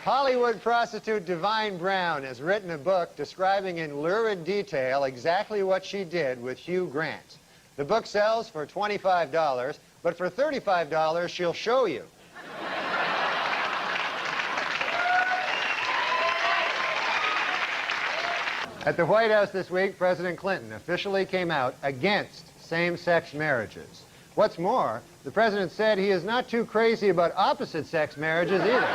Hollywood prostitute Divine Brown has written a book describing in lurid detail exactly what she did with Hugh Grant. The book sells for $25, but for $35, she'll show you. At the White House this week, President Clinton officially came out against same-sex marriages. What's more, the president said he is not too crazy about opposite-sex marriages either.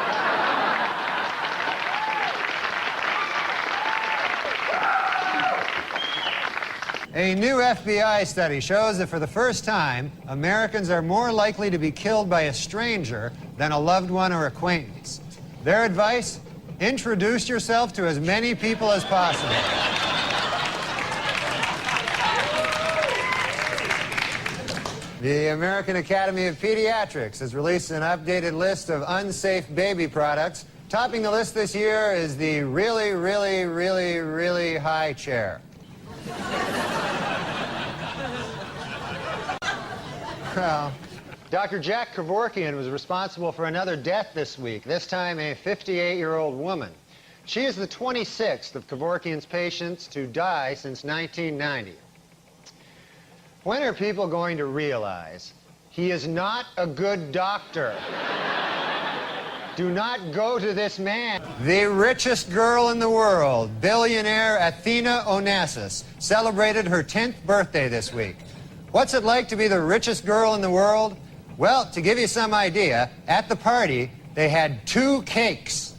A new FBI study shows that for the first time, Americans are more likely to be killed by a stranger than a loved one or acquaintance. Their advice? Introduce yourself to as many people as possible. The American Academy of Pediatrics has released an updated list of unsafe baby products. Topping the list this year is the really, really, really, really high chair. Well, Dr. Jack Kevorkian was responsible for another death this week, this time a 58-year-old woman. She is the 26th of Kevorkian's patients to die since 1990. When are people going to realize he is not a good doctor? Do not go to this man. The richest girl in the world, billionaire Athena Onassis, celebrated her 10th birthday this week. What's it like to be the richest girl in the world? Well, to give you some idea, at the party, they had 2 cakes.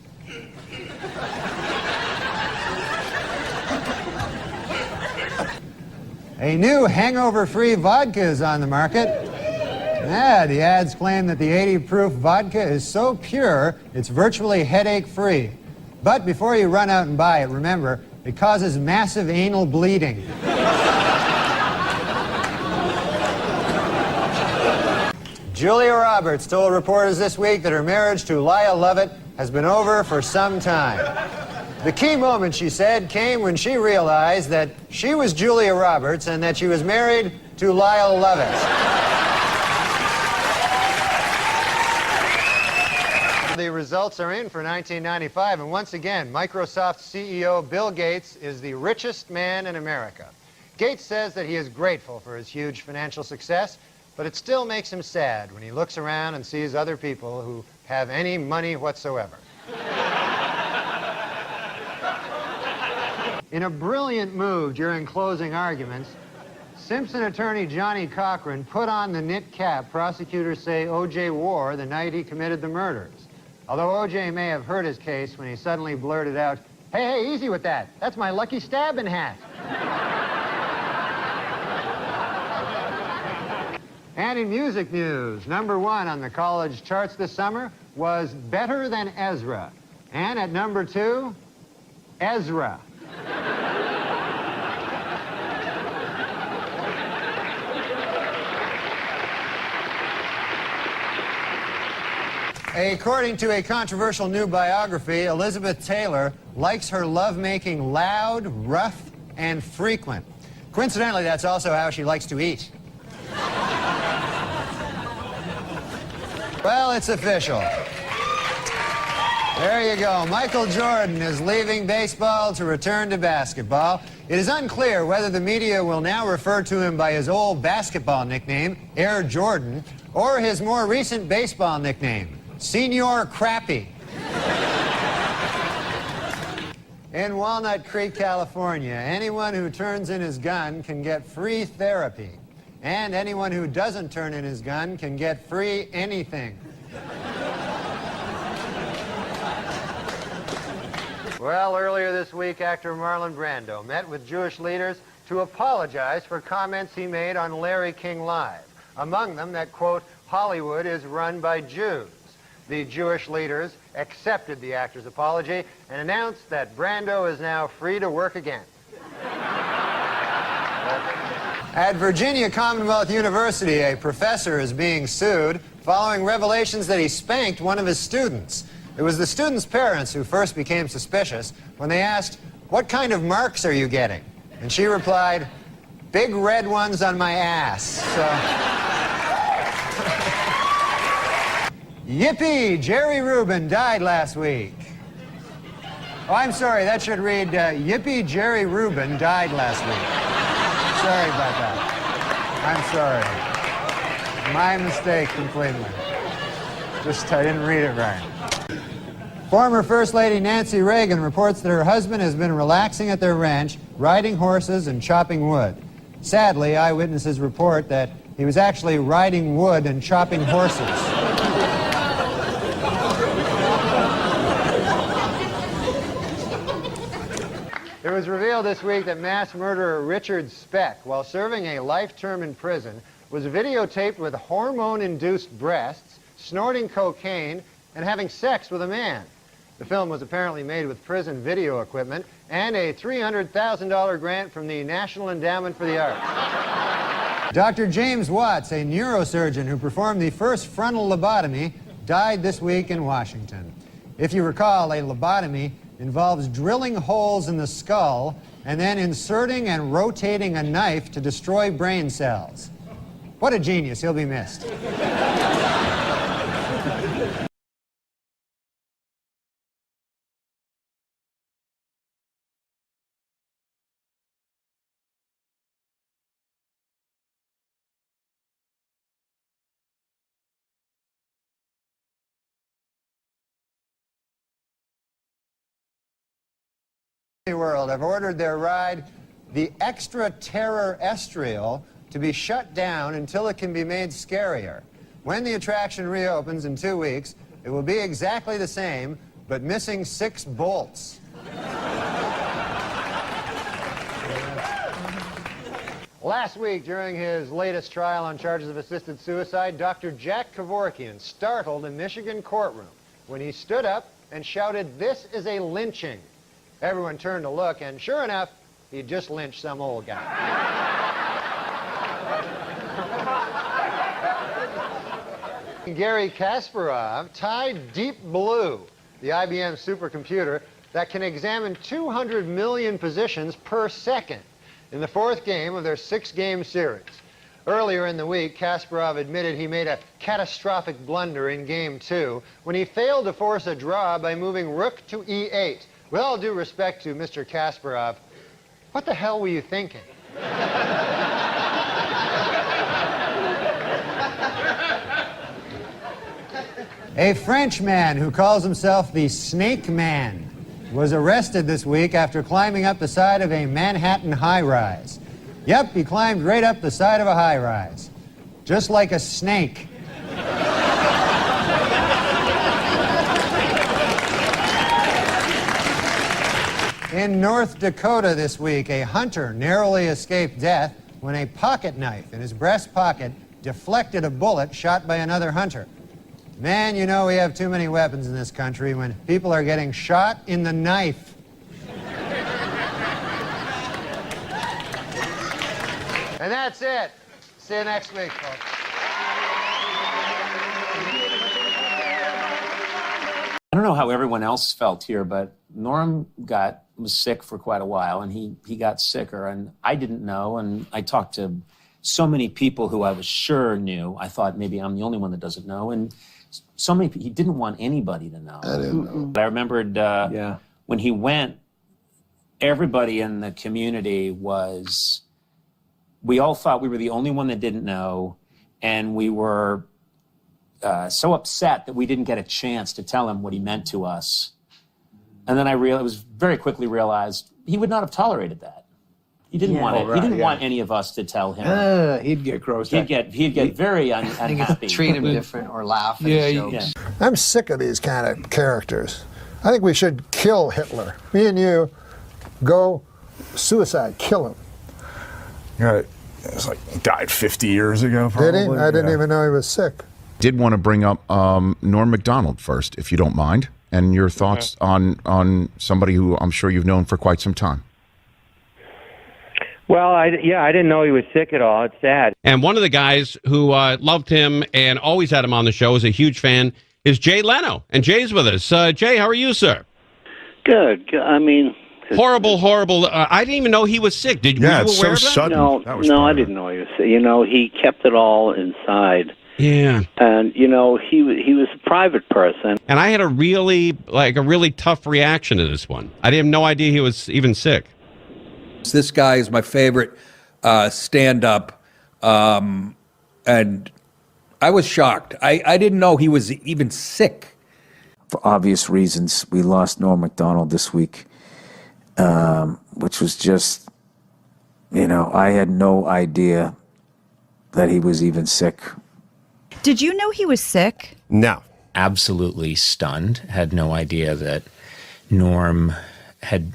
A new hangover-free vodka is on the market. Yeah, the ads claim that the 80-proof vodka is so pure, it's virtually headache-free. But before you run out and buy it, remember, it causes massive anal bleeding. Julia Roberts told reporters this week that her marriage to Lyle Lovett has been over for some time. The key moment, she said, came when she realized that she was Julia Roberts and that she was married to Lyle Lovett. The results are in for 1995, and once again, Microsoft CEO Bill Gates is the richest man in America. Gates says that he is grateful for his huge financial success, but it still makes him sad when he looks around and sees other people who have any money whatsoever. In a brilliant move during closing arguments, Simpson attorney Johnny Cochran put on the knit cap prosecutors say O.J. wore the night he committed the murders. Although O.J. may have hurt his case when he suddenly blurted out, "Hey, easy with that. That's my lucky stabbing hat." And in music news, #1 on the college charts this summer was Better Than Ezra. And at #2, Ezra. According to a controversial new biography, Elizabeth Taylor likes her lovemaking loud, rough, and frequent. Coincidentally, that's also how she likes to eat. Well, it's official. There you go. Michael Jordan is leaving baseball to return to basketball. It is unclear whether the media will now refer to him by his old basketball nickname, Air Jordan, or his more recent baseball nickname, Senior Crappy. In Walnut Creek, California, anyone who turns in his gun can get free therapy. And anyone who doesn't turn in his gun can get free anything. Well, earlier this week, actor Marlon Brando met with Jewish leaders to apologize for comments he made on Larry King Live. Among them that, quote, Hollywood is run by Jews. The Jewish leaders accepted the actor's apology and announced that Brando is now free to work again. At Virginia Commonwealth University, a professor is being sued following revelations that he spanked one of his students. It was the student's parents who first became suspicious when they asked, "What kind of marks are you getting?" And she replied, "Big red ones on my ass." So... Yippee! Jerry Rubin died last week. Oh, I'm sorry. That should read, Yippee Jerry Rubin died last week. Sorry about that. I'm sorry. My mistake completely. Just, I didn't read it right. Former First Lady Nancy Reagan reports that her husband has been relaxing at their ranch, riding horses and chopping wood. Sadly, eyewitnesses report that he was actually riding wood and chopping horses. It was revealed this week that mass murderer Richard Speck, while serving a life term in prison, was videotaped with hormone-induced breasts, snorting cocaine, and having sex with a man. The film was apparently made with prison video equipment and a $300,000 grant from the National Endowment for the Arts. Dr. James Watts, a neurosurgeon who performed the first frontal lobotomy, died this week in Washington. If you recall, a lobotomy involves drilling holes in the skull and then inserting and rotating a knife to destroy brain cells. What a genius. He'll be missed. World have ordered their ride, the Extra Terror Estrial, to be shut down until it can be made scarier. When the attraction reopens in 2 weeks, it will be exactly the same, but missing 6 bolts. Last week, during his latest trial on charges of assisted suicide, Dr. Jack Kevorkian startled a Michigan courtroom when he stood up and shouted, "This is a lynching." Everyone turned to look, and sure enough, he'd just lynched some old guy. Garry Kasparov tied Deep Blue, the IBM supercomputer that can examine 200 million positions per second, in the 4th game of their 6-game series. Earlier in the week, Kasparov admitted he made a catastrophic blunder in Game 2 when he failed to force a draw by moving rook to E8. With all due respect to Mr. Kasparov, what the hell were you thinking? A French man who calls himself the Snake Man was arrested this week after climbing up the side of a Manhattan high-rise. Yep, he climbed right up the side of a high-rise, just like a snake. In North Dakota this week, a hunter narrowly escaped death when a pocket knife in his breast pocket deflected a bullet shot by another hunter. Man, you know we have too many weapons in this country when people are getting shot in the knife. And that's it. See you next week, folks. I don't know how everyone else felt here, but Norm was sick for quite a while, and he got sicker, and I didn't know, and I talked to so many people who I was sure knew. I thought maybe I'm the only one that doesn't know, and so many people, he didn't want anybody to know. I didn't know. I remembered when he went, everybody in the community we all thought we were the only one that didn't know, and we were so upset that we didn't get a chance to tell him what he meant to us. And then I very quickly realized he would not have tolerated that. He didn't want it. He didn't want any of us to tell him. He'd get gross. He'd get very unhappy. Treat him different or laugh at his jokes. I'm sick of these kind of characters. I think we should kill Hitler. Me and you, go suicide, kill him. Right. It's like he died 50 years ago, probably. Did he? I didn't even know he was sick. Did want to bring up Norm MacDonald first, if you don't mind, and your thoughts on somebody who I'm sure you've known for quite some time. Well, I didn't know he was sick at all. It's sad. And one of the guys who loved him and always had him on the show, is a huge fan, is Jay Leno. And Jay's with us. Jay, how are you, sir? Good. I mean... Horrible. I didn't even know he was sick. Were you aware it's so of that? sudden. No, I didn't know he was sick. You know, he kept it all inside. Yeah. And, you know, he was a private person. And I had a really tough reaction to this one. I had no idea he was even sick. This guy is my favorite stand-up, and I was shocked. I didn't know he was even sick. For obvious reasons, we lost Norm MacDonald this week, which was just, I had no idea that he was even sick. Did you know he was sick? No. Absolutely stunned. Had no idea that Norm had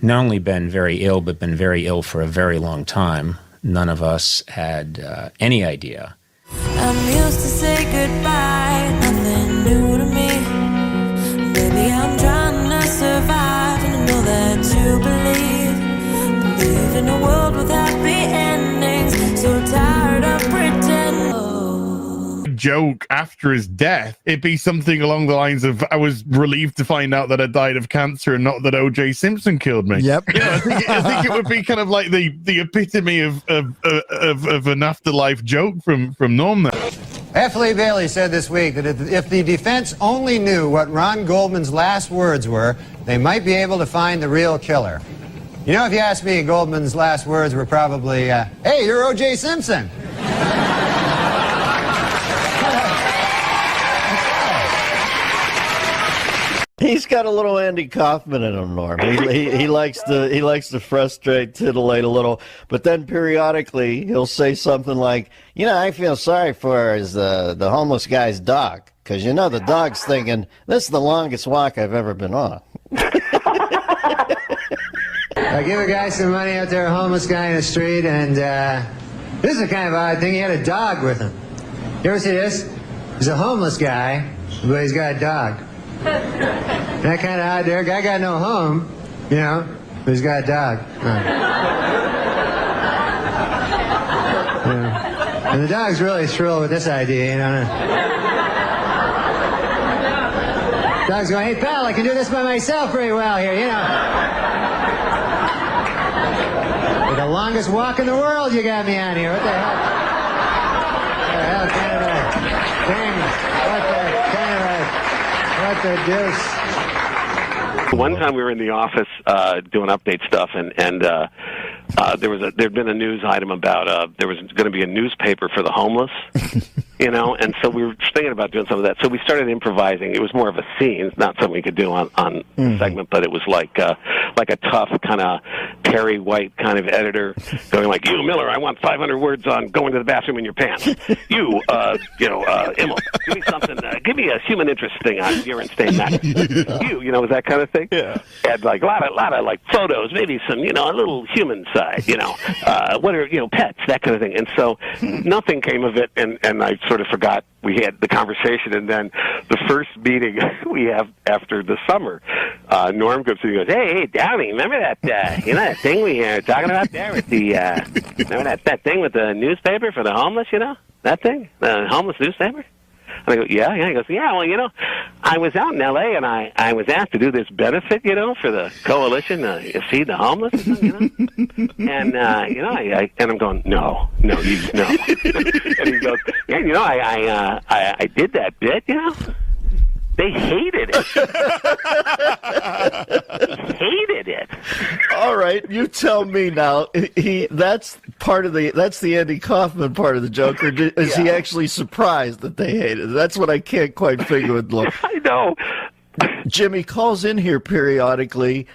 not only been very ill, but been very ill for a very long time. None of us had any idea. I'm used to say goodbye, nothing new to me. Baby, I'm trying to survive, and I know that you believe in a world with happy endings. So tired of pretending. Joke after his death, it'd be something along the lines of, I was relieved to find out that I died of cancer and not that O.J. Simpson killed me. Yep. I think it would be kind of like the epitome of an afterlife joke from Norm there. F. Lee Bailey said this week that if the defense only knew what Ron Goldman's last words were, they might be able to find the real killer. You know, if you ask me, Goldman's last words were probably, hey, you're O.J. Simpson. He's got a little Andy Kaufman in him, Norm. He likes to frustrate, titillate a little, but then periodically he'll say something like, I feel sorry for the homeless guy's dog, because the dog's thinking, this is the longest walk I've ever been on. I give a guy some money out there, a homeless guy in the street, and this is a kind of odd thing. He had a dog with him. You ever see this? He's a homeless guy, but he's got a dog. That kind of odd there. Guy got no home, but he's got a dog. And the dog's really thrilled with this idea, Dog's going, hey, pal, I can do this by myself pretty well here, The longest walk in the world you got me on here. What the hell? What the hell kind of a thing? What the deuce? One time we were in the office doing update stuff, and there'd been a news item about there was going to be a newspaper for the homeless, and so we were thinking about doing some of that. So we started improvising. It was more of a scene, not something we could do on the segment, but it was like a tough kind of Perry White kind of editor going like, you, Miller, I want 500 words on going to the bathroom in your pants. You, Immel, give me something, give me a human interest thing on urine stain matter. You, was that kind of thing? Yeah. Had like a lot of like photos, maybe some, a little human side, what are, pets, that kind of thing. And so nothing came of it, and I sort of forgot we had the conversation. And then the first meeting we have after the summer, Norm comes in and goes, hey, Downey, remember that, that thing we were talking about there with the, remember that thing with the newspaper for the homeless, that thing, the homeless newspaper? And I go, yeah. He goes, yeah, well, I was out in L.A. and I was asked to do this benefit, for the coalition to feed the homeless, and and I'm going, no. And he goes, yeah, I did that bit, They hated it. Hated it. All right, you tell me now. That's the Andy Kaufman part of the joke, or is he actually surprised that they hated it? That's what I can't quite figure with Look. I know. Jimmy calls in here periodically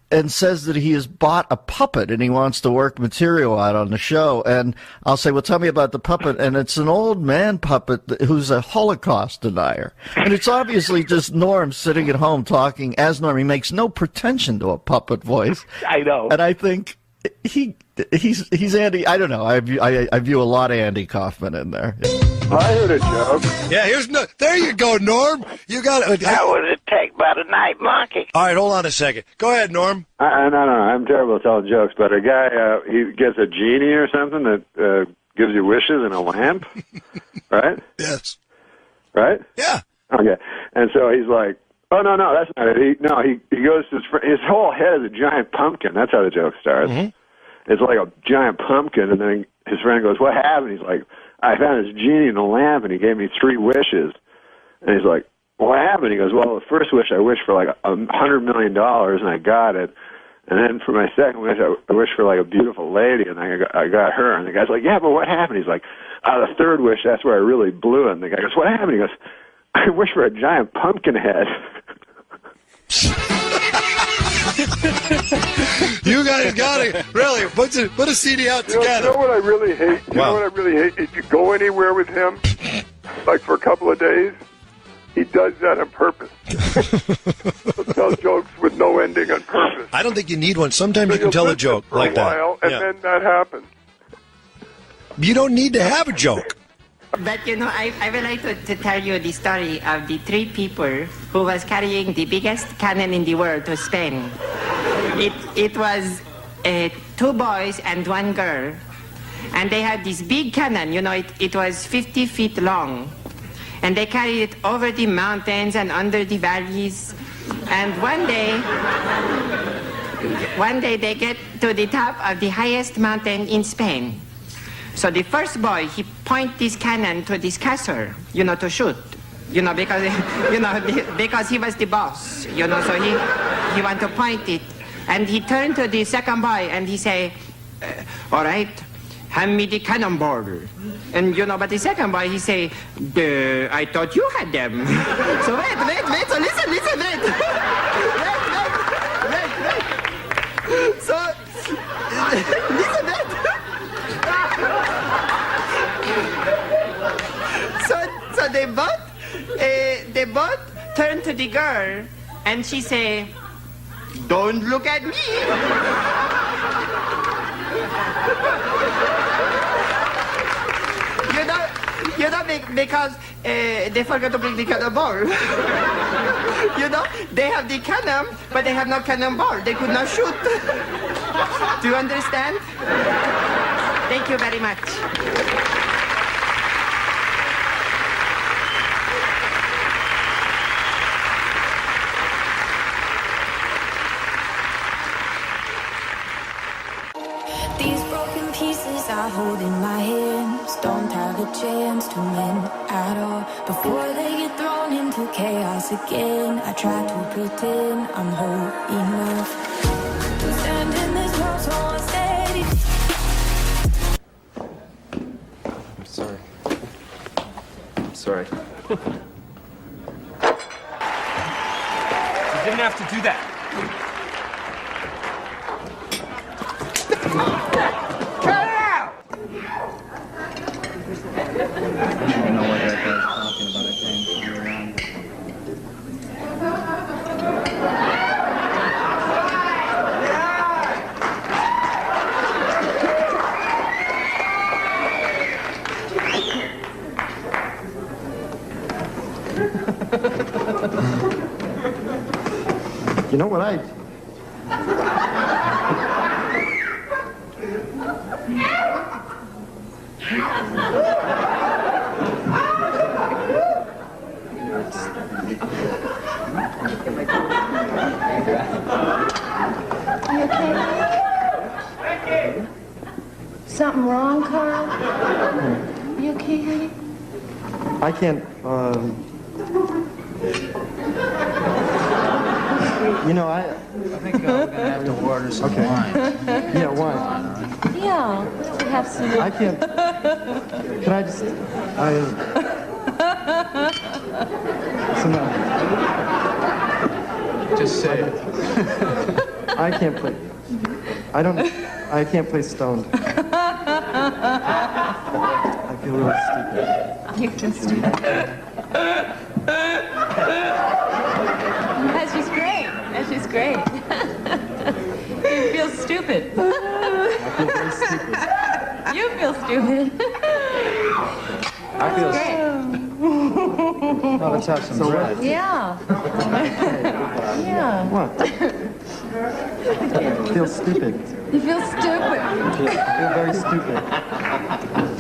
and says that he has bought a puppet and he wants to work material out on the show. And I'll say, well, tell me about the puppet. And it's an old man puppet who's a Holocaust denier. And it's obviously just Norm sitting at home talking as Norm. He makes no pretension to a puppet voice. I know. And I think he's Andy. I don't know. I view a lot of Andy Kaufman in there. I heard a joke. Yeah, there you go, Norm. You got it. How would it take about a night monkey? All right, hold on a second. Go ahead, Norm. No, I'm terrible at telling jokes, but a guy, he gets a genie or something that gives you wishes in a lamp, right? Yes. Right? Yeah. Okay. And so he's like, oh, no, that's not it. He goes to his whole head is a giant pumpkin. That's how the joke starts. Mm-hmm. It's like a giant pumpkin, and then his friend goes, what happened? He's like, I found this genie in the lamp, and he gave me 3 wishes. And he's like, what happened? He goes, well, the first wish I wished for like $100 million, and I got it. And then for my second wish, I wished for like a beautiful lady, and I got her. And the guy's like, yeah, but what happened? He's like, the third wish, that's where I really blew it. And the guy goes, what happened? He goes, I wish for a giant pumpkin head. You guys got it. Really, put a CD out together. You know what I really hate? You know what I really hate? If you go anywhere with him, like for a couple of days, he does that on purpose. He'll tell jokes with no ending on purpose. I don't think you need one. Sometimes you can tell a joke like that. And then that happens. You don't need to have a joke. But you know, I would like to tell you the story of the 3 people who was carrying the biggest cannon in the world to Spain. It was 2 boys and 1 girl, and they had this big cannon. You know, it was 50 feet long, and they carried it over the mountains and under the valleys. And one day they get to the top of the highest mountain in Spain. So the first boy, he point this cannon to this castle, you know, to shoot, you know, because, because he was the boss, you know, so he want to point it. And he turned to the second boy and he say, all right, hand me the cannonball. And, you know, but the second boy, he say, I thought you had them. So wait, so listen, wait. So, listen, wait. So they both turn to the girl, and she say, "Don't look at me." You know, because they forgot to bring the cannonball. You know, they have the cannon, but they have no cannonball. They could not shoot. Do you understand? Thank you very much. These broken pieces I hold in my hands don't have a chance to mend at all. Before they get thrown into chaos again, I try to pretend I'm whole enough to stand in this world so unsteady. I'm sorry. You didn't have to do that. Cut it out! I don't know what that guy's talking about. I can't find around. You know what You okay? Something wrong, Carl? You okay, honey? I can't, you know, I think we're going to have to order some wine. Yeah, wine. Yeah, we have some. I can't, can I just, just say it. I can't play, I can't play stoned. I feel really stupid. You feel stupid. That's just great. That's just great. You feel stupid. I feel very stupid. You feel stupid. I feel Great. Oh, let's have some bread. Yeah. Yeah. What? I feel stupid. You feel stupid. I feel very stupid.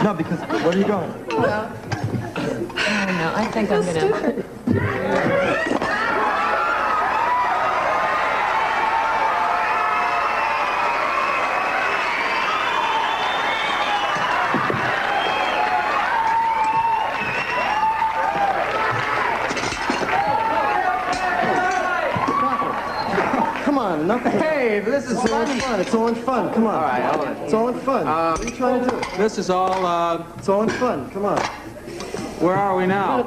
No, because where are you going? Well, I don't know. I think I'm gonna. nothing. Hey, this is all in fun. It's all in fun. Come on. All right, all right. It's all in fun. What are you trying to do? This is all, It's all in fun. Come on. where are we now?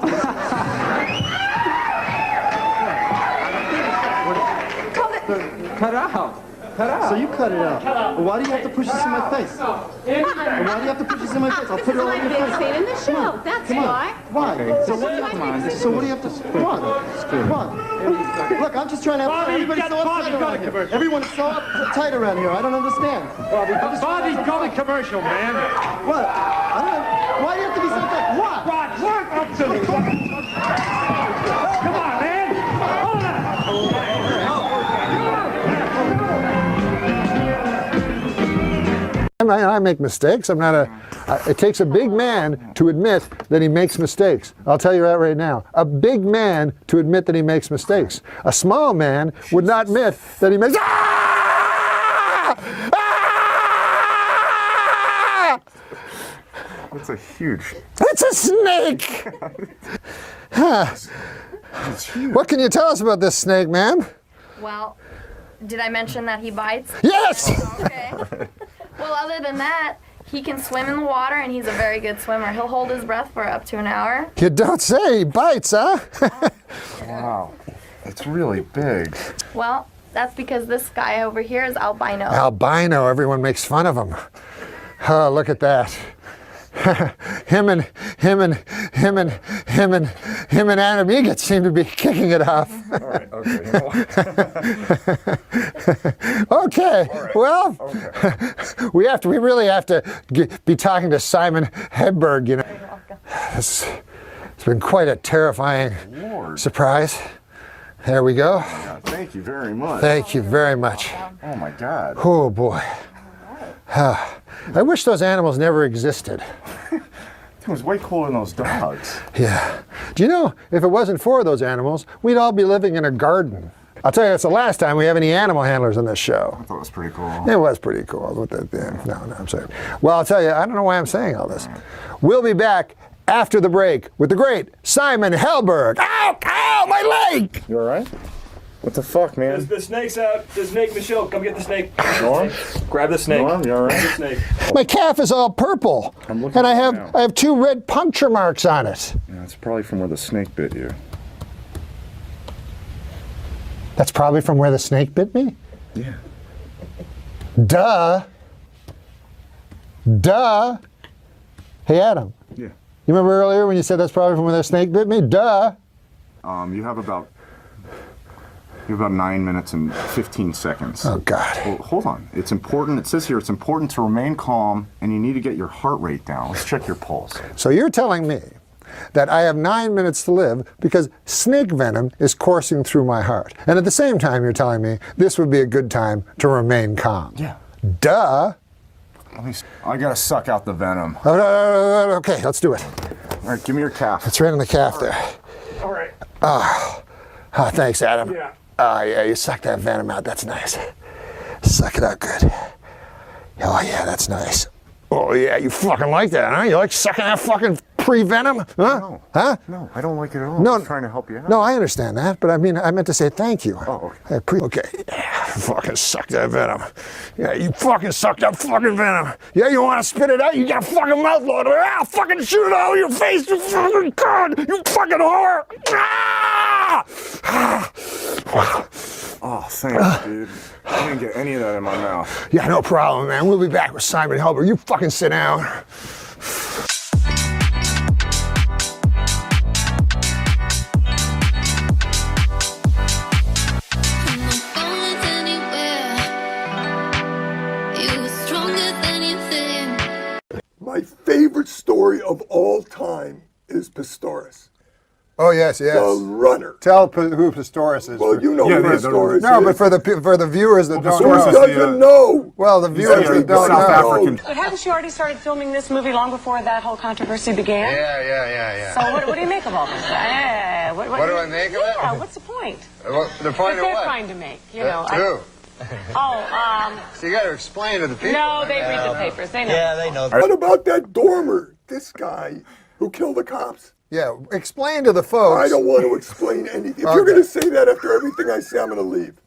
Cut out. Cut out. So you cut it out. Well, why do you have to push this in my face? Why do you have to push this in my face? I'll put it all in your face. in the show. That's why. Why? So what do you have to? So what do you have to? Come on. Come on. Look, I'm just trying to have fun. Everybody's so uptight around here. Everyone's so uptight around here. I don't understand. Bobby, call it commercial, man. What? I don't know. Why do you have to be so uptight? What? Work up to me. Come on, man. Hold on. I make mistakes. I'm not it takes a big man to admit that he makes mistakes. I'll tell you that right now. A big man to admit that he makes mistakes. A small man would not admit that he makes. That's a huge. It's a snake. What can you tell us about this snake, man? Well, did I mention that he bites? Yes. Okay. Well, other than that, he can swim in the water, and he's a very good swimmer. He'll hold his breath for up to an hour. You don't say. He bites, huh? Wow. It's really big. Well, that's because this guy over here is albino. Albino. Everyone makes fun of him. Oh, look at that. him and Adam Egat seem to be kicking it off. All right, okay. Okay, right. Well, Okay. we really have to be talking to Simon Hedberg, you know. It's been quite a terrifying surprise. There we go. Yeah, thank you very much. Thank you very much. Oh my God. Oh boy. I wish those animals never existed. It was way cooler than those dogs. Yeah. Do you know, if it wasn't for those animals, we'd all be living in a garden. I'll tell you, that's the last time we have any animal handlers on this show. I thought it was pretty cool. It was pretty cool. With that, no, I'm sorry. Well, I'll tell you, I don't know why I'm saying all this. We'll be back after the break with the great Simon Hedberg. Ow! Ow! My leg! You all right? What the fuck, man? The snake's out. The snake, Michelle, come get the snake. Norm? Grab the snake. Norm, you all right? Grab the snake. My calf is all purple, and I have 2 red puncture marks on it. Yeah, it's probably from where the snake bit you. That's probably from where the snake bit me? Yeah. Duh. Duh. Hey, Adam. Yeah. You remember earlier when you said that's probably from where the snake bit me? Duh. You have about 9 minutes and 15 seconds. Oh, God. Well, hold on. It's important. It says here it's important to remain calm, and you need to get your heart rate down. Let's check your pulse. So you're telling me that I have 9 minutes to live because snake venom is coursing through my heart. And at the same time, you're telling me this would be a good time to remain calm. Yeah. Duh. At least I gotta suck out the venom. Okay, let's do it. All right, give me your calf. It's right on the calf there. All right. Oh, thanks, Adam. Yeah. Oh, yeah, you suck that venom out. That's nice. Suck it out good. Oh, yeah, that's nice. Oh, yeah, you fucking like that, huh? You like sucking that fucking pre-venom? Huh? No. Huh? No, I don't like it at all. No, I'm trying to help you out. No, I understand that, but I mean, I meant to say thank you. Oh, Okay. Yeah, fucking suck that venom. Yeah, you fucking suck that fucking venom. Yeah, you want to spit it out? You got a fucking mouth load of it. I'll fucking shoot it out of your face, you fucking cunt. You fucking whore. Ah! Oh, thanks, dude. I didn't get any of that in my mouth. Yeah, no problem, man. We'll be back with Simon Hedberg. You fucking sit down. My favorite story of all time is Pistorius. Oh yes. The runner. Tell who Pistorius is. Well, you know who Pistorius is. No, but for the viewers that don't know. Who doesn't know? Well, the viewers that don't know. But hadn't you already started filming this movie long before that whole controversy began? Yeah. So what do you make of all this? What do I make of it? Yeah, what's the point? The point of they're what? trying to make, you know. Who? So you got to explain to the people. No, they read the papers. They know. Yeah, they know. What about that Dormer? This guy who killed the cops? Yeah, explain to the folks. I don't want to explain anything. If you're going to say that after everything I say, I'm going to leave.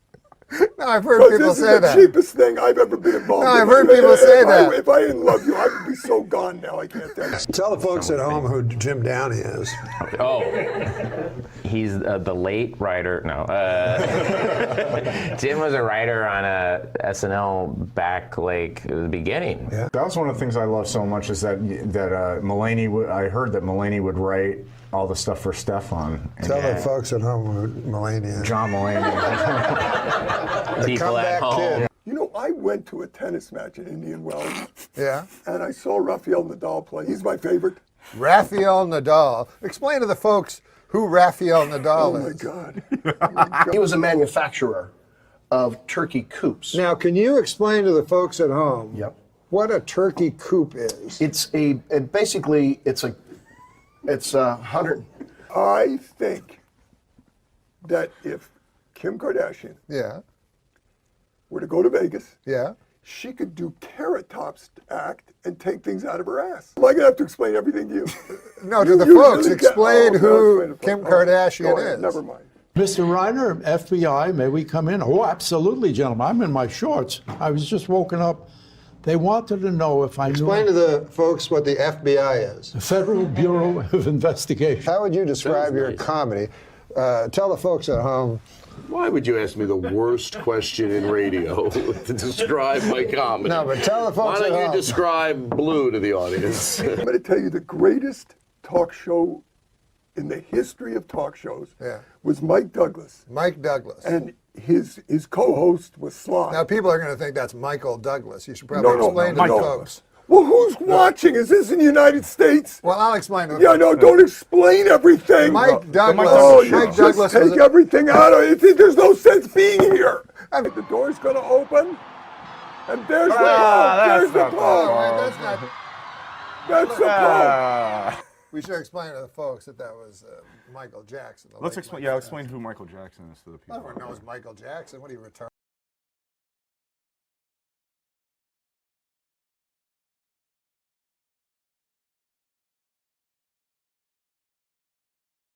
No, I've heard people this say is the that. cheapest thing I've ever been involved No, in. I've heard people say that. If I didn't love you, I would be so gone now. I can't tell you. Tell the folks at home who Jim Downey is. Oh, he's the late writer. No, Jim was a writer on SNL back like at the beginning. Yeah, that was one of the things I love so much is that Mulaney. I heard that Mulaney would write all the stuff for Stefan. Tell the folks at home who Mulaney is. John Mulaney. The comeback kid. You know, I went to a tennis match in Indian Wells. Yeah. And I saw Rafael Nadal play. He's my favorite. Rafael Nadal. Explain to the folks who Rafael Nadal is. Oh, my God. He was a manufacturer of turkey coops. Now, can you explain to the folks at home what a turkey coop is? It's a 100. I think that if Kim Kardashian were to go to Vegas, she could do Carrot Top's act and take things out of her ass. Am I going to have to explain everything to you? No, to the folks. Explain who Kim Kardashian is. Never mind. Mr. Reiner, FBI, may we come in? Oh, absolutely, gentlemen. I'm in my shorts. I was just woken up. They wanted to know if I knew. Explain to the folks what the FBI is. The Federal Bureau of Investigation. How would you describe your comedy? Tell the folks at home. Why would you ask me the worst question in radio to describe my comedy? No, but tell the folks Why at don't you home. describe Blue to the audience? I'm going to tell you the greatest talk show in the history of talk shows was Mike Douglas. Mike Douglas. And his co-host was Sly. Now, people are going to think that's Michael Douglas. You should probably explain to the folks. Well, who's watching? Is this in the United States? Well, I'll explain to the Yeah, folks. no, don't explain everything. Mike Douglas. Oh, you Mike just Douglas take was a- everything out of it. There's no sense being here. And the door's going to open, and there's the there's the Pope. That's the Pope. We should explain to the folks that was Michael Jackson. Let's explain. Yeah, explain who Michael Jackson is to the people. Everyone knows Michael Jackson. What are you retarded?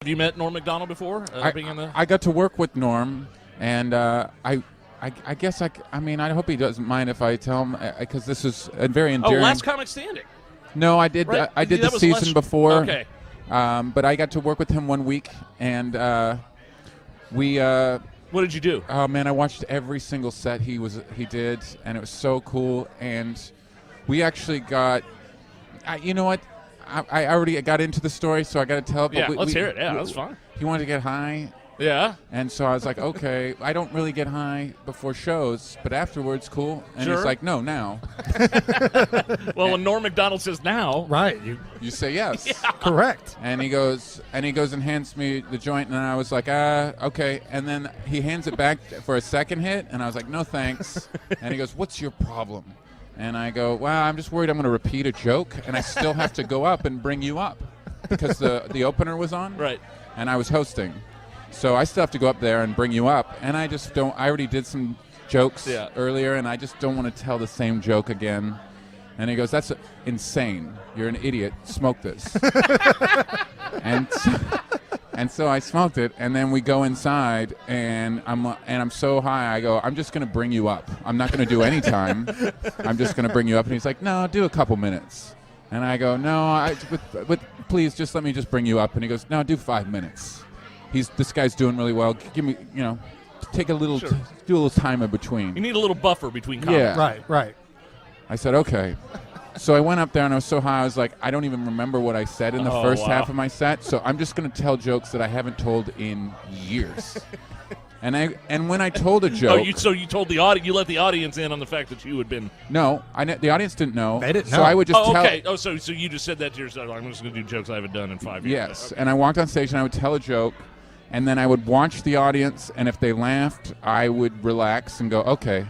Have you met Norm MacDonald before? I got to work with Norm, and I guess I mean I hope he doesn't mind if I tell him because this is a very endearing. Oh, Last Comic Standing. No, I did. Right? I did That the was season before. Okay. But I got to work with him 1 week, and we. What did you do? Oh man, I watched every single set he did, and it was so cool. And we actually got. You know what? I already got into the story, so I got to tell it. Yeah, let's hear it. Yeah, that's fine. He wanted to get high. Yeah. And so I was like, okay, I don't really get high before shows, but afterwards, cool. And Sure. he's like, no, now. Well, when Norm MacDonald says now, right? You say yes. Correct. And he goes and hands me the joint, and I was like, okay. And then he hands it back for a second hit, and I was like, no thanks. And he goes, what's your problem? And I go, well, I'm just worried I'm going to repeat a joke, and I still have to go up and bring you up because the opener was on, right? And I was hosting. So I still have to go up there and bring you up, and I just don't. I already did some jokes earlier, and I just don't want to tell the same joke again. And he goes, "That's insane. You're an idiot. Smoke this." and so I smoked it, and then we go inside, and I'm so high. I go, "I'm just going to bring you up. I'm not going to do any time. I'm just going to bring you up." And he's like, "No, do a couple minutes." And I go, "No, please, just let me just bring you up." And he goes, "No, do 5 minutes." This guy's doing really well. Give me, take a little, do a little time in between. you need a little buffer between comics. Yeah, right. I said, okay. So I went up there and I was so high, I was like, I don't even remember what I said in the first half of my set. So I'm just going to tell jokes that I haven't told in years. And when I told a joke, So you told the audience, you let the audience in on the fact that you had been. no, the audience didn't know. They didn't So I would just tell. Okay. Oh, so you just said that to yourself. I'm just going to do jokes I haven't done in 5 years. Yes, and I walked on stage and I would tell a joke, and then I would watch the audience, and if they laughed, I would relax and go, okay,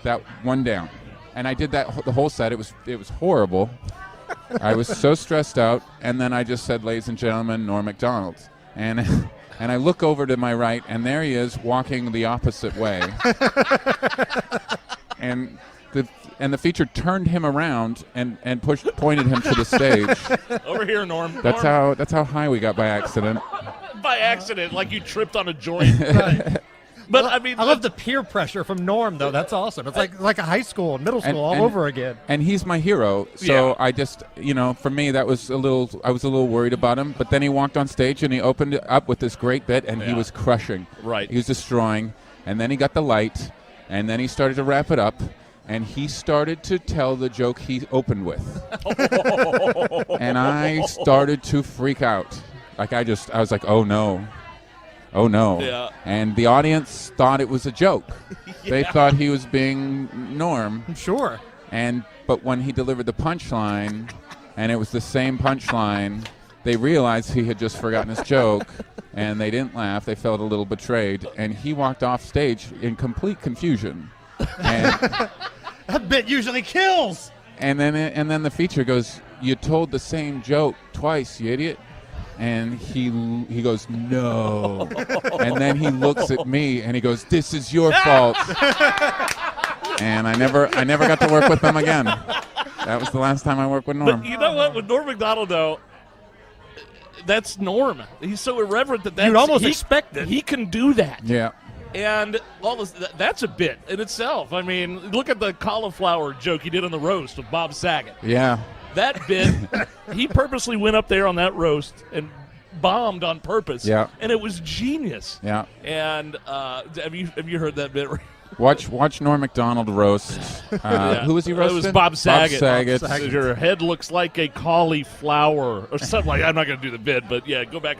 that one down. And I did that the whole set. It was horrible. I was so stressed out, and then I just said, ladies and gentlemen, Norm MacDonald. And I look over to my right, and there he is walking the opposite way. and the feature turned him around and pointed him to the stage. Over here, Norm. That's Norm. how high we got by accident. By accident, like you tripped on a joint. But I mean, I love the peer pressure from Norm, though. That's awesome. It's like a high school and middle school all over again. And he's my hero. So I just, for me, that was I was a little worried about him. But then he walked on stage and he opened it up with this great bit, and he was crushing. Right. He was destroying. And then he got the light, and then he started to wrap it up. And he started to tell the joke he opened with. And I started to freak out. I was like, oh no. Oh no. Yeah. And the audience thought it was a joke. They thought he was being Norm. Sure. But when he delivered the punchline, and it was the same punchline, they realized he had just forgotten his joke, and they didn't laugh. They felt a little betrayed, and he walked off stage in complete confusion. And that bit usually kills. And then the feature goes, "You told the same joke twice, you idiot." And he goes, "No." And then he looks at me and he goes, "This is your fault." And I never got to work with him again. That was the last time I worked with Norm. But you know what? With Norm MacDonald, though, that's Norm. He's so irreverent that you'd almost expect it. He can do that. Yeah. And all this, that's a bit in itself. I mean, look at the cauliflower joke he did on the roast of Bob Saget. Yeah. That bit, he purposely went up there on that roast and bombed on purpose. Yeah. And it was genius. Yeah. And have you heard that bit? Watch Norm MacDonald roast. Who was he roasting? It was Bob Saget. Bob Saget. Your head looks like a cauliflower or something like that. I'm not going to do the bit, but yeah, go back.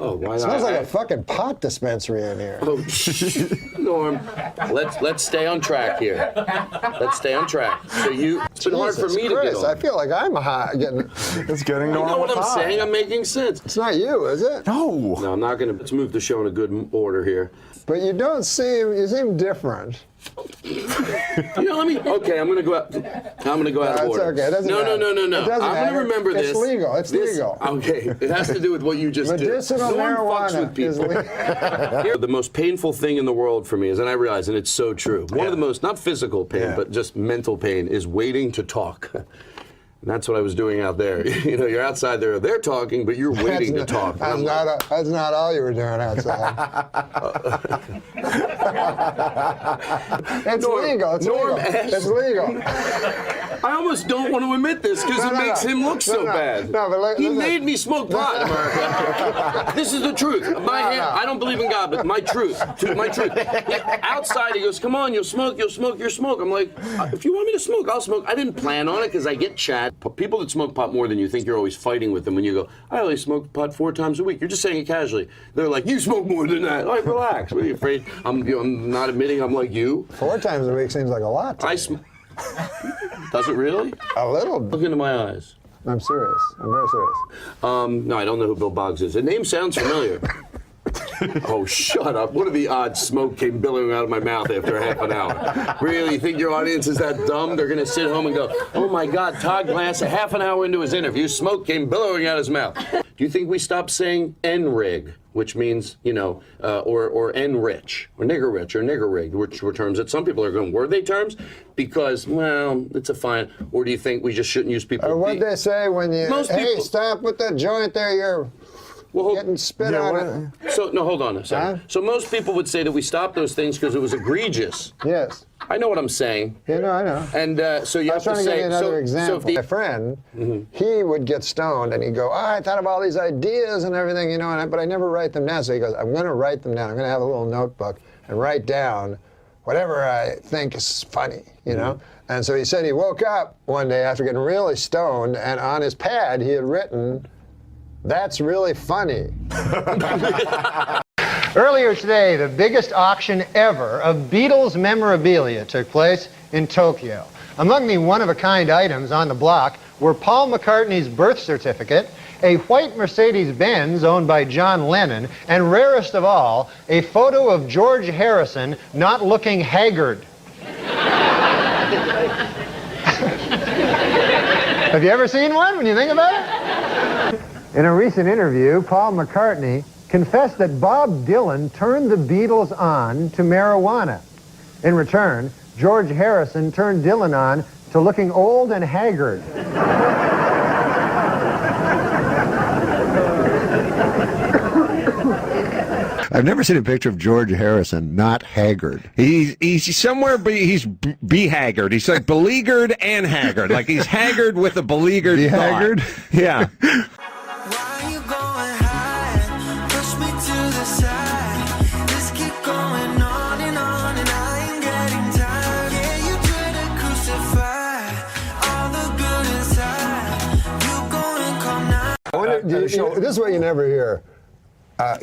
Oh, why not? Smells like a fucking pot dispensary in here. Oh, Norm, let's stay on track here. Let's stay on track. So it's been hard for me to get on. I feel like I'm It's getting Norm. You know what I'm saying? I'm making sense. It's not you, is it? No. No, I'm not going to. Let's move the show in a good order here. But you seem different. Okay, I'm gonna go out. I'm gonna go out of order. It's okay. It doesn't matter. No. I'm gonna remember this. It's legal. It's legal. Okay, it has to do with what you just did. Medicinal marijuana is legal. The most painful thing in the world for me is, and I realize, and it's so true. One of the most, not physical pain, but just mental pain, is waiting to talk. And that's what I was doing out there. You're outside there. They're talking, but you're waiting to talk. That's not all you were doing outside. It's legal. It's legal. I almost don't want to admit this because it makes him look so bad. He made me smoke pot, America. This is the truth. I don't believe in God, but my truth. My truth. Outside, he goes, "Come on, you'll smoke. I'm like, if you want me to smoke, I'll smoke. I didn't plan on it because I get chat. People that smoke pot more than you think, you're always fighting with them. When you go, "I only smoke pot 4 times a week," you're just saying it casually. They're like, "You smoke more than that." Like, relax. What are you afraid? I'm not admitting I'm like you. 4 times a week seems like a lot. Does it really? A little. Look into my eyes. I'm serious. I'm very serious. No, I don't know who Bill Boggs is. The name sounds familiar. Oh, shut up. What are the odds smoke came billowing out of my mouth after a half an hour? Really? You think your audience is that dumb? They're going to sit home and go, "Oh, my God, Todd Glass, a half an hour into his interview, smoke came billowing out of his mouth." Do you think we stopped saying N-rig, which means, or N-rich, or nigger-rich, or nigger-rig, which were terms that some people are going, were they terms? Because, well, it's a fine. Or do you think we just shouldn't use people? Or what they say when you, stop with that joint there, you're... getting spit on it. So, no, hold on a second. Huh? So most people would say that we stopped those things because it was egregious. Yes. I know what I'm saying. I know. And so you have to say... I was trying to give you another example. My friend, he would get stoned and he'd go, I thought of all these ideas and everything, but I never write them down. So he goes, I'm going to write them down. I'm going to have a little notebook and write down whatever I think is funny, And so he said he woke up one day after getting really stoned, and on his pad he had written, "That's really funny." Earlier today, the biggest auction ever of Beatles memorabilia took place in Tokyo. Among the one-of-a-kind items on the block were Paul McCartney's birth certificate, a white Mercedes-Benz owned by John Lennon, and rarest of all, a photo of George Harrison not looking haggard. Have you ever seen one when you think about it? In a recent interview, Paul McCartney confessed that Bob Dylan turned the Beatles on to marijuana. In return, George Harrison turned Dylan on to looking old and haggard. I've never seen a picture of George Harrison not haggard. He's somewhere, he's be-haggard. He's like beleaguered and haggard. Like he's haggard with a beleaguered Be-haggard? thought. Yeah. This is what you never hear.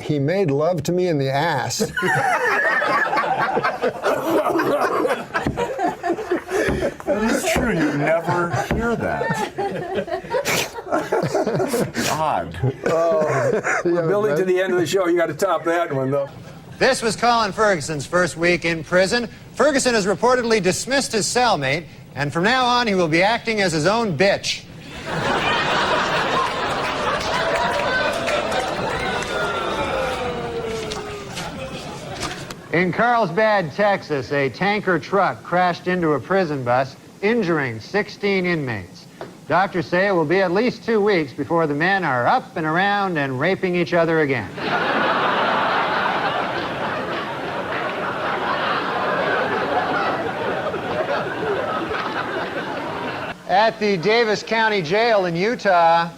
He made love to me in the ass. That is true. You never hear that. God. We're building to the end of the show. You got to top that one, though. This was Colin Ferguson's first week in prison. Ferguson has reportedly dismissed his cellmate, and from now on he will be acting as his own bitch. In Carlsbad, Texas, a tanker truck crashed into a prison bus, injuring 16 inmates. Doctors say it will be at least 2 weeks before the men are up and around and raping each other again. At the Davis County Jail in Utah,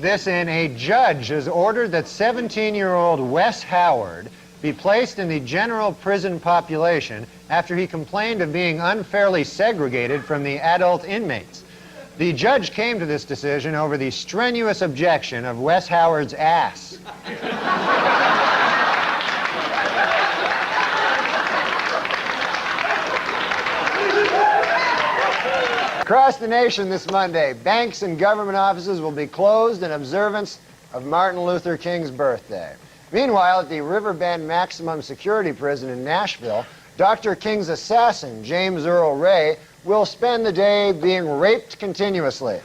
a judge has ordered that 17-year-old Wes Howard be placed in the general prison population after he complained of being unfairly segregated from the adult inmates. The judge came to this decision over the strenuous objection of Wes Howard's ass. Across the nation this Monday, banks and government offices will be closed in observance of Martin Luther King's birthday. Meanwhile, at the Riverbend Maximum Security Prison in Nashville, Dr. King's assassin, James Earl Ray, will spend the day being raped continuously.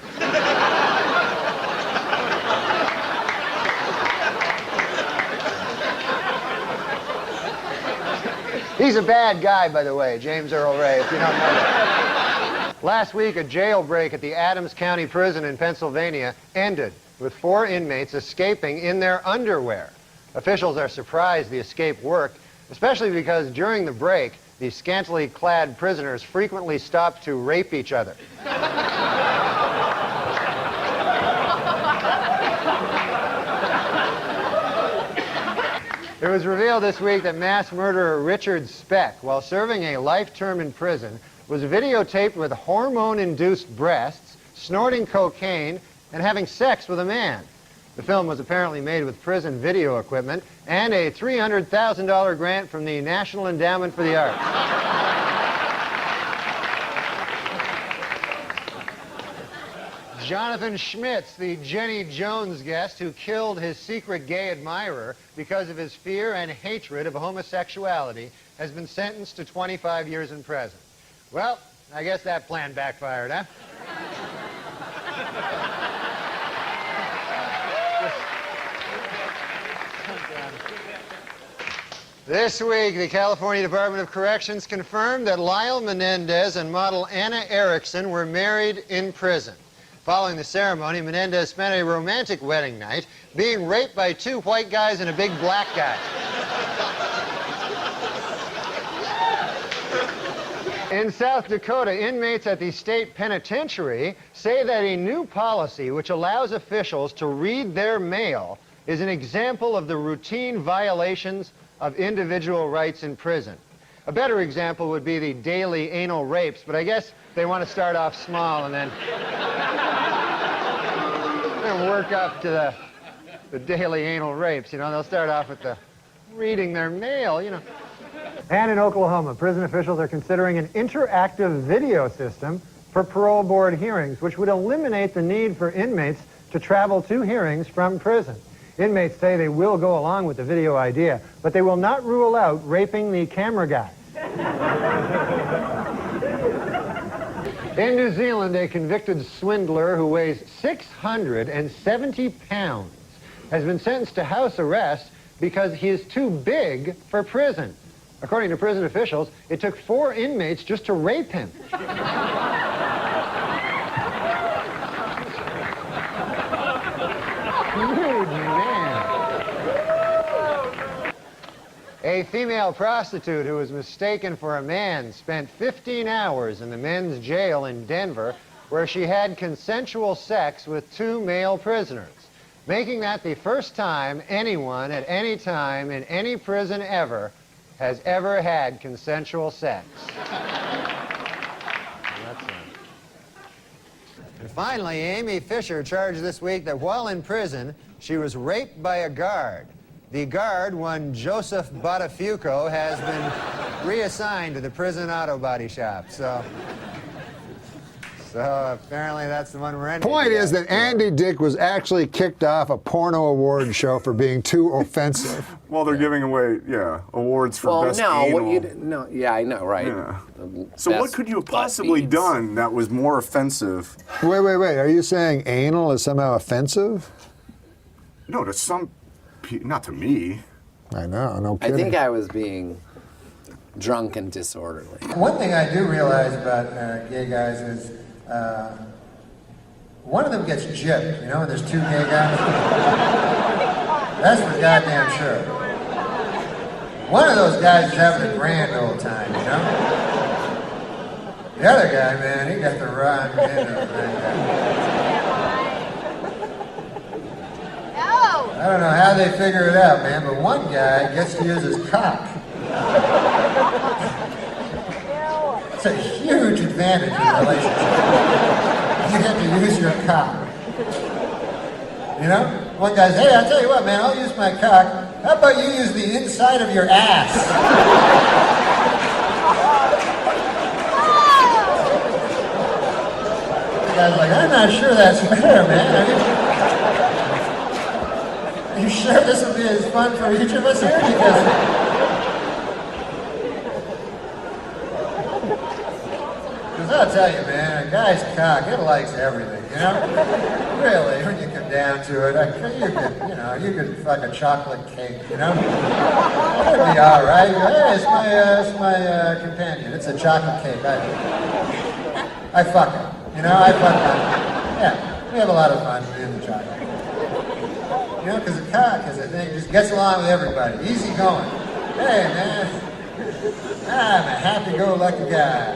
He's a bad guy, by the way, James Earl Ray, if you don't know that. Last week, a jailbreak at the Adams County Prison in Pennsylvania ended with 4 inmates escaping in their underwear. Officials are surprised the escape worked, especially because during the break, the scantily clad prisoners frequently stopped to rape each other. It was revealed this week that mass murderer Richard Speck, while serving a life term in prison, was videotaped with hormone-induced breasts, snorting cocaine, and having sex with a man. The film was apparently made with prison video equipment and a $300,000 grant from the National Endowment for the Arts. Jonathan Schmitz, the Jenny Jones guest who killed his secret gay admirer because of his fear and hatred of homosexuality, has been sentenced to 25 years in prison. Well, I guess that plan backfired, huh? This week, the California Department of Corrections confirmed that Lyle Menendez and model Anna Erickson were married in prison. Following the ceremony, Menendez spent a romantic wedding night being raped by 2 white guys and a big black guy. In South Dakota, inmates at the state penitentiary say that a new policy which allows officials to read their mail is an example of the routine violations of individual rights in prison. A better example would be the daily anal rapes, but I guess they want to start off small and then work up to the daily anal rapes. You know, they'll start off with the reading their mail, you know. And in Oklahoma, prison officials are considering an interactive video system for parole board hearings, which would eliminate the need for inmates to travel to hearings from prison. Inmates say they will go along with the video idea, but they will not rule out raping the camera guy. In New Zealand, a convicted swindler who weighs 670 pounds has been sentenced to house arrest because he is too big for prison. According to prison officials, it took 4 inmates just to rape him. Huge man. A female prostitute who was mistaken for a man spent 15 hours in the men's jail in Denver, where she had consensual sex with 2 male prisoners, making that the first time anyone at any time in any prison ever has ever had consensual sex. And finally, Amy Fisher charged this week that while in prison, she was raped by a guard. The guard, one Joseph Botafuco, has been reassigned to the prison auto body shop. So apparently that's the one we're in. Point is that Andy Dick was actually kicked off a porno award show for being too offensive. Well, they're giving away, awards for best anal. Yeah, I know, right? Yeah. So what could you have possibly done that was more offensive? Wait. Are you saying anal is somehow offensive? No, to some not to me. I know, no I kidding. think I was being drunk and disorderly. One thing I do realize about gay guys is one of them gets gypped, and there's 2 gay guys. That's for goddamn sure. One of those guys is having a grand old time, The other guy, man, he got the run into the thing. I don't know how they figure it out, man, but one guy gets to use his cock. It's a huge advantage in a relationship. You get to use your cock. One guy says, hey, I'll tell you what, man, I'll use my cock. How about you use the inside of your ass? The guy's like, I'm not sure that's fair, man. Are you sure this will be as fun for each of us here? Because I'll tell you, man, a guy's cock, it likes everything, Really, when you come down to it, you could fuck a chocolate cake, It'd be all right. Hey, it's my companion. It's a chocolate cake. I fuck it, I fuck it. Yeah, we have a lot of fun doing the chocolate. Because the cock is a thing, just gets along with everybody. Easy going. Hey, man, I'm a happy-go-lucky guy.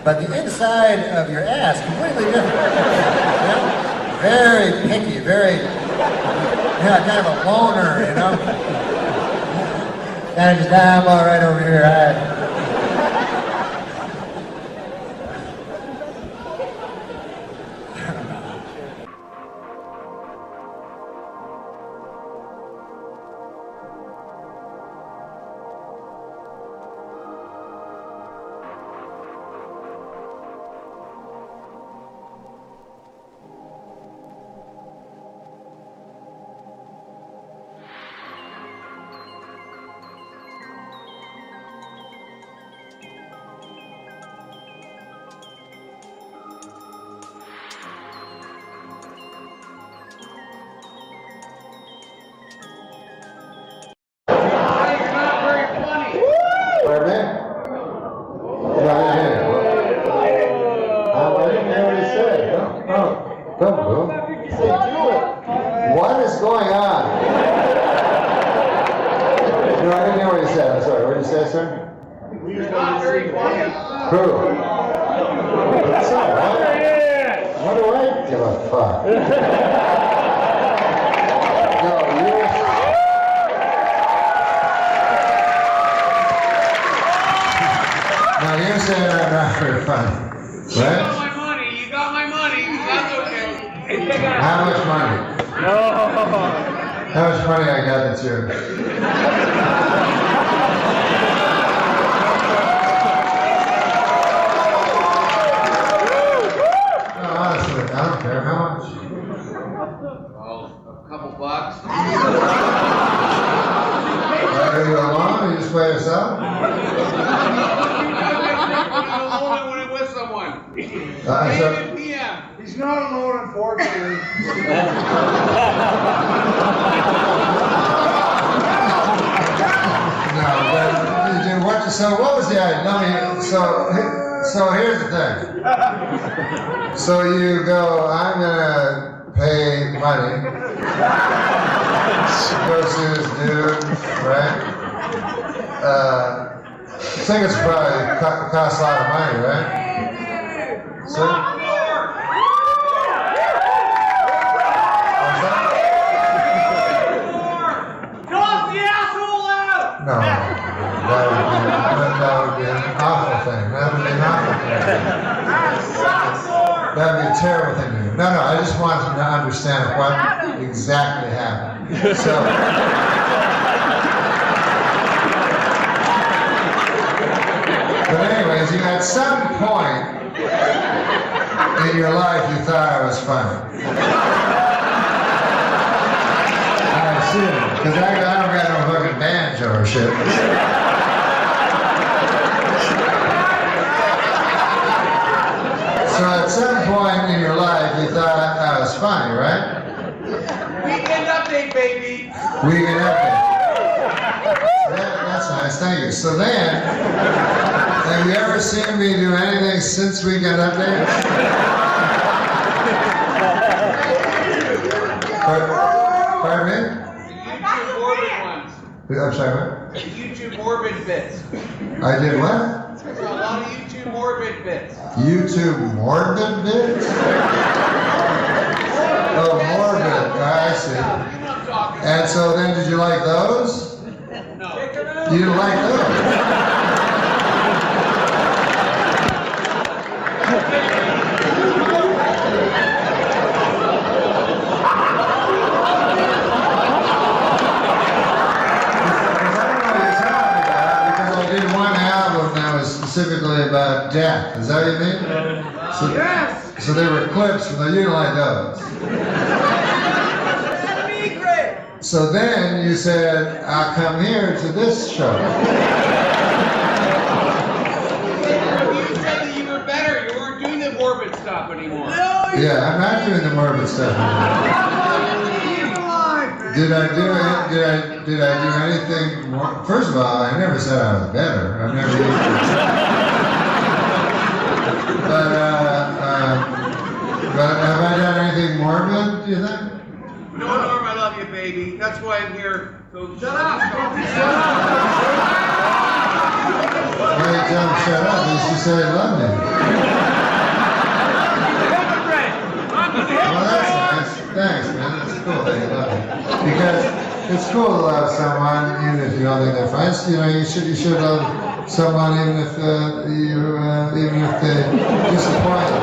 But the inside of your ass, completely different. Very picky, very, kind of a loner, Kind of just, I'm all right over here. What is going on? No, I didn't hear what you said. I'm sorry. What did you say, sir? Who? What's up, what do I give a fuck? No, you're saying I'm not very funny. Right? You got my money. That's okay. How much money? How much money I got that's yours? No, honestly, I don't care. How much? Well, a couple bucks. Are you alone or you just by yourself? When I'm with someone. one. so- PM. He's not alone, unfortunately. No, but what? So what was the idea? So here's the thing. So you go, I'm gonna pay money. Go see this dude, right? Tickets probably cost a lot of money, right? So. No, that would be an awful thing. That would be an awful thing. That would be a terrible thing to do. No, I just want them to understand what exactly happened. So, but anyways, at some point in your life, you thought I was funny. Because I don't got no fucking banjo or shit. So at some point in your life, you thought I was funny, right? Weekend update, baby. Weekend update. That's nice, thank you. So then, have you ever seen me do anything since Weekend Update? Pardon me? I'm sorry, what? YouTube Morbid bits. I did what? There's a lot of YouTube Morbid bits. YouTube Morbid bits? Oh, Morbid. I see. And so then, did you like those? No. You didn't like those? Specifically about death. Is that what you mean? So, yes! So they were clips from the, you didn't like those. So then you said, I'll come here to this show. You said that you were better. You weren't doing the morbid stuff anymore. Yeah, I'm not doing the morbid stuff anymore. Did I do anything more? First of all, I never said I was better. I've never used but have I done anything morbid, do you think? No, Norm, I love you, baby. That's why I'm here. So shut up. Why you tell him shut up? He should say he loved me. Well, that's nice. Thanks, man. That's cool that you love me. Because it's cool to love someone even if you don't think they're fine. You know, you should love someone even if even if they disappoint you.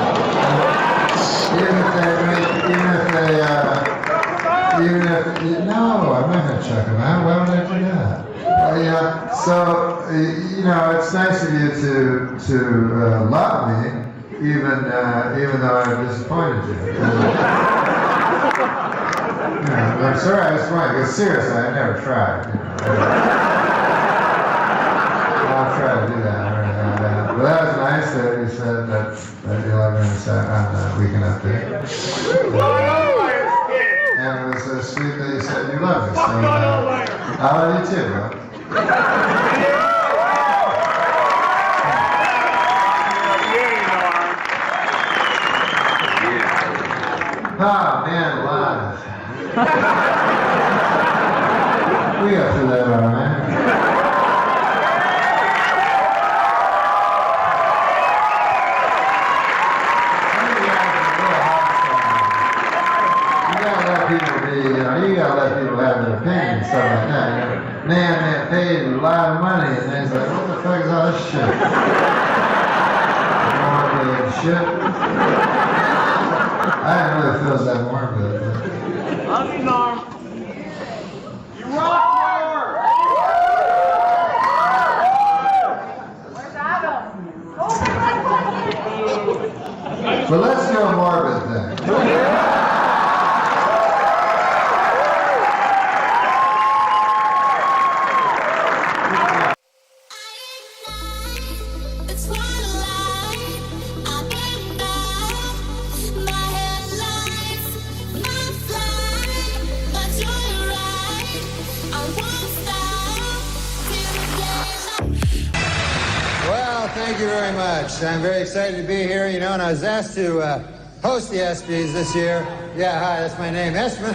No, I'm not going to check them out. Why would I do that? Yeah. So you know, it's nice of you to love me, even though I've disappointed you. I'm sorry I was funny, because seriously, I never tried. I'll try to do that or anything like that. But that was nice that you said that you love me on the Weekend Update. And it was sweet that you said you love me. So, I love you too, bro. Oh, man, live. We got through that all right. You gotta let people have their opinion and stuff like that. You know, man paid a lot of money, and they's like, what the fuck is all this shit? Morbid shit. I didn't really feel that morbid. Love you, Norm. You rock, Norm. Where's Adam? But let's do a morbid thing. It's not a lie. much. I'm very excited to be here, you know, and I was asked to host the ESPYs this year. Yeah, hi, that's my name, Espen.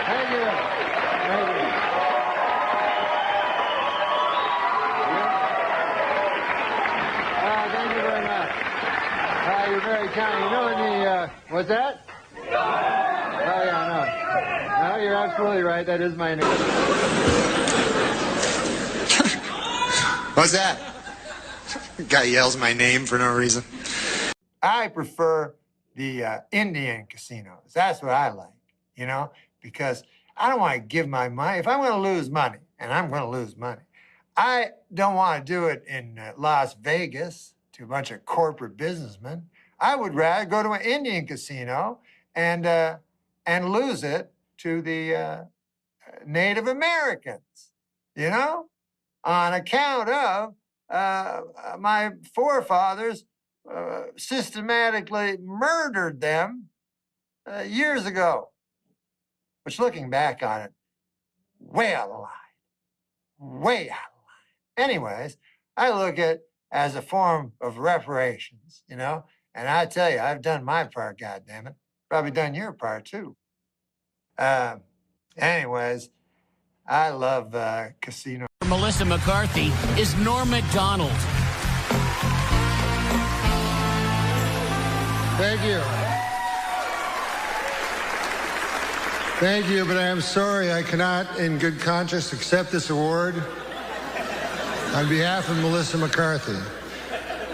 Thank you. Thank you. Thank you very much. You're very kind. You know, in the, what's that? Oh, yeah, no. No, you're absolutely right. That is my name. What's that? Guy yells my name for no reason. I prefer the Indian casinos. That's what I like, you know, because I don't want to give my money. If I'm going to lose money, and I'm going to lose money, I don't want to do it in Las Vegas to a bunch of corporate businessmen. I would rather go to an Indian casino and lose it to the Native Americans, you know, on account of my forefathers systematically murdered them years ago, which, looking back on it, way out of line, way out of line. Anyways, I look at it as a form of reparations, you know, and I tell you, I've done my part, goddammit. Probably done your part, too. Anyways, I love casino. Melissa McCarthy is Norm MacDonald. Thank you. Thank you, but I am sorry I cannot, in good conscience, accept this award on behalf of Melissa McCarthy.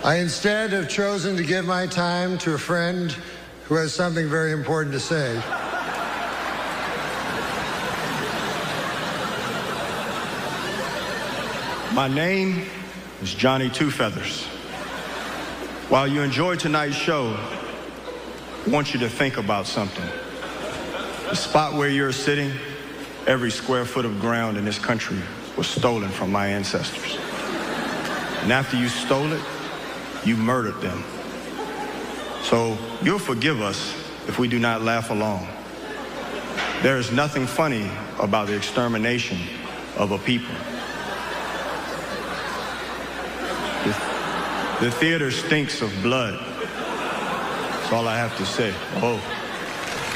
I instead have chosen to give my time to a friend who has something very important to say. My name is Johnny Two Feathers. While you enjoy tonight's show, I want you to think about something. The spot where you're sitting, every square foot of ground in this country was stolen from my ancestors. And after you stole it, you murdered them. So you'll forgive us if we do not laugh along. There is nothing funny about the extermination of a people. The theater stinks of blood. That's all I have to say. Oh.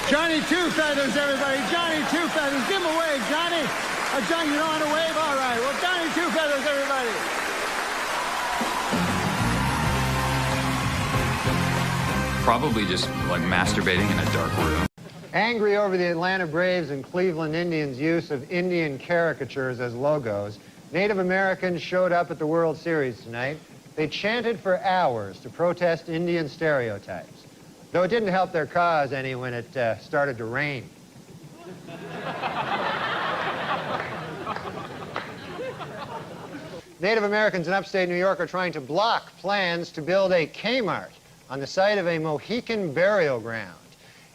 Johnny Two Feathers, everybody. Johnny Two Feathers. Give him a wave, Johnny. Johnny, you don't want to wave? All right. Well, Johnny Two Feathers, everybody. Probably just like masturbating in a dark room. Angry over the Atlanta Braves and Cleveland Indians' use of Indian caricatures as logos, Native Americans showed up at the World Series tonight. They chanted for hours to protest Indian stereotypes, though it didn't help their cause any when it started to rain. Native Americans in upstate New York are trying to block plans to build a Kmart on the site of a Mohican burial ground.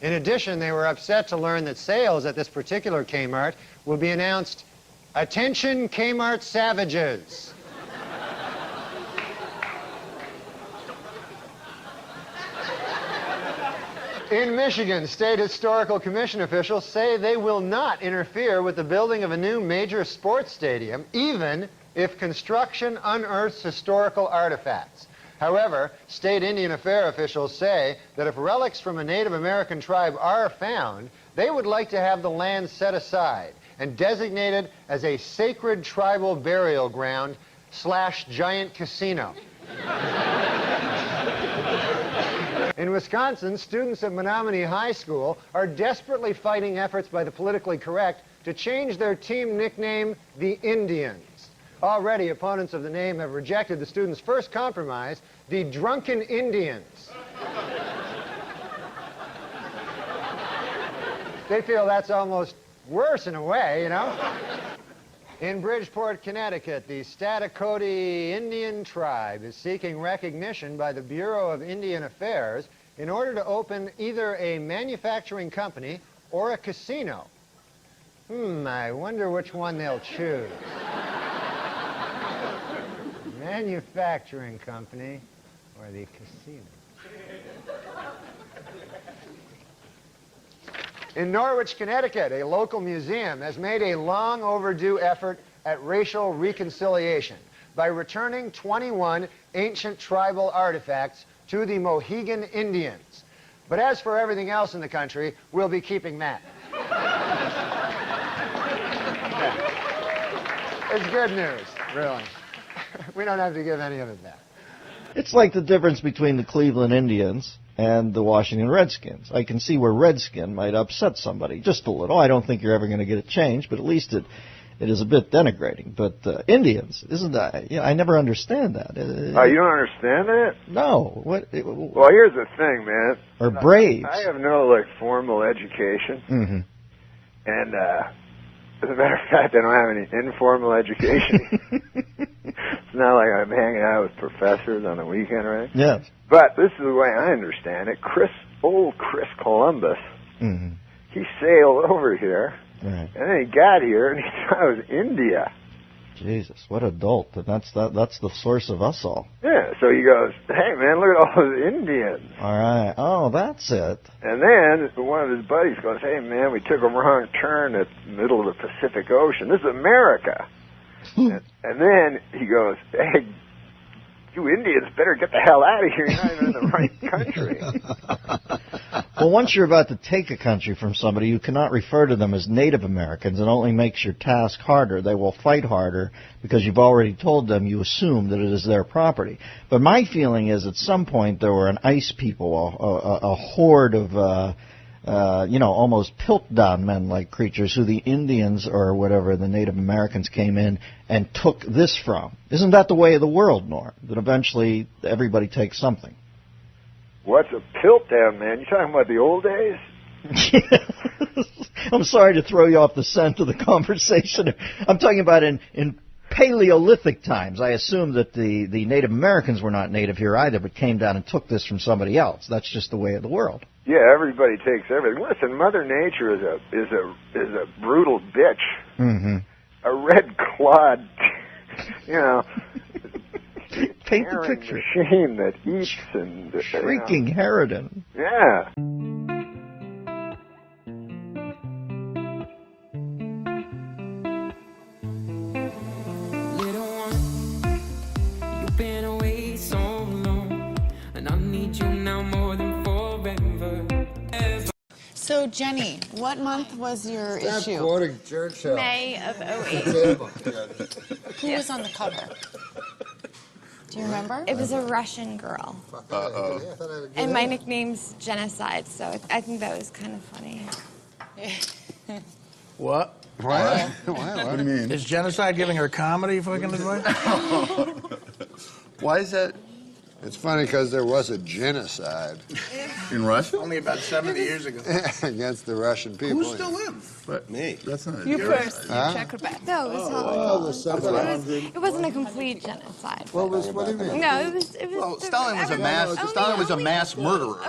In addition, they were upset to learn that sales at this particular Kmart will be announced, "Attention Kmart savages." In Michigan, state historical commission officials say they will not interfere with the building of a new major sports stadium, even if construction unearths historical artifacts. However, state Indian Affairs officials say that if relics from a Native American tribe are found, they would like to have the land set aside and designated as a sacred tribal burial ground / giant casino. In Wisconsin, students at Menominee High School are desperately fighting efforts by the politically correct to change their team nickname the Indians. Already, opponents of the name have rejected the students' first compromise, the Drunken Indians. They feel that's almost worse in a way, you know? In Bridgeport, Connecticut, the Staticoti Indian tribe is seeking recognition by the Bureau of Indian Affairs in order to open either a manufacturing company or a casino. I wonder which one they'll choose. Manufacturing company or the casino. In Norwich, Connecticut, a local museum has made a long overdue effort at racial reconciliation by returning 21 ancient tribal artifacts to the Mohegan Indians. But as for everything else in the country, we'll be keeping that. Yeah. It's good news, really. We don't have to give any of it back. It's like the difference between the Cleveland Indians and the Washington Redskins. I can see where Redskin might upset somebody just a little. I don't think you're ever going to get it changed, but at least it is a bit denigrating. But Indians, isn't that? I never understand that. Oh, you don't understand that? No. What? Well, here's the thing, man. Or Braves. I have no formal education, Mm-hmm. and as a matter of fact, I don't have any informal education. It's not like I'm hanging out with professors on the weekend, right? Yes. But this is the way I understand it. Old Chris Columbus, Mm-hmm. he sailed over here, Right. and then he got here, and he thought it was India. Jesus, what a dolt. And that's the source of us all. Yeah, so he goes, hey, man, look at all those Indians. All right. Oh, that's it. And then one of his buddies goes, hey, man, we took a wrong turn at the middle of the Pacific Ocean. This is America. and then he goes, hey, you Indians better get the hell out of here. You're not even in the right country. Well, once you're about to take a country from somebody, you cannot refer to them as Native Americans. It only makes your task harder. They will fight harder because you've already told them you assume that it is their property. But my feeling is at some point there were an ice people, a horde of, almost Piltdown men-like creatures who the Indians or whatever, the Native Americans came in and took this from. Isn't that the way of the world, Norm? That eventually everybody takes something. What's a Piltdown, man? You talking about the old days? I'm sorry to throw you off the scent of the conversation. I'm talking about in Paleolithic times. I assume that the Native Americans were not native here either, but came down and took this from somebody else. That's just the way of the world. Yeah, everybody takes everything. Listen, Mother Nature is a brutal bitch. Mm-hmm. A red-clawed, paint the picture. Machine that eats and shrieking harridan. Yeah. Little one, you've been away so long, and I need you now more than forever. So, Jenny, what month was your issue? Quoting Churchill. May of 08. Who was on the cover? Do you remember? It was a Russian girl. Uh-oh. And my nickname's Genocide, so I think that was kind of funny. What? What? What do you mean? Is Genocide giving her comedy fucking advice? Why is that? It's funny because there was a genocide. In Russia? Only about 70 years ago. Against the Russian people. Who still lives? But me. That's not a You genocide. first. Check her back. No, it was it wasn't a complete genocide. What do you mean? No, it was. Well, Stalin was a mass murderer.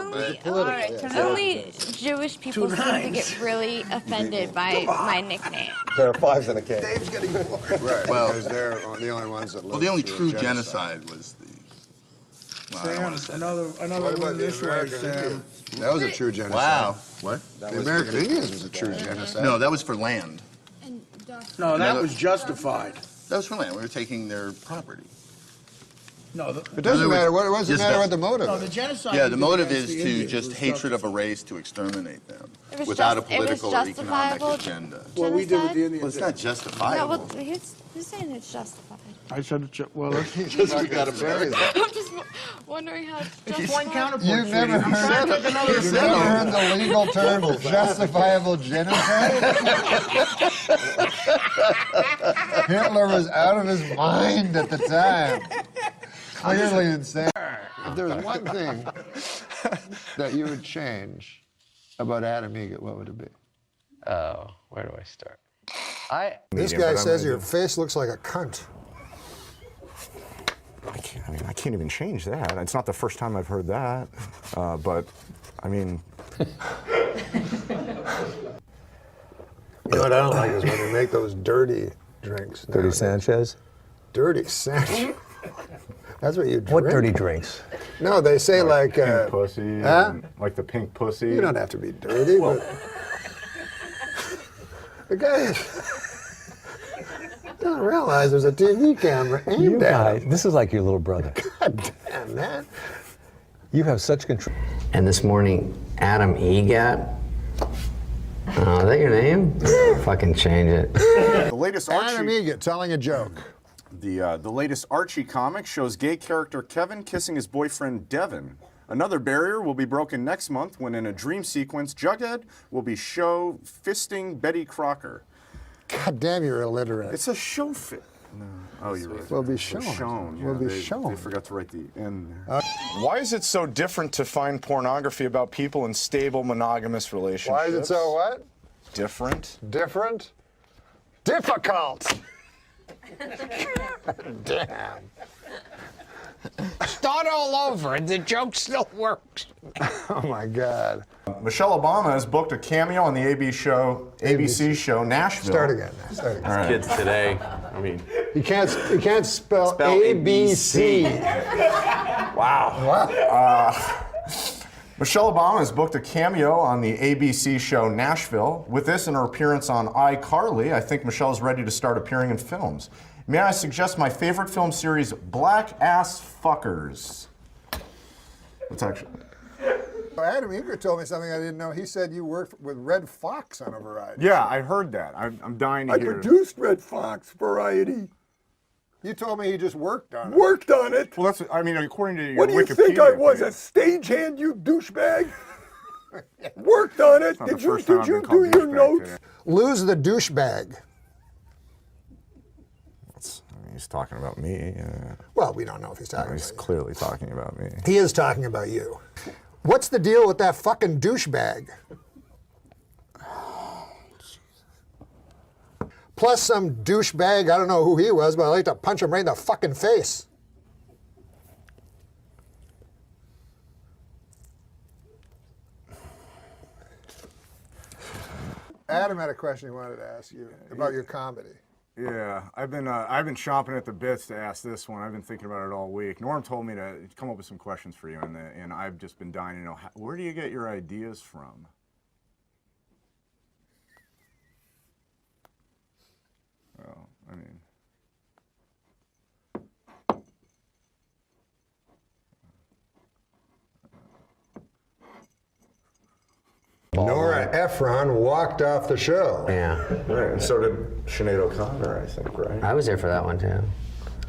Only Jewish people seem to get really offended by my nickname. There are fives in a case. Dave's getting bored. Right, Well, because they're the only ones that live. Well, the only through true genocide was the. Well, I don't wanna say another What one about this the way, American Sam. Indians? That was a true genocide. Wow. What? The American Indians was a true genocide. No, that was for land. No, that was justified. That was for land. We were taking their property. No, It doesn't matter. What does it matter what the motive No, is? the genocide. Yeah, the motive is to just hatred of a race to exterminate them It was without a just- it was political or economic justifiable agenda. Well, we did with the Well, it's not justifiable. No, well, who's saying it's justified? I said it's well. Let's Just we got America. I'm just wondering how it's justified. One counterpoint. You've never heard the legal term justifiable genocide? Hitler was out of his mind at the time. Clearly insane. If there was one thing that you would change about Adam Egget, what would it be? Oh, where do I start? This guy says your face looks like a cunt. I can't even change that. It's not the first time I've heard that. But, I mean... You know what I don't like is when they make those dirty drinks. Dirty Sanchez? Dirty Sanchez. That's what you drink. What dirty drinks? No, they say like pink pussy, huh? like the pink pussy. You don't have to be dirty, but the guy is realize there's a TV camera aimed at him. This is like your little brother. God damn, man. You have such control. And this morning, Adam Egat. Oh, is that your name? Fucking change it. The latest Adam Archie, Egat telling a joke. the latest Archie comic shows gay character Kevin kissing his boyfriend Devin. Another barrier will be broken next month when, in a dream sequence, Jughead will be show fisting Betty Crocker. God damn, you're illiterate. It's a show fit. No. Oh, you're right. Will be shown. Yeah, Will be they shown. forgot to write the end there. Why is it so different to find pornography about people in stable monogamous relationships? Why is it so what? Different? Different? Difficult. Damn. Start all over. The joke still works. Oh my God. Michelle Obama has booked a cameo on the ABC show Nashville. Start again. Start again. All right. Kids today, I mean. You can't spell ABC. Wow. Michelle Obama has booked a cameo on the ABC show Nashville. With this and her appearance on iCarly, I think Michelle is ready to start appearing in films. May I suggest my favorite film series, Black Ass Fuckers? It's actually... Adam Eager told me something I didn't know. He said you worked with Red Fox on a variety. Yeah, I heard that. I'm dying to I hear. produced Red Fox variety. You told me he just worked on it. Worked on it? Well, that's, I mean, according to your What do you Wikipedia think I was, page. a stagehand, you douchebag? Worked on it. Not the Did you first time I've been do called your douchebag notes? today. Lose the douchebag. He's talking about me. Well, we don't know if he's talking He's about clearly talking about me. you. He is talking about you. What's the deal with that fucking douchebag? Plus some douchebag, I don't know who he was, but I'd like to punch him right in the fucking face. Adam had a question he wanted to ask you about your comedy. Yeah, I've been chomping at the bits to ask this one. I've been thinking about it all week. Norm told me to come up with some questions for you, and I've just been dying to know, where do you get your ideas from? Well, I mean... Nora Ephron walked off the show. Yeah. Right, and so did Sinead O'Connor, I think, right? I was there for that one, too.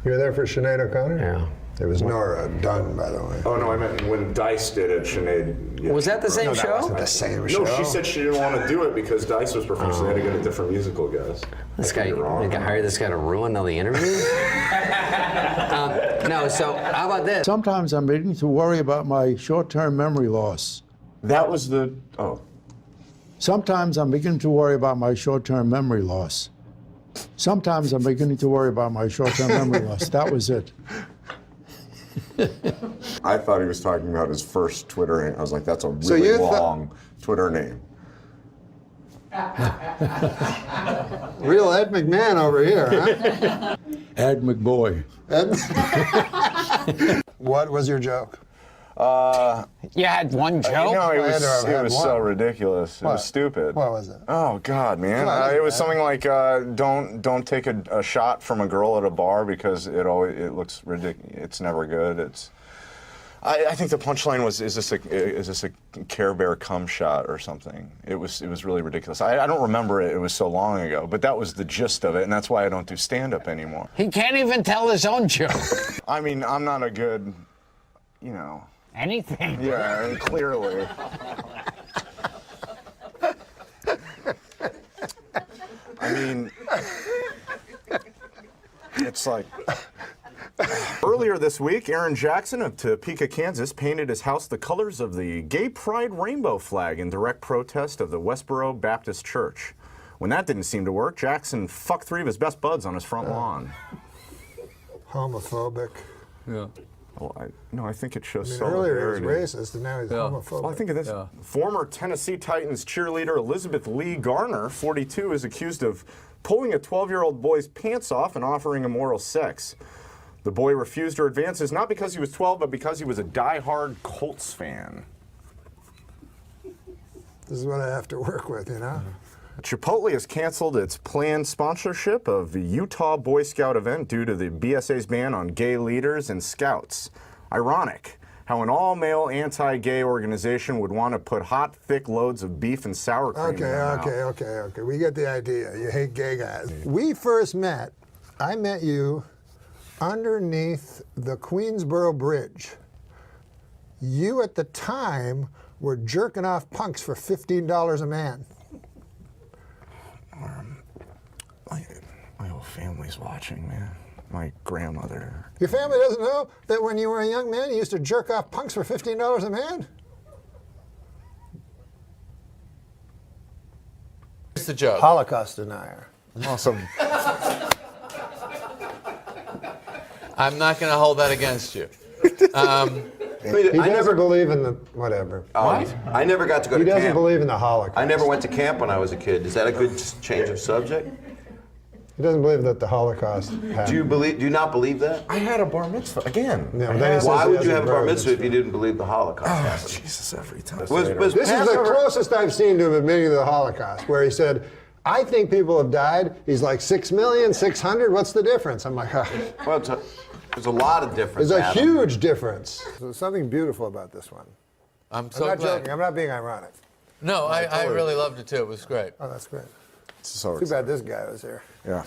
You were there for Sinead O'Connor? Yeah. It was Nora Dunn, by the way. Oh, no, I meant when Dice did it, Sinead... Yeah, Was that the same No, that show? wasn't the same show. No, she said she didn't want to do it because Dice was performing, so they had to get a different musical guest. This guy, hired this guy to ruin all the interviews? No, so how about this? Sometimes I'm beginning to worry about my short-term memory loss. That was the... Oh. Sometimes I'm beginning to worry about my short-term memory loss. Sometimes I'm beginning to worry about my short-term memory loss. That was it. I thought he was talking about his first Twitter name. I was like, that's a really long Twitter name. Real Ed McMahon over here, huh? Ed McBoy. What was your joke? You had one joke? No, it was so ridiculous. It was stupid. What was it? Oh God, man! It was something like, "Don't take a shot from a girl at a bar because it looks ridiculous. It's never good. I think the punchline was, is this a Care Bear cum shot or something? It was really ridiculous. I don't remember it. It was so long ago, but that was the gist of it, and that's why I don't do stand-up anymore. He can't even tell his own joke. I mean, I'm not a good, you know. Anything. Yeah, clearly. I mean, it's like... Earlier this week, Aaron Jackson of Topeka, Kansas, painted his house the colors of the Gay Pride rainbow flag in direct protest of the Westboro Baptist Church. When that didn't seem to work, Jackson fucked 3 of his best buds on his front lawn. Homophobic. Yeah. Well, I think it shows earlier he solidarity. was racist, and now he's homophobic. Well, I think of this. Yeah. Former Tennessee Titans cheerleader Elizabeth Lee Garner, 42, is accused of pulling a 12-year-old boy's pants off and offering him oral sex. The boy refused her advances not because he was 12, but because he was a die-hard Colts fan. This is what I have to work with, you know? Chipotle has canceled its planned sponsorship of the Utah Boy Scout event due to the BSA's ban on gay leaders and scouts. Ironic how an all-male anti-gay organization would want to put hot, thick loads of beef and sour cream in their mouth. Okay. We get the idea. You hate gay guys. We first met, I met you underneath the Queensboro Bridge. You at the time were jerking off punks for $15 a man. My whole family's watching, man. My grandmother. Your family doesn't know that when you were a young man, you used to jerk off punks for $15 a man? What's the joke? Holocaust denier. Awesome. I'm not going to hold that against you. He doesn't believe in the whatever. What? I never got to go to He camp. doesn't believe in the Holocaust. I never went to camp when I was a kid. Is that a good change of subject? He doesn't believe that the Holocaust happened. Do you not believe that? I had a bar mitzvah again. No, then he says Why he would you hasn't have a bar burned mitzvah if you didn't believe the Holocaust happened? Jesus, every time. Was This is the Passover- closest I've seen to him admitting to the Holocaust, where he said, I think people have died. He's like, 6,600,000? What's the difference? I'm like, Well, there's a lot of difference. there's a Adam. huge difference. There's something beautiful about this one. I'm so not glad. joking. I'm not being ironic. No, I really loved it too. It was great. Oh, that's great. So Too bad this guy was here. Yeah.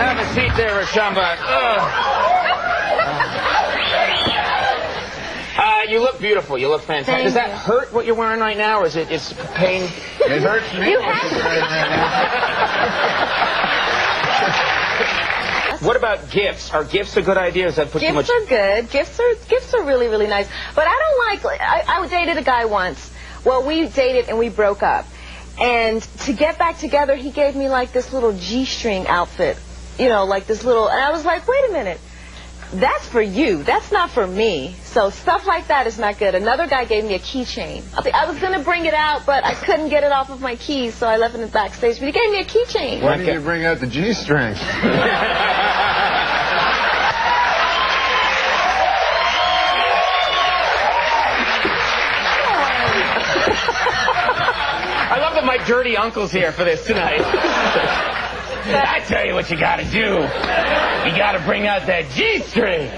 Have a seat there, Rashamba. You look beautiful. You look fantastic. Thank Does that you. hurt what you're wearing right now, or is it's pain? It hurts me. You have What about gifts? Are gifts a good idea? Is that put too much? Gifts are good. Gifts are really, really nice. But I don't like. I dated a guy once. Well, we dated and we broke up. And to get back together, he gave me like this little G-string outfit. You know, like this little. And I was like, wait a minute. That's for you. That's not for me. So stuff like that is not good. Another guy gave me a keychain. I was going to bring it out, but I couldn't get it off of my keys, so I left it in the backstage. But he gave me a keychain. Why didn't you bring out the G-string? I love that my dirty uncle's here for this tonight. I tell you what you gotta do. You gotta bring out that G-string.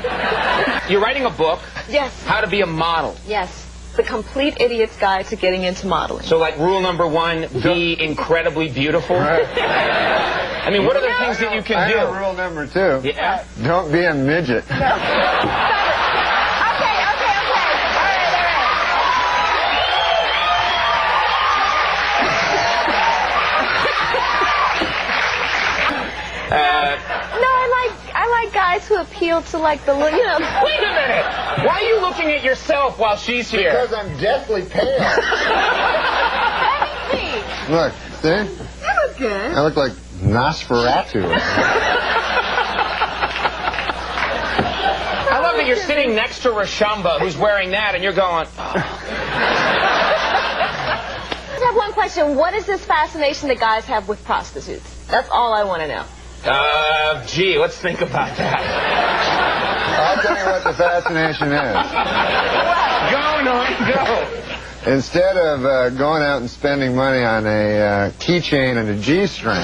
You're writing a book. Yes. How to be a model. Yes. The Complete Idiot's Guide to Getting into Modeling. So, like, rule number one, be incredibly beautiful. Right. I mean, what are the things that you can do? I know rule number 2. Yeah. Don't be a midget. No, I like guys who appeal to like the little, you know. Wait a minute! Why are you looking at yourself while she's here? Because I'm deathly pale. Look, see? You look good. I look like Nosferatu. I love that you're sitting next to Rashamba, who's wearing that, and you're going, I have one question. What is this fascination that guys have with prostitutes? That's all I want to know. Gee, let's think about that. I'll tell you what the fascination is. Go, Norm, go. Instead of going out and spending money on a keychain and a G-string,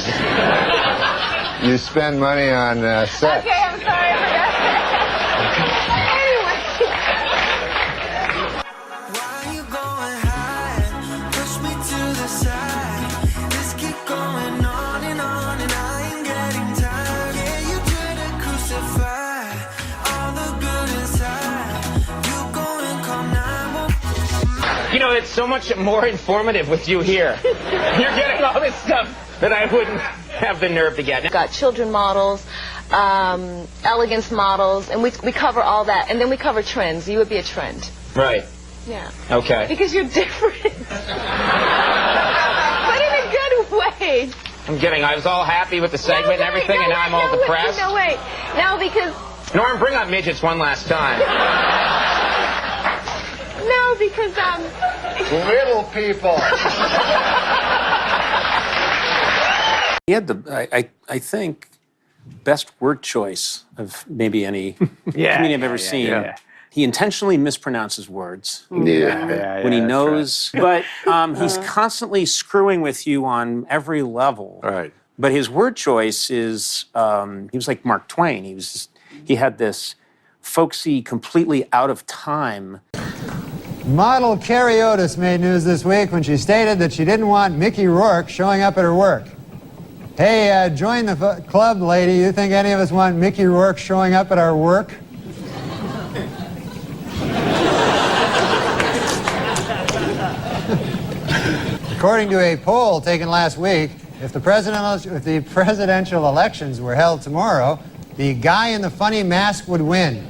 you spend money on sex. Okay, I'm sorry. I forgot. Anyway. All the good inside, you going it's so much more informative with you here. You're getting all this stuff that I wouldn't have the nerve to get. We've got children models, elegance models, and we cover all that. And then we cover trends. You would be a trend. Right. Yeah. Okay. Because you're different. But in a good way. I'm kidding. I was all happy with the segment and everything, and now I'm all depressed. No, wait. No, because... Norm, bring up midgets one last time. No, because, Little people. He had the, I think, best word choice of maybe any comedian I've ever seen. Yeah. He intentionally mispronounces words when he that's knows, right. but he's constantly screwing with you on every level. Right. But his word choice is, he was like Mark Twain. He had this folksy, completely out of time. Model Carrie Otis made news this week when she stated that she didn't want Mickey Rourke showing up at her work. Hey, join the club, lady. You think any of us want Mickey Rourke showing up at our work? According to a poll taken last week, if the presidential elections were held tomorrow, the guy in the funny mask would win.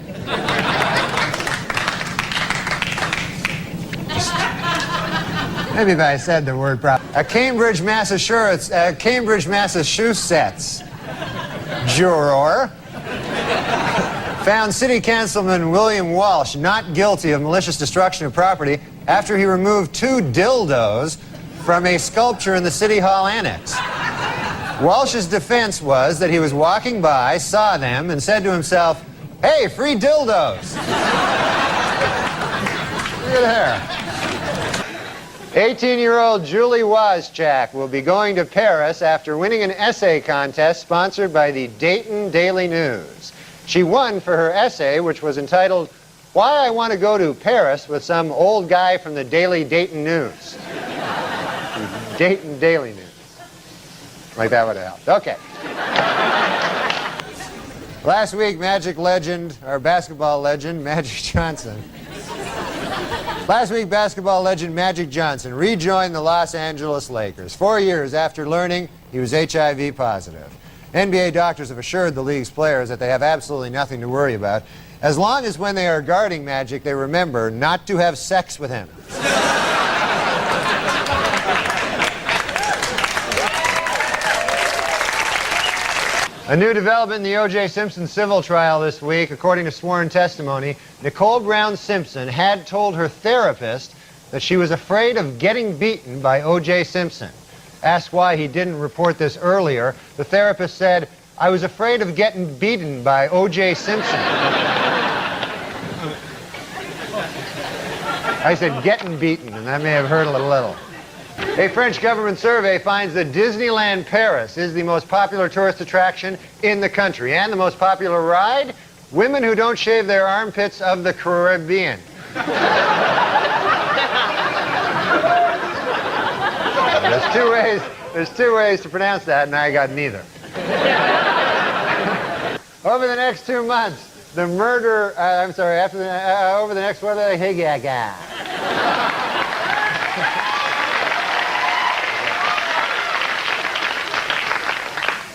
Maybe if I said the word properly. A Cambridge, Massachusetts juror found City Councilman William Walsh not guilty of malicious destruction of property after he removed 2 dildos from a sculpture in the City Hall annex. Walsh's defense was that he was walking by, saw them, and said to himself, "Hey, free dildos." Look at there. 18-year-old Julie Wozchak will be going to Paris after winning an essay contest sponsored by the Dayton Daily News. She won for her essay, which was entitled, "Why I Want to Go to Paris with Some Old Guy from the Daily Dayton News." Dayton Daily News. Like that would have helped. Okay. Last week, basketball legend, Magic Johnson. Last week, basketball legend Magic Johnson rejoined the Los Angeles Lakers 4 years after learning he was HIV positive. NBA doctors have assured the league's players that they have absolutely nothing to worry about, as long as when they are guarding Magic, they remember not to have sex with him. A new development in the O.J. Simpson civil trial this week. According to sworn testimony, Nicole Brown Simpson had told her therapist that she was afraid of getting beaten by O.J. Simpson. Asked why he didn't report this earlier, the therapist said, "I was afraid of getting beaten by O.J. Simpson." I said getting beaten, and that may have hurt a little. A French government survey finds that Disneyland Paris is the most popular tourist attraction in the country. And the most popular ride? Women who don't shave their armpits of the Caribbean. There's two ways to pronounce that, and I got neither. Over the next 2 months, the murder, over the next,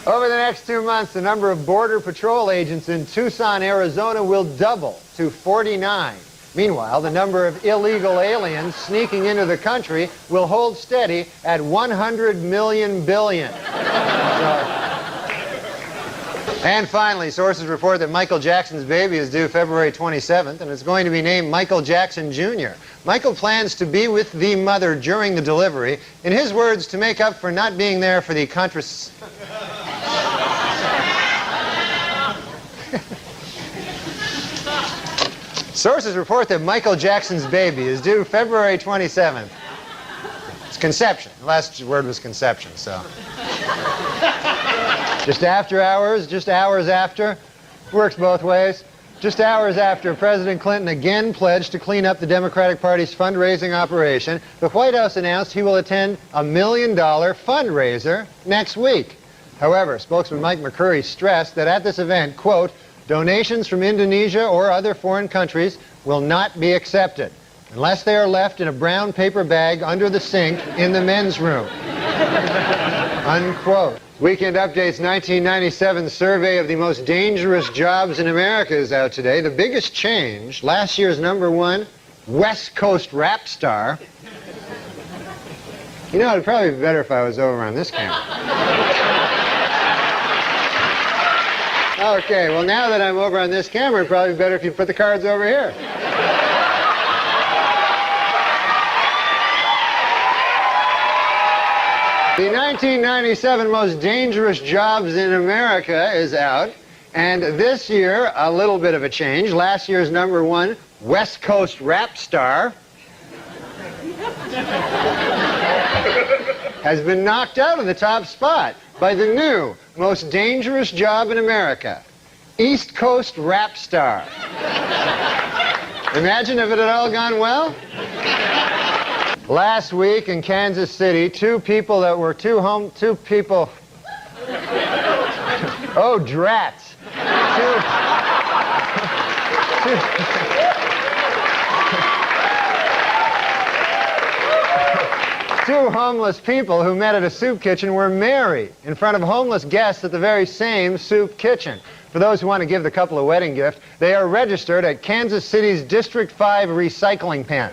Over the next 2 months, the number of Border Patrol agents in Tucson, Arizona will double to 49. Meanwhile, the number of illegal aliens sneaking into the country will hold steady at 100 million billion. And finally, sources report that Michael Jackson's baby is due February 27th, and it's going to be named Michael Jackson Jr. Michael plans to be with the mother during the delivery. In his words, to make up for not being there for the Sources report that Michael Jackson's baby is due February 27th. It's conception. The last word was conception, so. Just hours after, works both ways. Just hours after President Clinton again pledged to clean up the Democratic Party's fundraising operation, the White House announced he will attend a $1 million fundraiser next week. However, spokesman Mike McCurry stressed that at this event, quote, donations from Indonesia or other foreign countries will not be accepted. unless they are left in a brown paper bag under the sink in the men's room. Unquote. Weekend Update's 1997 survey of the most dangerous jobs in America is out today. The biggest change, last year's #1 West Coast rap star. You know, it'd probably be better if I was over on this camera. Okay, well, now that I'm over on this camera, it'd probably be better if you put the cards over here. The 1997 Most Dangerous Jobs in America is out, and this year, a little bit of a change. Last year's #1 West Coast rap star has been knocked out of the top spot by the new Most Dangerous Job in America, East Coast rap star. Imagine if it had all gone well. Last week in Kansas City, two people. Oh, drats. Two homeless people who met at a soup kitchen were married in front of homeless guests at the very same soup kitchen. For those who want to give the couple a wedding gift, they are registered at Kansas City's District 5 recycling pen.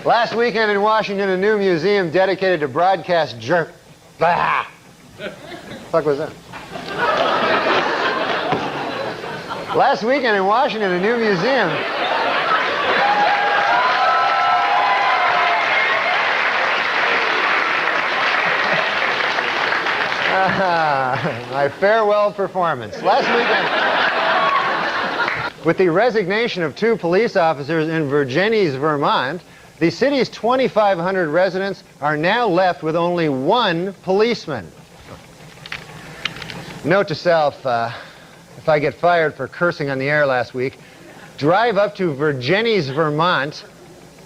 Last weekend in Washington, a new museum dedicated to broadcast Fuck was that? Last weekend in Washington, a new museum. My farewell performance. Last weekend, with the resignation of 2 police officers in Vergennes, Vermont, the city's 2,500 residents are now left with only 1 policeman. Note to self, if I get fired for cursing on the air last week, drive up to Vergennes, Vermont,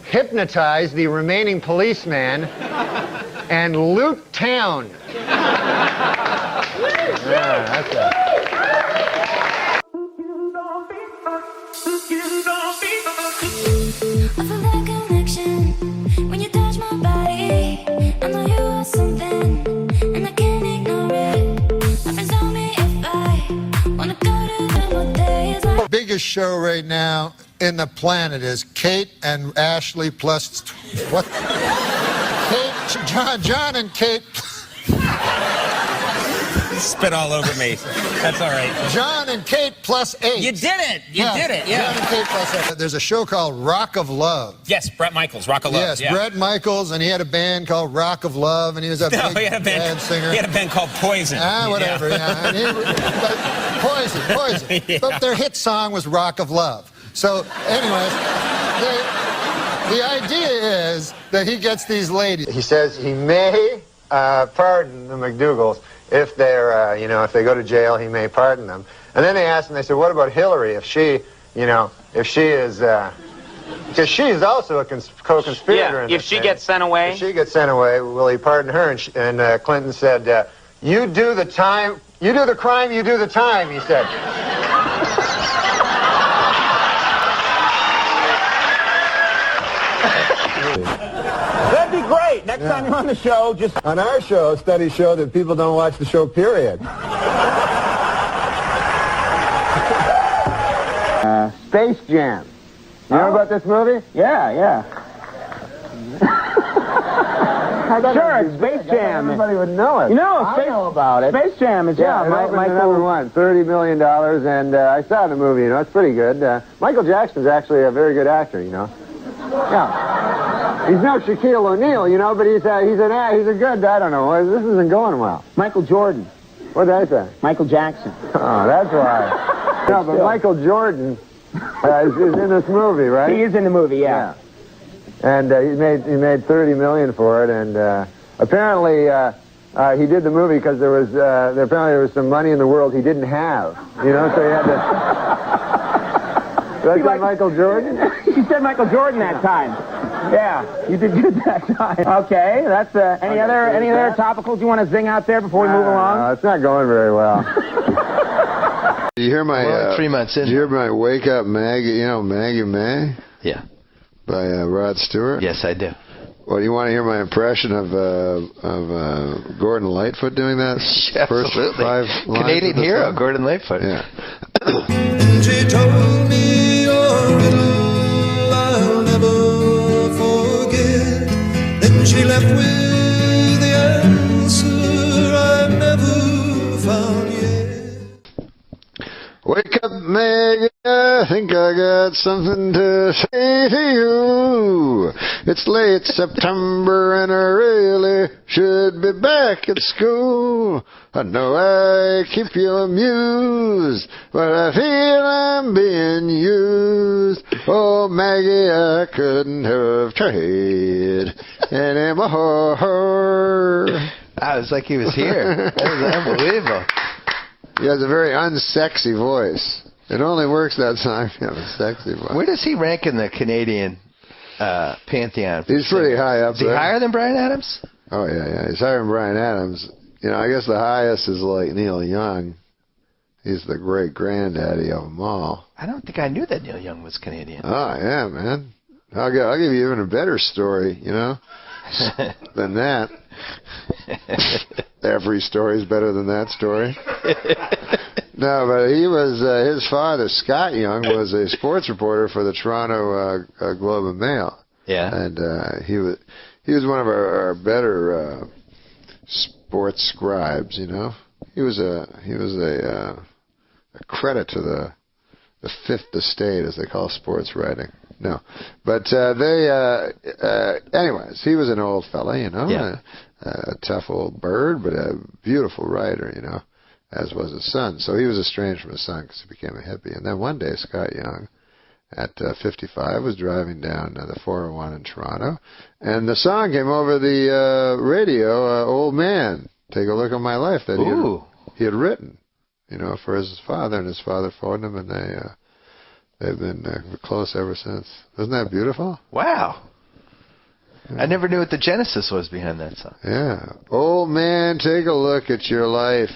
hypnotize the remaining policeman, and loot town. Yeah, that's it. Biggest show right now in the planet is Kate and Ashley plus what? John and Kate. Spit all over me. That's all right. John and Kate plus 8. You did it. You did it. Yeah. John and Kate plus 8. There's a show called Rock of Love. Yes, Bret Michaels, Rock of Love. Yes, yeah. Bret Michaels, and he had a band called Rock of Love, and he was a big band singer. He had a band called Poison. Whatever. Yeah. And Poison. Yeah. But their hit song was Rock of Love. So, anyways, the idea is that he gets these ladies. He says he may pardon the McDougalls if they're, if they go to jail, he may pardon them. And then they asked him, they said, what about Hillary if she, if she is, because she's also a co-conspirator in this if she thing. gets sent away. If she gets sent away, will he pardon her? And Clinton said, you do the crime, you do the time, he said. That'd be great. Next time you're on the show, just... On our show, studies show that people don't watch the show, period. Space Jam. You know about this movie? Yeah. Sure, it's Space Jam. Everybody would know it. You know, I know about it. Space Jam is, Michael... #1, $30 million, and I saw the movie, it's pretty good. Michael Jackson's actually a very good actor, Yeah. He's no Shaquille O'Neal, but he's a good, I don't know, this isn't going well. Michael Jordan. What did I say? Michael Jackson. Oh, that's why. No, but Michael Jordan is in this movie, right? He is in the movie, yeah. And he made $30 million for it, and apparently he did the movie because apparently there was some money in the world he didn't have, so he had to. Did I say Michael Jordan? You said Michael Jordan that time. Yeah, you did good that time. Okay, that's any other topicals you want to zing out there before we move along? No, it's not going very well. Do you hear my We're only 3 months in. Do you hear my Wake Up Maggie? You know Maggie May? Yeah. By Rod Stewart. Yes, I do. Well, you want to hear my impression of Gordon Lightfoot doing that? First Absolutely. 5 lines Canadian of the hero, song? Gordon Lightfoot. Yeah. She told me your riddle I'll never forget. Then she left with the answer I've never found yet. Wake up, Maggie, I think I got something to say to you. It's late September and I really should be back at school. I know I keep you amused, but I feel I'm being used. Oh, Maggie, I couldn't have tried anymore. I was like he was here. That was unbelievable. He has a very unsexy voice. It only works that time if you have a sexy voice. Where does he rank in the Canadian pantheon? He's pretty high up Is he there. higher than Bryan Adams? Oh, yeah. He's higher than Bryan Adams. You know, I guess the highest is like Neil Young. He's the great-granddaddy of them all. I don't think I knew that Neil Young was Canadian. Oh, yeah, man. I'll give you even a better story, you know, than that. Every story's better than that story. No, but he was, his father, Scott Young, was a sports reporter for the Toronto Globe and Mail. Yeah. And he was one of our better sports scribes, you know. He was a credit to the fifth estate, as they call sports writing. No, but anyways, he was an old fella, you know, Yeah. a tough old bird, but a beautiful writer, you know, as was his son. So he was estranged from his son because he became a hippie. And then one day, Scott Young, at 55, was driving down the 401 in Toronto, and the song came over the radio, Old Man, Take a Look at My Life, that he had written, you know, for his father, and his father phoned him, and they've been close ever since. Isn't that beautiful? Wow. I never knew what the genesis was behind that song. Yeah. Old man, take a look at your life.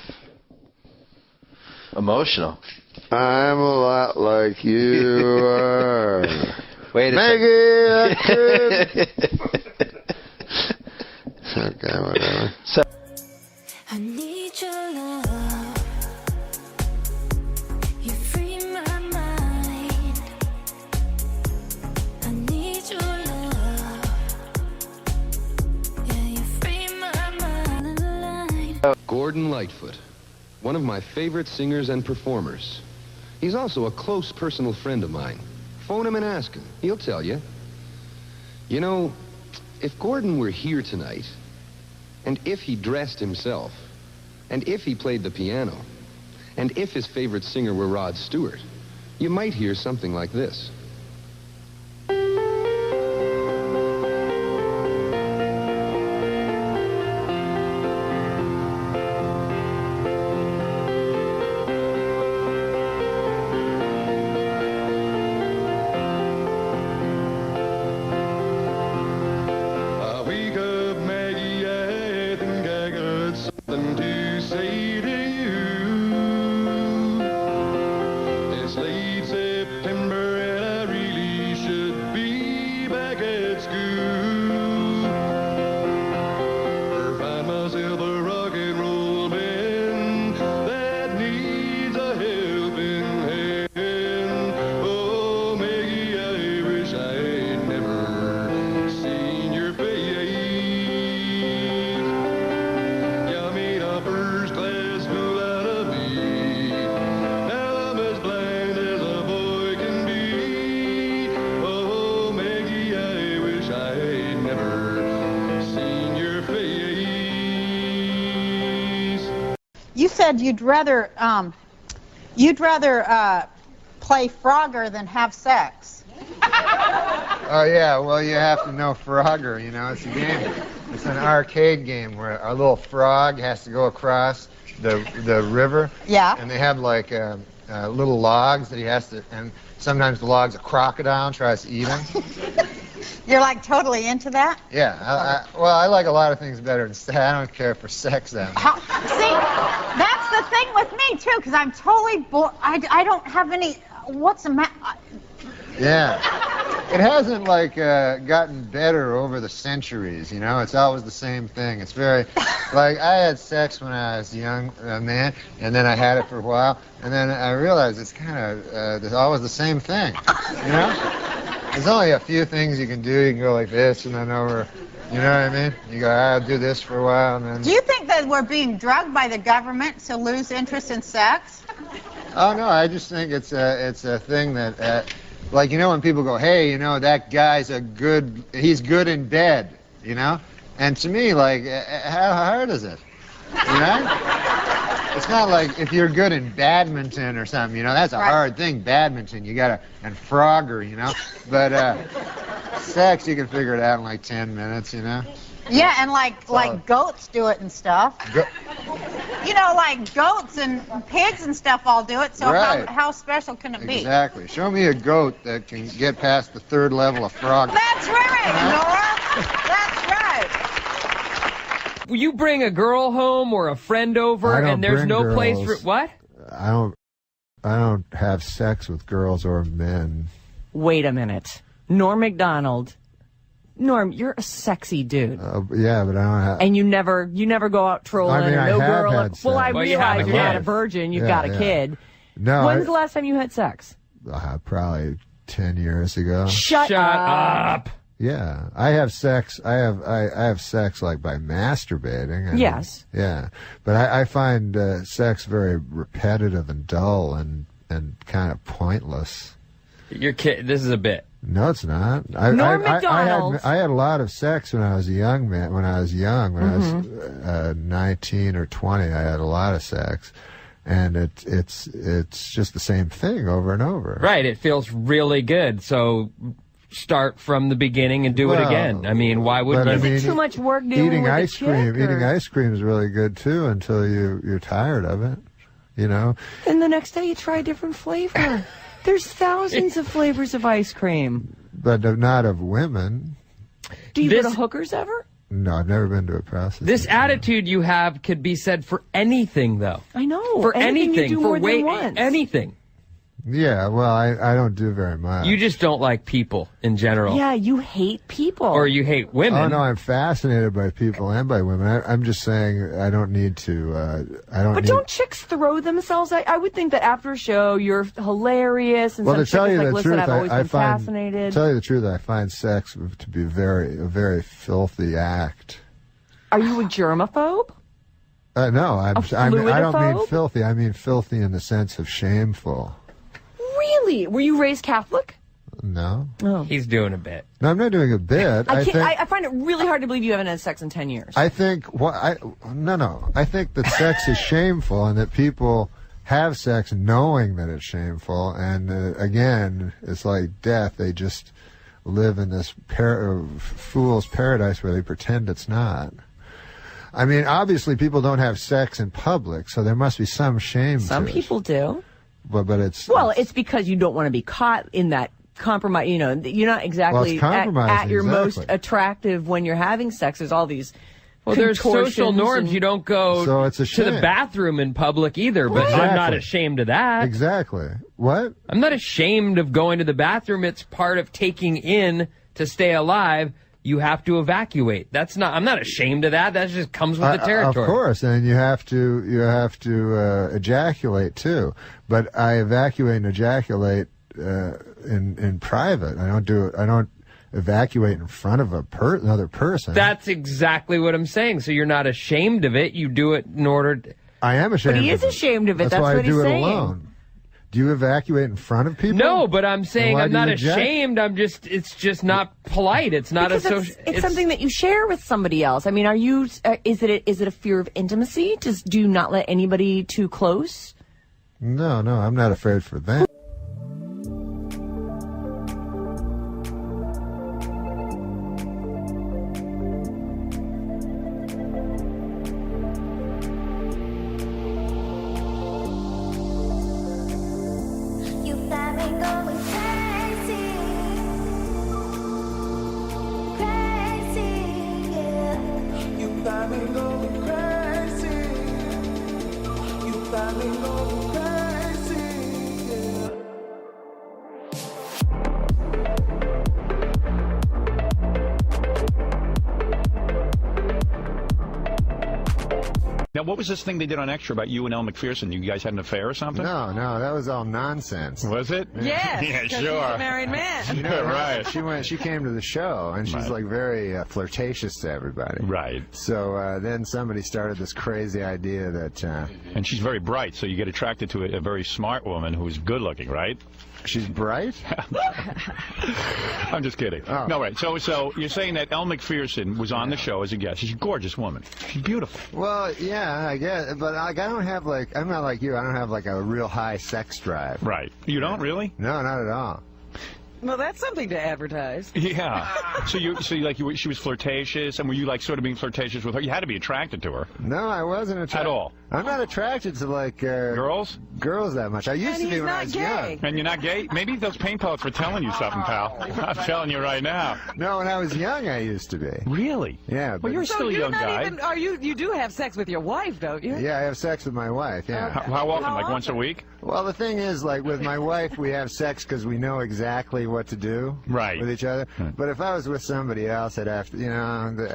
Emotional. I'm a lot like you are. Wait a Maggie, I could. Okay, whatever. So, I need your love. You free my mind. I need your love. Yeah, you free my mind. Gordon Lightfoot, one of my favorite singers and performers. He's also a close personal friend of mine. Phone him and ask him. He'll tell you. You know, if Gordon were here tonight, and if he dressed himself, and if he played the piano, and if his favorite singer were Rod Stewart, you might hear something like this. Wake up, Maggie, I think I got something to say to you. It's late September and I really should be back at school. Or find myself a rock and roll band that needs a helping hand. Oh, Maggie, I wish I had never seen your face. You made a first-class fool out of me. Now I'm as blind as a boy can be. Oh, Maggie, I wish I had never seen your face. You said you'd rather play Frogger than have sex. Oh, yeah, well, you have to know Frogger, you know. It's a game. It's an arcade game where a little frog has to go across the river. Yeah. And they have, like, little logs that he has to, and sometimes the log's a crocodile and tries to eat him. You're like totally into that? Yeah, well, I like a lot of things better than sex. I don't care for sex that much. See, that's that's the thing with me too, because I'm totally bored. I don't have any. What's the matter? Yeah. It hasn't, like, gotten better over the centuries, you know? It's always the same thing. It's very, like, I had sex when I was a young man, and then I had it for a while, and then I realized it's kind of always the same thing, you know? There's only a few things you can do. You can go like this and then over, you know what I mean? You go, I'll do this for a while, and then... Do you think that we're being drugged by the government to lose interest in sex? Oh, no, I just think it's a thing that... like, you know, when people go, hey, you know, that guy's he's good in bed, you know? And to me, like, how hard is it? You know? It's not like if you're good in badminton or something, you know, that's a hard thing, badminton. You gotta, and Frogger, you know? But sex, you can figure it out in like 10 minutes, you know? Yeah, and like goats do it and stuff. You know, like goats and pigs and stuff all do it, so how special can it be? Exactly. Show me a goat that can get past the 3rd level of frog. That's right, Nora. That's right. You bring a girl home or a friend over and there's no place for... What? I don't have sex with girls or men. Wait a minute. Norm MacDonald. Norm, you're a sexy dude. Yeah, but I don't have... And you never go out trolling. I mean, no I have girl. had sex. Well, I realize you're not a kid. virgin. You've Yeah, got a yeah. kid. No. When's the last time you had sex? Probably 10 years ago. Shut up. Yeah, I have sex. I have sex like by masturbating. And, yes. Yeah, but I find sex very repetitive and dull and kind of pointless. Your kid. This is a bit. No, it's not. Norm MacDonald. I had a lot of sex when I was a young man. When I was 19 or 20, I had a lot of sex, and it's just the same thing over and over. Right. It feels really good. So start from the beginning and do it again. I mean, why wouldn't you? Is it too much work dealing eating with ice cream? Eating ice cream is really good too until you're tired of it. You know. And the next day you try a different flavor. There's thousands of flavors of ice cream. But not of women. Do you go to hookers ever? No, I've never been to a prostitute. This attitude you have could be said for anything, though. I know. For anything. You do for more than once. anything. Yeah, well, I don't do very much. You just don't like people in general. Yeah, you hate people. Or you hate women. Oh, no, I'm fascinated by people and by women. I'm just saying I don't need to, don't chicks throw themselves? I would think that after a show, you're hilarious. And well, some to tell chick you is like, the listen, truth, I've always been fascinated. To tell you the truth, I find sex to be a very filthy act. Are you a germaphobe? No, I don't mean filthy. I mean filthy in the sense of shameful. Really? Were you raised Catholic? No. Oh. He's doing a bit. No, I'm not doing a bit. I find it really hard to believe you haven't had sex in 10 years. I think I think that sex is shameful and that people have sex knowing that it's shameful. And again, it's like death. They just live in this fool's paradise where they pretend it's not. I mean, obviously, people don't have sex in public, so there must be some shame. Some people do. But it's because you don't want to be caught in that compromise. You know, you're not exactly at your most attractive when you're having sex. There's all these. Well, there's social norms. You don't go to the bathroom in public either, but Exactly. I'm not ashamed of that. Exactly. What? I'm not ashamed of going to the bathroom. It's part of taking in to stay alive. You have to evacuate. I'm not ashamed of that. That just comes with the territory. Of course, and you have to ejaculate too. But I evacuate and ejaculate in private. I don't evacuate in front of another person. That's exactly what I'm saying. So you're not ashamed of it. You do it in order. I am ashamed. But he is ashamed of it. That's why what I do he's it saying. alone. Do you evacuate in front of people? No, but I'm saying I'm not ashamed. It's just not polite. It's not because a social. It's something that you share with somebody else. I mean, are you? Is it a fear of intimacy? Do you not let anybody too close? No, I'm not afraid for them. got me going crazy. Yeah. Now, what was this thing they did on Extra about you and Elle Macpherson? You guys had an affair or something? No, that was all nonsense. Was it? Yes, yeah, because sure. he's a married man. You know, right. She came to the show, and she's like very flirtatious to everybody. Right. So then somebody started this crazy idea that. And she's very bright, so you get attracted to a very smart woman who's good looking, right? She's bright? I'm just kidding. Oh. No, right. So you're saying that Elle Macpherson was on the show as a guest. She's a gorgeous woman. She's beautiful. Well, yeah, I guess, but I don't have I'm not like you. I don't have like a real high sex drive. Right. You don't really? No, not at all. Well, that's something to advertise. Yeah. she was flirtatious, and were you like sort of being flirtatious with her? You had to be attracted to her. No, I wasn't attracted. At all? I'm not attracted to like girls that much. I used to be when I was young. And you're not gay? Maybe those paint pellets were telling you something, pal. I'm telling you right now. No, when I was young, I used to be. Really? Yeah. Well, you're still a young guy. You do have sex with your wife, don't you? Yeah, I have sex with my wife. Yeah. How often? Like once a week? Well, the thing is, like with my wife, we have sex because we know exactly what to do with each other. But if I was with somebody else, I'd have to,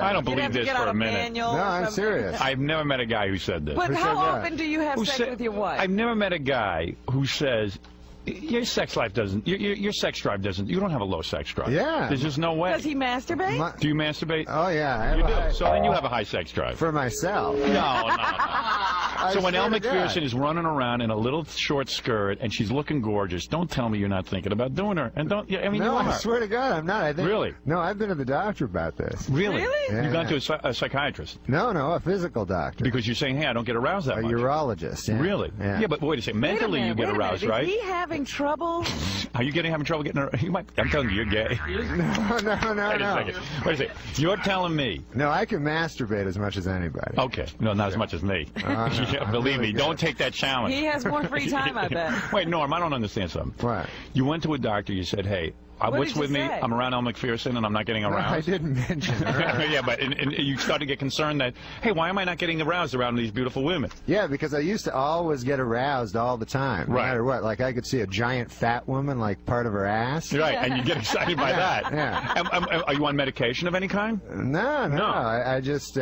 I don't believe this for a minute. No, I'm serious. I've never met a guy who said this. But how often do you have sex with your wife? I've never met a guy who says, your sex life doesn't, your sex drive doesn't, you don't have a low sex drive. Yeah. There's just no way. Does he masturbate? Do you masturbate? Oh, yeah. You do. So then you have a high sex drive. For myself. No. So when Elle Macpherson is running around in a little short skirt and she's looking gorgeous, don't tell me you're not thinking about doing her. And don't, I mean, no, you are. I swear to God, I'm not. I think, really? No, I've been to the doctor about this. Really? Yeah, You've gone to a psychiatrist? No, a physical doctor. Because you're saying, hey, I don't get aroused that much. A urologist. Yeah. Really? Yeah. But wait a second. Mentally, you get aroused, right? Is he having trouble? Are you having trouble getting aroused? I'm telling you, you're gay. No. Wait a second. You're telling me. No, I can masturbate as much as anybody. Okay. No, not as much as me. Yeah, believe me, don't take that challenge. He has more free time, I bet. Wait, Norm, I don't understand something. What? You went to a doctor, you said, hey, what's with me? I'm around Elle Macpherson and I'm not getting aroused. No, I didn't mention her. Yeah, but and you started to get concerned that, hey, why am I not getting aroused around these beautiful women? Yeah, because I used to always get aroused all the time, no matter what. Like I could see a giant fat woman, like part of her ass. Right, and you get excited by that. Yeah. Are you on medication of any kind? No. I just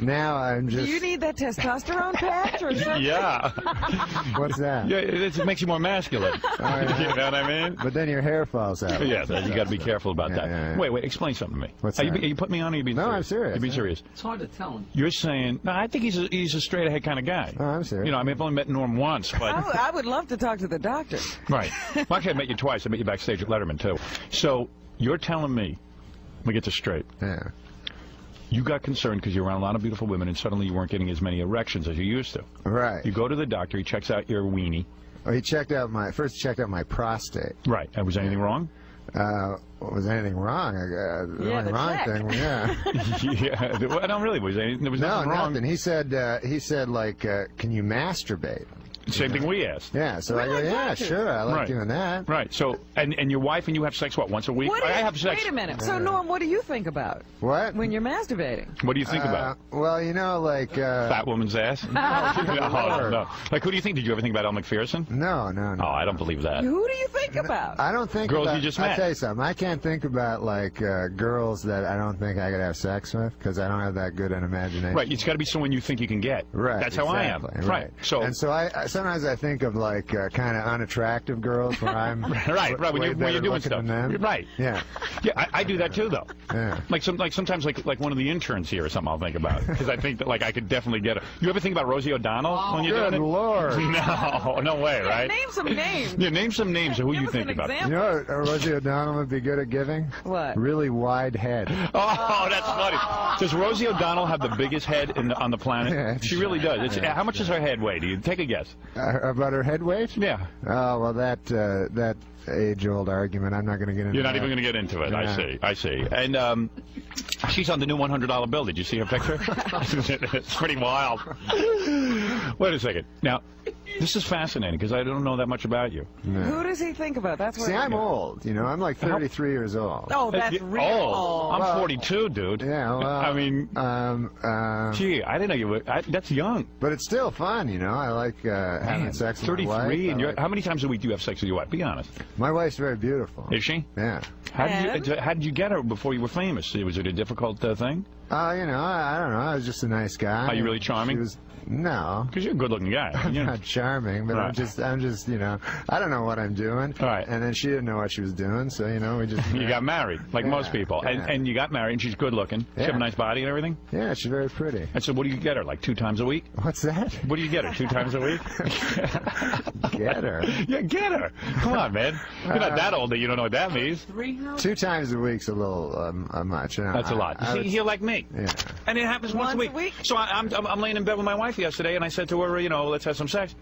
now I'm just. Do you need that testosterone patch or something? Yeah. What's that? Yeah, it makes you more masculine. You know what I mean? But then your hair falls out. Yeah. You got to be careful about that. Yeah. Wait, explain something to me. What's that? Are you putting me on or are you being serious? No, I'm serious. You're being serious. It's hard to tell him. You're saying, no, I think he's a straight ahead kind of guy. Oh, I'm serious. You know, I mean, I've only met Norm once, but. I would love to talk to the doctor. Right. Well, actually, I met you twice. I met you backstage at Letterman, too. So, you're telling me, let me get this straight. Yeah. You got concerned because you're around a lot of beautiful women and suddenly you weren't getting as many erections as you used to. Right. You go to the doctor, he checks out your weenie. Oh, he checked out my prostate. Right. And was anything wrong? Was anything wrong? The only wrong thing, yeah. Well, no, really, there was nothing wrong. Nothing. He said, like, can you masturbate? Same thing we asked. Yeah, so I go, yeah, sure, I like doing that. Right, so, and your wife and you have sex, what, once a week? I have sex. Wait a minute. So, Norm, what do you think about? What? When you're masturbating? What do you think about? Well, like... Fat woman's ass? No. Like, who do you think? Did you ever think about Elle Macpherson? No. Oh, I don't believe that. Who do you think about? I don't think girls about... you just met. I'll tell you something. I can't think about, like, girls that I don't think I could have sex with, because I don't have that good an imagination. Right, it's got to be someone you think you can get. Right, That's how I am. Right. So I sometimes I think of, like, kind of unattractive girls where I'm right when you're doing stuff. Right. Yeah. Yeah, I do that too, though. Yeah. Like sometimes like one of the interns here or something I'll think about because I think that like I could definitely get her. You ever think about Rosie O'Donnell when you're doing it? Good Lord. No way, right? Name some names. Yeah, name some names of who you think about. Example. You know what Rosie O'Donnell would be good at giving? What? Really wide head. Oh, that's funny. Does Rosie O'Donnell have the biggest head on the planet? Yeah, she really does. How much does her head weigh? Do you take a guess? About her head weight? Yeah. Oh, well, that age-old argument, I'm not going to get into. You're not even going to get into it. Yeah. I see. And she's on the new $100 bill. Did you see her picture? It's pretty wild. Wait a second. Now, This is fascinating because I don't know that much about you. Who does he think about? That's what See, I'm old. You know, I'm like 33 years old. Oh, that's real old. I'm 42, dude. Yeah, well, I mean, gee, I didn't know you were. That's young. But it's still fun, you know. I like having sex with my wife. 33, and how many times a week do you have sex with your wife? Be honest. My wife's very beautiful. Is she? Yeah. How did you get her before you were famous? Was it a difficult thing? You know, I don't know. I was just a nice guy. Are you really charming? No. Because you're a good-looking guy. I'm not charming, but I'm just, you know, I don't know what I'm doing. Right. And then she didn't know what she was doing, so, you know, we just... You got married, like most people. Yeah. And you got married, and she's good-looking. She have a nice body and everything? Yeah, she's very pretty. And so what do you get her, like 2 times a week? What's that? What do you get her, 2 times a week? Get her. Yeah, get her. Come on, man. You're not that old that you don't know what that means. 2 times a week's a little much. You know, That's a lot. You see, you're like me. Yeah. And it happens once a week. So I'm laying in bed with my wife yesterday, and I said to her, you know, let's have some sex.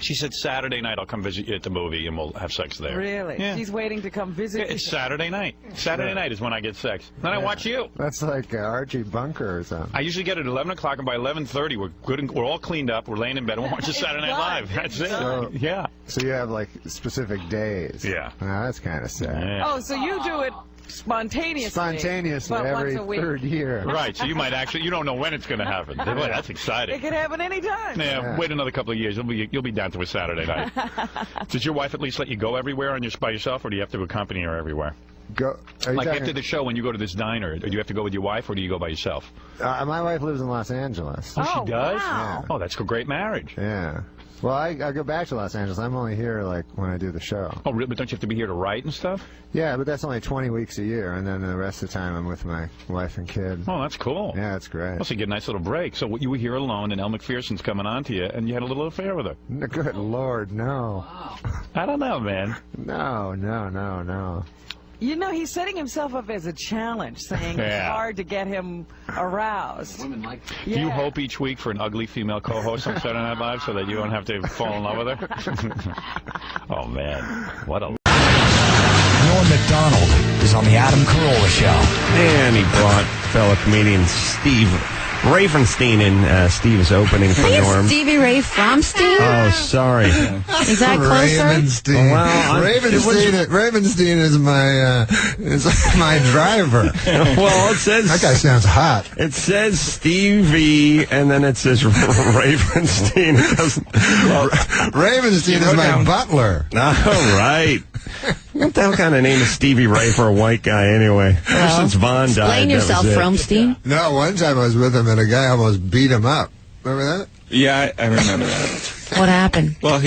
She said, Saturday night I'll come visit you at the movie and we'll have sex there. Really? Yeah. She's waiting to come visit you. It's Saturday night. Saturday night is when I get sex. Then I watch you. That's like Archie Bunker or something. I usually get it at 11 o'clock, and by 11:30 we're good. And we're all cleaned up. We're laying in bed and we're watching Saturday Night Live. That's it. So, yeah. So you have like specific days. Yeah. That's kind of sad. Yeah. Oh, so you do it spontaneously. Spontaneously but every once a week. 3rd year. Right. So you might actually, you don't know when it's going to happen. Boy, that's exciting. It could happen anytime. Yeah, wait another couple of years. You'll be down to a Saturday night. Does your wife at least let you go everywhere by yourself, or do you have to accompany her everywhere? Like after the show, when you go to this diner, do you have to go with your wife, or do you go by yourself? My wife lives in Los Angeles. Oh, she does? Wow. Oh, that's a great marriage. Yeah. Well, I go back to Los Angeles. I'm only here, like, when I do the show. Oh, really? But don't you have to be here to write and stuff? Yeah, but that's only 20 weeks a year, and then the rest of the time I'm with my wife and kid. Oh, that's cool. Yeah, that's great. Well, so you get a nice little break. So you were here alone, and Elle McPherson's coming on to you, and you had a little affair with her. Good Lord, no. I don't know, man. No. You know, he's setting himself up as a challenge, saying it's hard to get him aroused. Women like that. Do you hope each week for an ugly female co-host on Saturday Night Live so that you don't have to fall in love with her? Oh, man. What a... Norm MacDonald is on the Adam Carolla Show. And he brought fellow comedian Steve Ravenstein in Steve's opening for Norm. Stevie Ray Fromstein? Oh, sorry. Is that closer? Ravenstein. Well, Ravenstein is my driver. Well, it says... That guy sounds hot. It says Stevie, and then it says Ravenstein. It doesn't... Well, Ravenstein is my butler. All right. What the hell kind of name is Stevie Ray for a white guy, anyway? Ever since Vaughn died, Explain yourself, Fromstein. No, one time I was with him and a guy almost beat him up. Remember that? Yeah, I remember that. What happened? Well,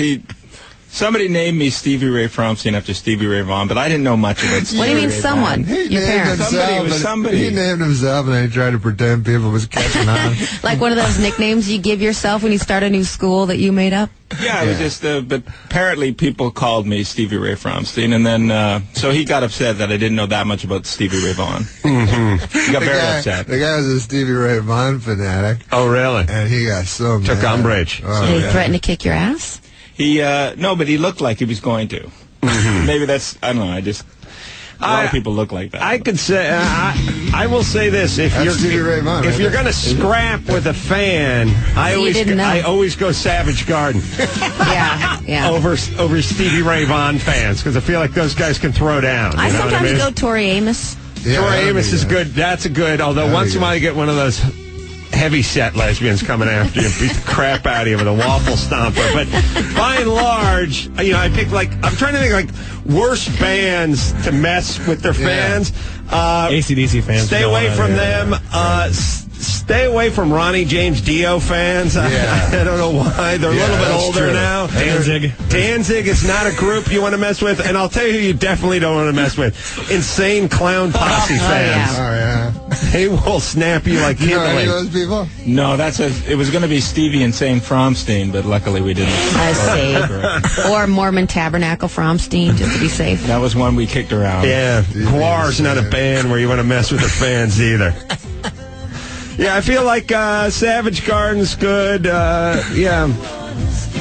somebody named me Stevie Ray Fromstein after Stevie Ray Vaughan, but I didn't know much about Stevie Ray. What do you mean someone? Your parents? Somebody. He named himself and then he tried to pretend people was catching on. Like one of those nicknames you give yourself when you start a new school that you made up? Yeah, it was just, but apparently people called me Stevie Ray Fromstein, and then, so he got upset that I didn't know that much about Stevie Ray Vaughan. He got very upset. The guy was a Stevie Ray Vaughan fanatic. Oh, really? And he got so mad. Took umbrage. Did he threaten to kick your ass? No, but he looked like he was going to. Maybe that's, I don't know, a lot of people look like that. I could say, I will say this: if you're going to scrap with a fan, I always go Savage Garden. Yeah. Over Stevie Ray Vaughan fans, because I feel like those guys can throw down. I sometimes go Tori Amos. Yeah, Tori Amos is good. That's a good. Although once in a while you get one of those heavy set lesbians coming after you, beat the crap out of you with a waffle stomper. But by and large, I pick I'm trying to think worst bands to mess with their fans. AC/DC fans. Stay away from them. Stay away from Ronnie James Dio fans. I don't know why. They're a little bit older now. Danzig is not a group you want to mess with. And I'll tell you who you definitely don't want to mess with. Insane Clown Posse fans. Oh, yeah. They will snap you like You know any kindling. of those people? No, it was going to be Stevie Insane Fromstein, but luckily we didn't. Or Mormon Tabernacle Fromstein, just to be safe. That was one we kicked around. Yeah, Guar's not a band where you want to mess with the fans either. Yeah, I feel like Savage Garden's good.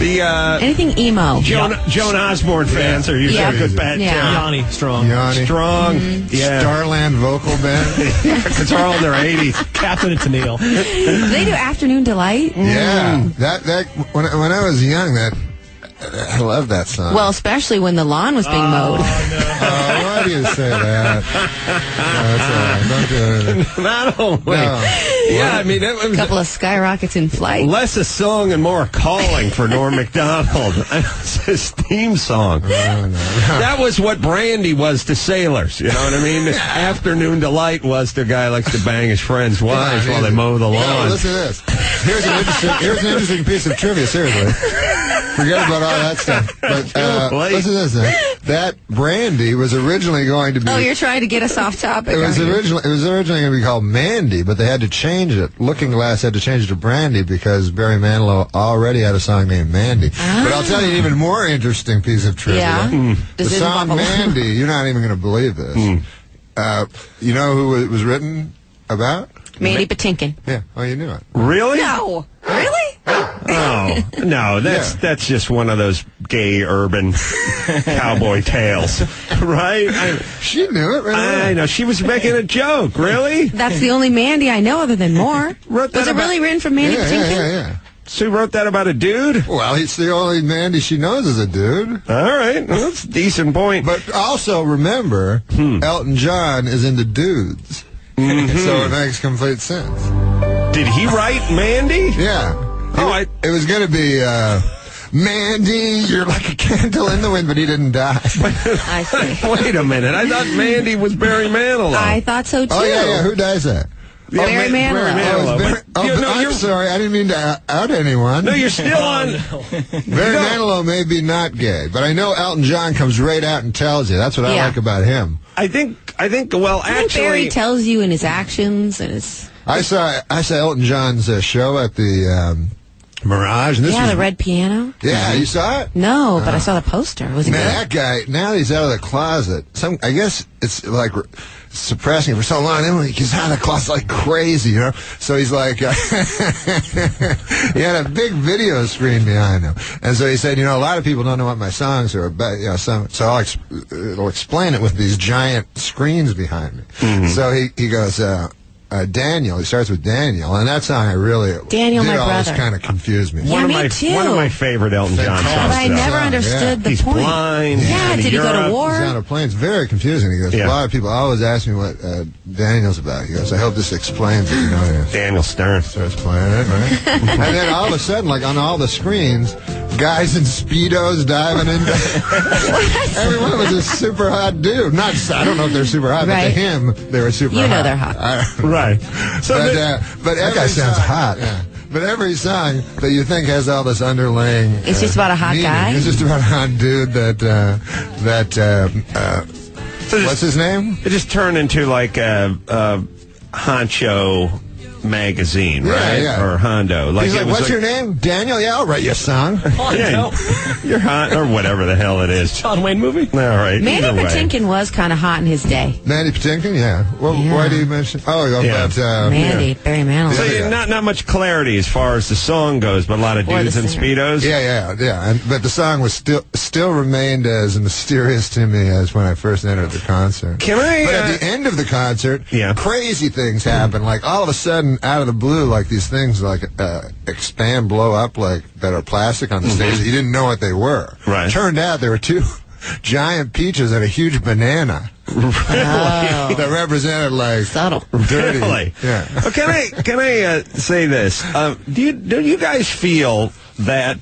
Anything emo. Joan Osborne fans are usually a good bet. Yeah. Yanni, strong. Strong. Yeah. Starland vocal band. Because they're all in their 80s. Catherine and Tennille. They do Afternoon Delight. Yeah. That when I was young, I love that song. Well, especially when the lawn was being mowed. Why do you say that? Don't do anything. Not only. No. Yeah, I mean, it was A couple of skyrockets in flight. less a song and more a calling for Norm MacDonald. It's his theme song. That was what Brandy was to sailors. You know what I mean? Afternoon Delight was the guy who likes to bang his friends' wives while they mow the lawn. Listen to this. Here's an interesting piece of trivia, seriously. Forget about all that stuff. But listen to this. That Brandy was originally going to be... Oh, you're trying to get us off topic. It was originally going to be called Mandy, but they had to change it. Looking Glass had to change it to Brandy because Barry Manilow already had a song named Mandy. But I'll tell you an even more interesting piece of trivia. Yeah? The song Mandy, you're not even going to believe this. You know who it was written about? Mandy Patinkin. Yeah. Oh, you knew it. Really? No. Really? Oh, no, that's just one of those gay urban cowboy tales, right? She knew it, right? I know. She was making a joke, really? That's the only Mandy I know other than Moore. Was it really written from Mandy Patinkin? Yeah. So you wrote that about a dude? Well, it's the only Mandy she knows is a dude. All right. Well, that's a decent point. But also remember, Elton John is into dudes. So it makes complete sense. Did he write Mandy? Yeah. It was going to be Mandy, you're like a candle in the wind, but he didn't die. I see. Wait a minute. I thought Mandy was Barry Manilow. I thought so, too. Oh, yeah. Who dies that? Yeah, Barry Manilow. I'm sorry. I didn't mean to out anyone. No, you're still on. Barry Manilow may be not gay, but I know Elton John comes right out and tells you. That's what I like about him. I think. Well, actually, Barry tells you in his actions and his. I saw Elton John's show at the Mirage. And this was, the red piano. Yeah, you saw it? No, but I saw the poster. Was it good? That guy, now he's out of the closet. I guess it's like suppressing it for so long. Then he's out of the closet like crazy, you know? So he's like, he had a big video screen behind him. And so he said, a lot of people don't know what my songs are about. So it'll explain it with these giant screens behind me. So he goes, Daniel. He starts with Daniel, and that song Daniel, my always brother, kind of confused me. One of my favorite Elton John songs. But I never understood the He's point. blind. Yeah, did he go to war? He's on a plane. It's very confusing. He goes, a lot of people always ask me what Daniel's about. He goes, I hope this explains it. Daniel Stern starts playing it, right? And then all of a sudden, like on all the screens, guys in Speedos diving into. Everyone was a super hot dude. I don't know if they're super hot, but to him, they were super hot. You know they're hot. Right. So but that guy sounds hot. Yeah. But every song that you think has all this underlying... It's just about a hot guy? It's just about a hot dude what's his name? It just turned into like a honcho magazine, right? Yeah. Or Hondo. He's like, what's your name? Daniel? Yeah, I'll write you a song. You're hot, or whatever the hell it is. John Wayne movie? All right. Mandy Patinkin was kind of hot in his day. Mandy Patinkin, yeah. Well, why do you mention? About Mandy, Barry Manilow. So not much clarity as far as the song goes, but a lot of dudes in Speedos. Yeah. But the song was still remained as mysterious to me as when I first entered the concert. But at the end of the concert, crazy things happen. Like all of a sudden, out of the blue, like these things like expand, blow up, like that are plastic on the stage. You didn't know what they were. Right. Turned out there were two giant peaches and a huge banana. That represented like subtle, dirty. Really? Yeah. Can I say this? Do you guys feel that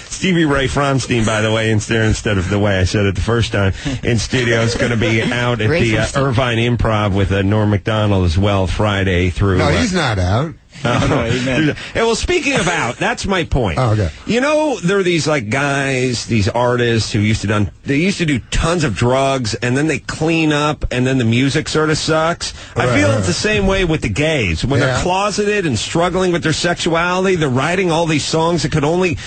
Stevie Ray Fromstein, by the way, instead of the way I said it the first time, in studio is going to be out at the Irvine Improv with Norm MacDonald as well Friday through... No, he's not out. Well, speaking of out, that's my point. Oh, okay. There are these like guys, these artists who used to do tons of drugs, and then they clean up, and then the music sort of sucks. I feel it's the same way with the gays. When they're closeted and struggling with their sexuality, they're writing all these songs that could only,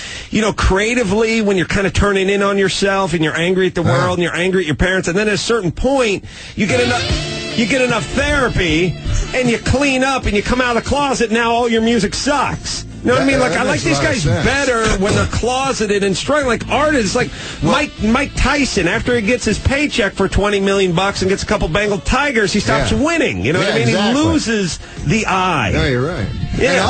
creatively, when you're kind of turning in on yourself, and you're angry at the world, and you're angry at your parents, and then at a certain point, you get enough... you get enough therapy, and you clean up, and you come out of the closet, now all your music sucks. You know what I mean? Like, I like these guys better when they're closeted and struggling. Like artists, like Mike Tyson, after he gets his paycheck for $20 million and gets a couple Bengal tigers, he stops winning. You know what I mean? Exactly. He loses the eye. No, you're right. Yeah. And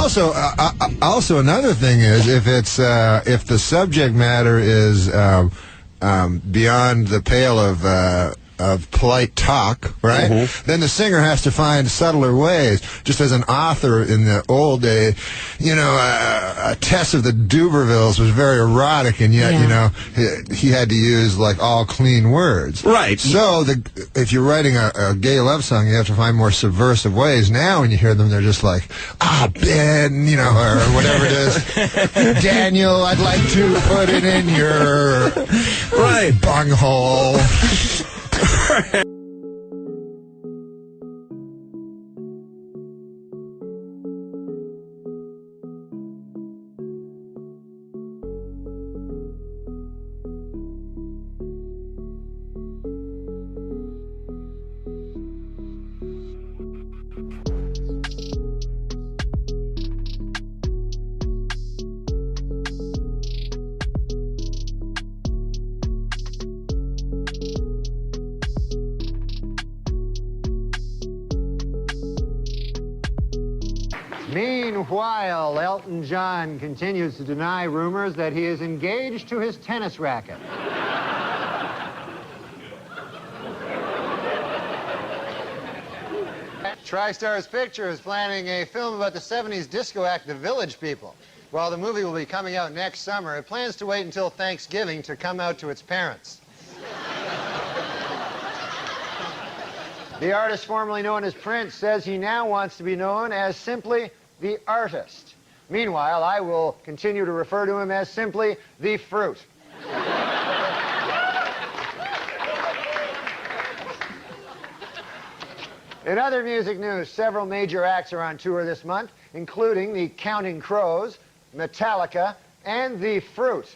also another thing is if if the subject matter is beyond the pale of polite talk, right? Then the singer has to find subtler ways. Just as an author in the old day, you know, Tess of the Dubervilles was very erotic, and yet, you know, he had to use like all clean words. Right. So if you're writing a gay love song, you have to find more subversive ways. Now when you hear them, they're just like, Ben, you know, or whatever it is. Daniel, I'd like to put it in your bunghole. Meanwhile, Elton John continues to deny rumors that he is engaged to his tennis racket. TriStar's Picture is planning a film about the 70s disco act, The Village People. While the movie will be coming out next summer, it plans to wait until Thanksgiving to come out to its parents. The artist formerly known as Prince says he now wants to be known as simply the artist. Meanwhile, I will continue to refer to him as simply the fruit. In other music news, several major acts are on tour this month, including the Counting Crows, Metallica, and the Fruit.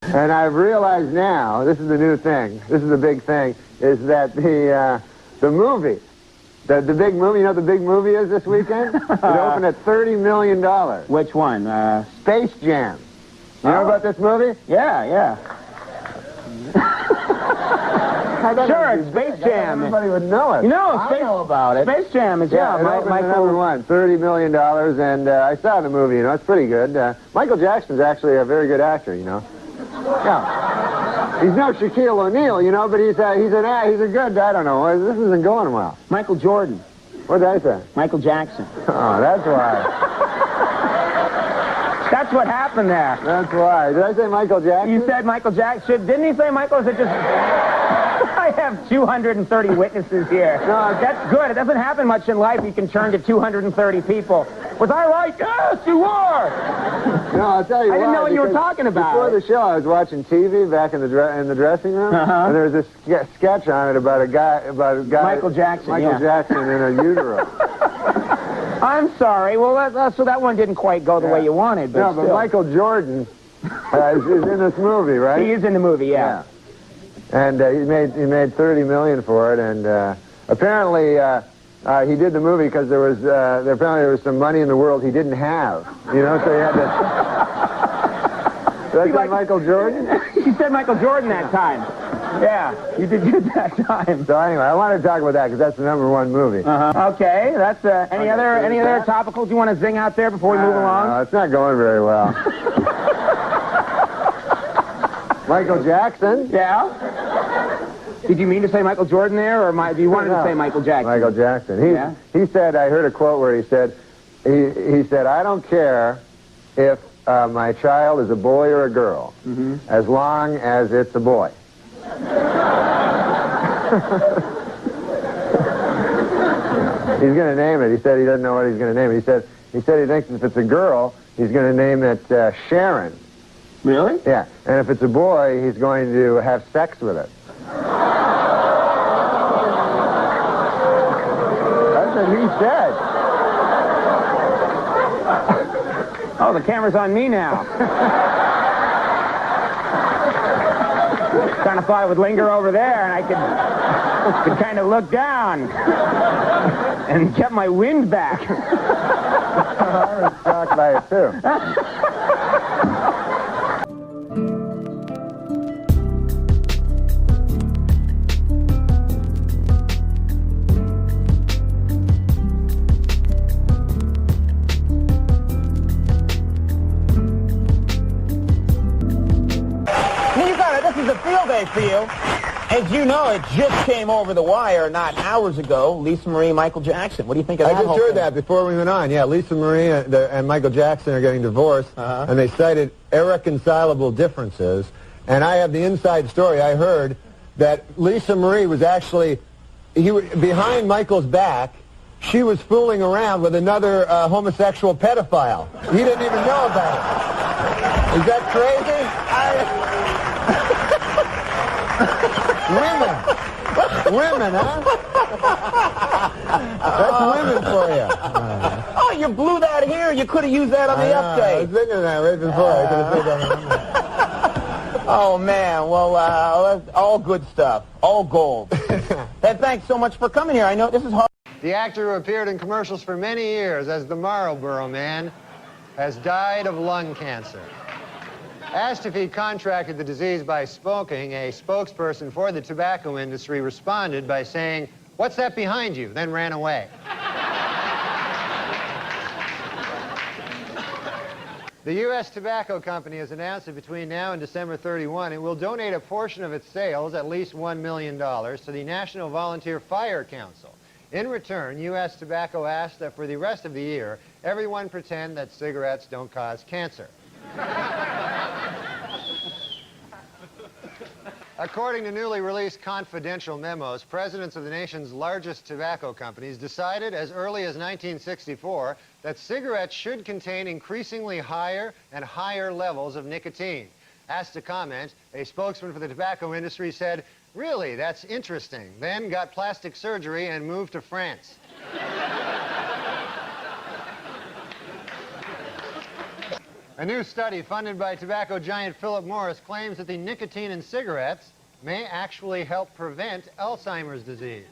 And I've realized now, this is the new thing, this is the big thing, is that the movie, the big movie, you know what the big movie is this weekend? It opened at $30 million. Which one? Space Jam. You know about this movie? Yeah. Sure, it's Space Jam. Everybody would know it. You know, I know about it. Space Jam is, it opened at number one, $30 million, and I saw the movie, you know, it's pretty good. Michael Jackson's actually a very good actor, you know. Yeah. He's no Shaquille O'Neal, you know, but he's a good, I don't know, this isn't going well. Michael Jordan. What did I say? Michael Jackson. Oh, that's why. That's what happened there. That's why. Did I say Michael Jackson? You said Michael Jackson. Didn't he say Michael? Or is it just... I have 230 witnesses here. No, that's good. It doesn't happen much in life. You can turn to 230 people. Was I right? Yes, you were. No, I'll tell you I didn't know what you were talking about. Before the show, I was watching TV back in the dressing room, and there was this sketch on it about a guy Michael Jackson. Michael Jackson in a utero. I'm sorry. Well, so that one didn't quite go the way you wanted. But but Michael Jordan is in this movie, right? He is in the movie, yeah. And he made $30 million for it, and apparently he did the movie because apparently there was some money in the world he didn't have, you know, so he had to. Did I say Michael Jordan? You said Michael Jordan that time. Yeah, you did good that time. So anyway, I wanted to talk about that because that's the #1 movie. Okay, that's any other topicals you want to zing out there before we move along? No, it's not going very well. Michael Jackson. Yeah. Did you mean to say Michael Jordan there, or do you want to say Michael Jackson? Michael Jackson. He said, I heard a quote where he said, I don't care if my child is a boy or a girl, as long as it's a boy. He's going to name it. He said he doesn't know what he's going to name it. He said he thinks if it's a girl, he's going to name it Sharon. Really? Yeah. And if it's a boy, he's going to have sex with it. That's what he said. Oh, the camera's on me now. Kind of thought I would linger over there, and I could kind of look down and get my wind back. I was shocked by it, too. This is a field day for you. As you know, it just came over the wire not hours ago. Lisa Marie, Michael Jackson. What do you think of that? I just heard that before we went on. Yeah, Lisa Marie and Michael Jackson are getting divorced, and they cited irreconcilable differences. And I have the inside story. I heard that Lisa Marie was actually behind Michael's back. She was fooling around with another homosexual pedophile. He didn't even know about it. Is that crazy? Women, huh? That's women for you. Oh, you blew that here. You could have used that on the update. I was thinking of that right before. I could have said that. Oh, man. Well, that's all good stuff. All gold. And thanks so much for coming here. I know this is hard. The actor who appeared in commercials for many years as the Marlboro Man has died of lung cancer. Asked if he contracted the disease by smoking, a spokesperson for the tobacco industry responded by saying, "What's that behind you?" then ran away. The U.S. Tobacco Company has announced that between now and December 31, it will donate a portion of its sales, at least $1 million, to the National Volunteer Fire Council. In return, U.S. Tobacco asked that for the rest of the year, everyone pretend that cigarettes don't cause cancer. According to newly released confidential memos, presidents of the nation's largest tobacco companies decided as early as 1964 that cigarettes should contain increasingly higher and higher levels of nicotine. Asked to comment, a spokesman for the tobacco industry said, "Really, that's interesting," then got plastic surgery and moved to France. A new study funded by tobacco giant Philip Morris claims that the nicotine in cigarettes may actually help prevent Alzheimer's disease.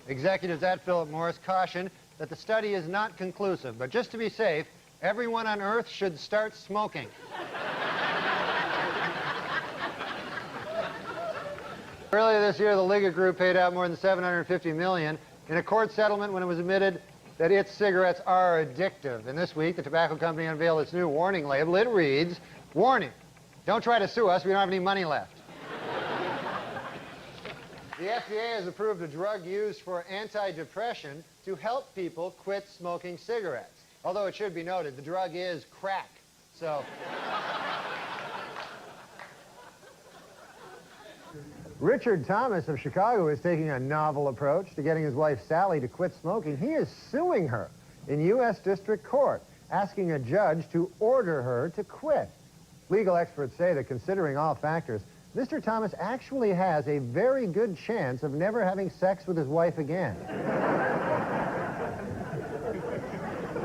Executives at Philip Morris caution that the study is not conclusive, but just to be safe, everyone on Earth should start smoking. Earlier this year, the Liga Group paid out more than $750 million in a court settlement when it was admitted that its cigarettes are addictive. And this week, the tobacco company unveiled its new warning label. It reads, "Warning, don't try to sue us, we don't have any money left." The FDA has approved a drug used for antidepressant to help people quit smoking cigarettes. Although it should be noted, the drug is crack, so... Richard Thomas of Chicago is taking a novel approach to getting his wife Sally to quit smoking. He is suing her in U.S. District Court, asking a judge to order her to quit. Legal experts say that considering all factors, Mr. Thomas actually has a very good chance of never having sex with his wife again.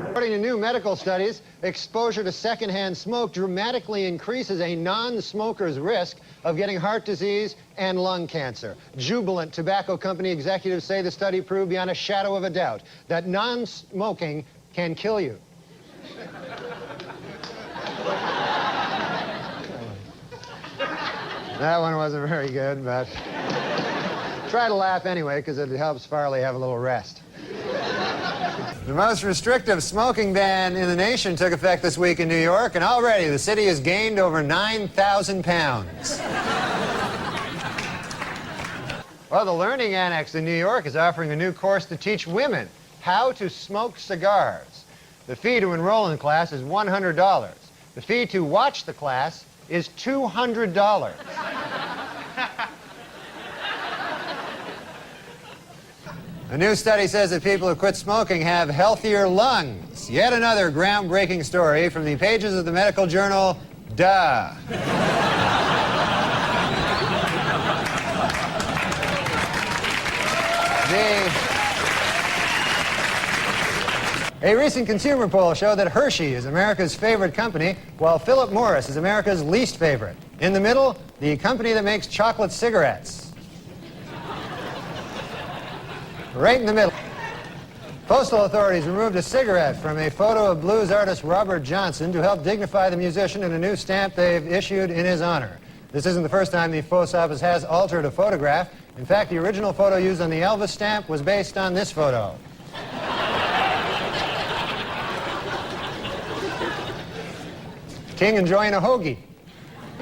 According to new medical studies, exposure to secondhand smoke dramatically increases a non-smoker's risk of getting heart disease and lung cancer. Jubilant tobacco company executives say the study proved beyond a shadow of a doubt that non-smoking can kill you. That one wasn't very good, but try to laugh anyway, because it helps Farley have a little rest. The most restrictive smoking ban in the nation took effect this week in New York, and already the city has gained over 9,000 pounds. Well, the Learning Annex in New York is offering a new course to teach women how to smoke cigars. The fee to enroll in the class is $100. The fee to watch the class is $200. A new study says that people who quit smoking have healthier lungs. Yet another groundbreaking story from the pages of the medical journal, Duh. A recent consumer poll showed that Hershey is America's favorite company, while Philip Morris is America's least favorite. In the middle, the company that makes chocolate cigarettes. Right in the middle. Postal authorities removed a cigarette from a photo of blues artist Robert Johnson to help dignify the musician in a new stamp they've issued in his honor. This isn't the first time the post office has altered a photograph. In fact, the original photo used on the Elvis stamp was based on this photo. King enjoying a hoagie.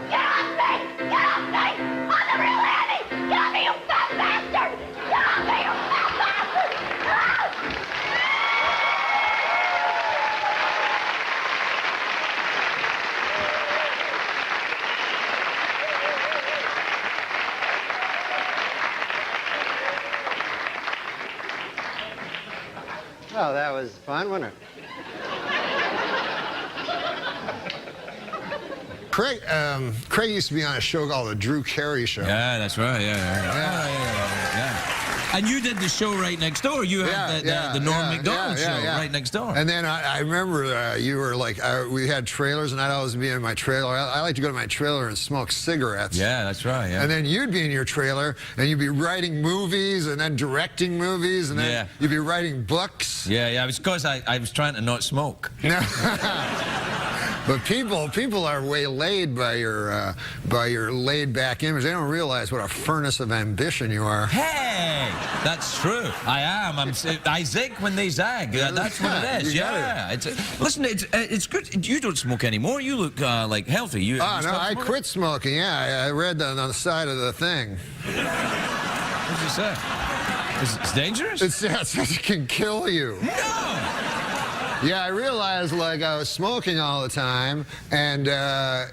Get off me! Get off me! I'm the real Annie! Get off me, you fat bastard! Get off me, you fat bastard! Oh, that was fun, wasn't it? Craig used to be on a show called The Drew Carey Show. Yeah, that's right. Yeah. And you did the show right next door. You had the NORM MACDONALD show right next door. And then I remember you were like, we had trailers, and I'd always be in my trailer. I like to go to my trailer and smoke cigarettes. Yeah, that's right. Yeah. And then you'd be in your trailer, and you'd be writing movies, and then directing movies, and then you'd be writing books. Yeah. It was because I was trying to not smoke. But people are waylaid by your laid-back image. They don't realize what a furnace of ambition you are. Hey, that's true. I am. I zig when they zag. That's what it is. Yeah. Listen, it's good. You don't smoke anymore. You look like healthy. You. No, I quit smoking. Yeah, I read that on the side of the thing. What did you say? It's dangerous. It can kill you. No. Yeah, I realized like I was smoking all the time, and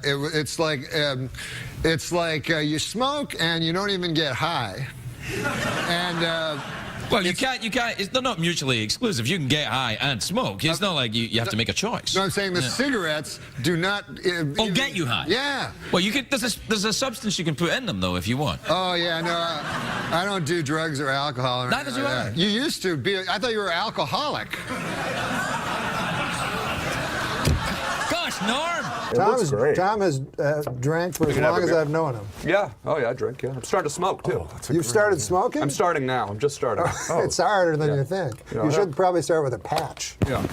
it's like you smoke and you don't even get high, and. Well, you can't. They're not mutually exclusive. You can get high and smoke. It's not like you have to make a choice. No, I'm saying the cigarettes do not. Get you high. Yeah. Well, you could. There's a substance you can put in them though if you want. Oh yeah, no, I don't do drugs or alcohol. Or Neither do I. You used to be. I thought you were alcoholic. Gosh, Norm. Tom has drank for as long as I've known him. Yeah. Oh, yeah, I drink, yeah. I'm starting to smoke, too. You've started smoking? I'm starting now. I'm just starting. It's harder than you think. You should probably start with a patch. Yeah.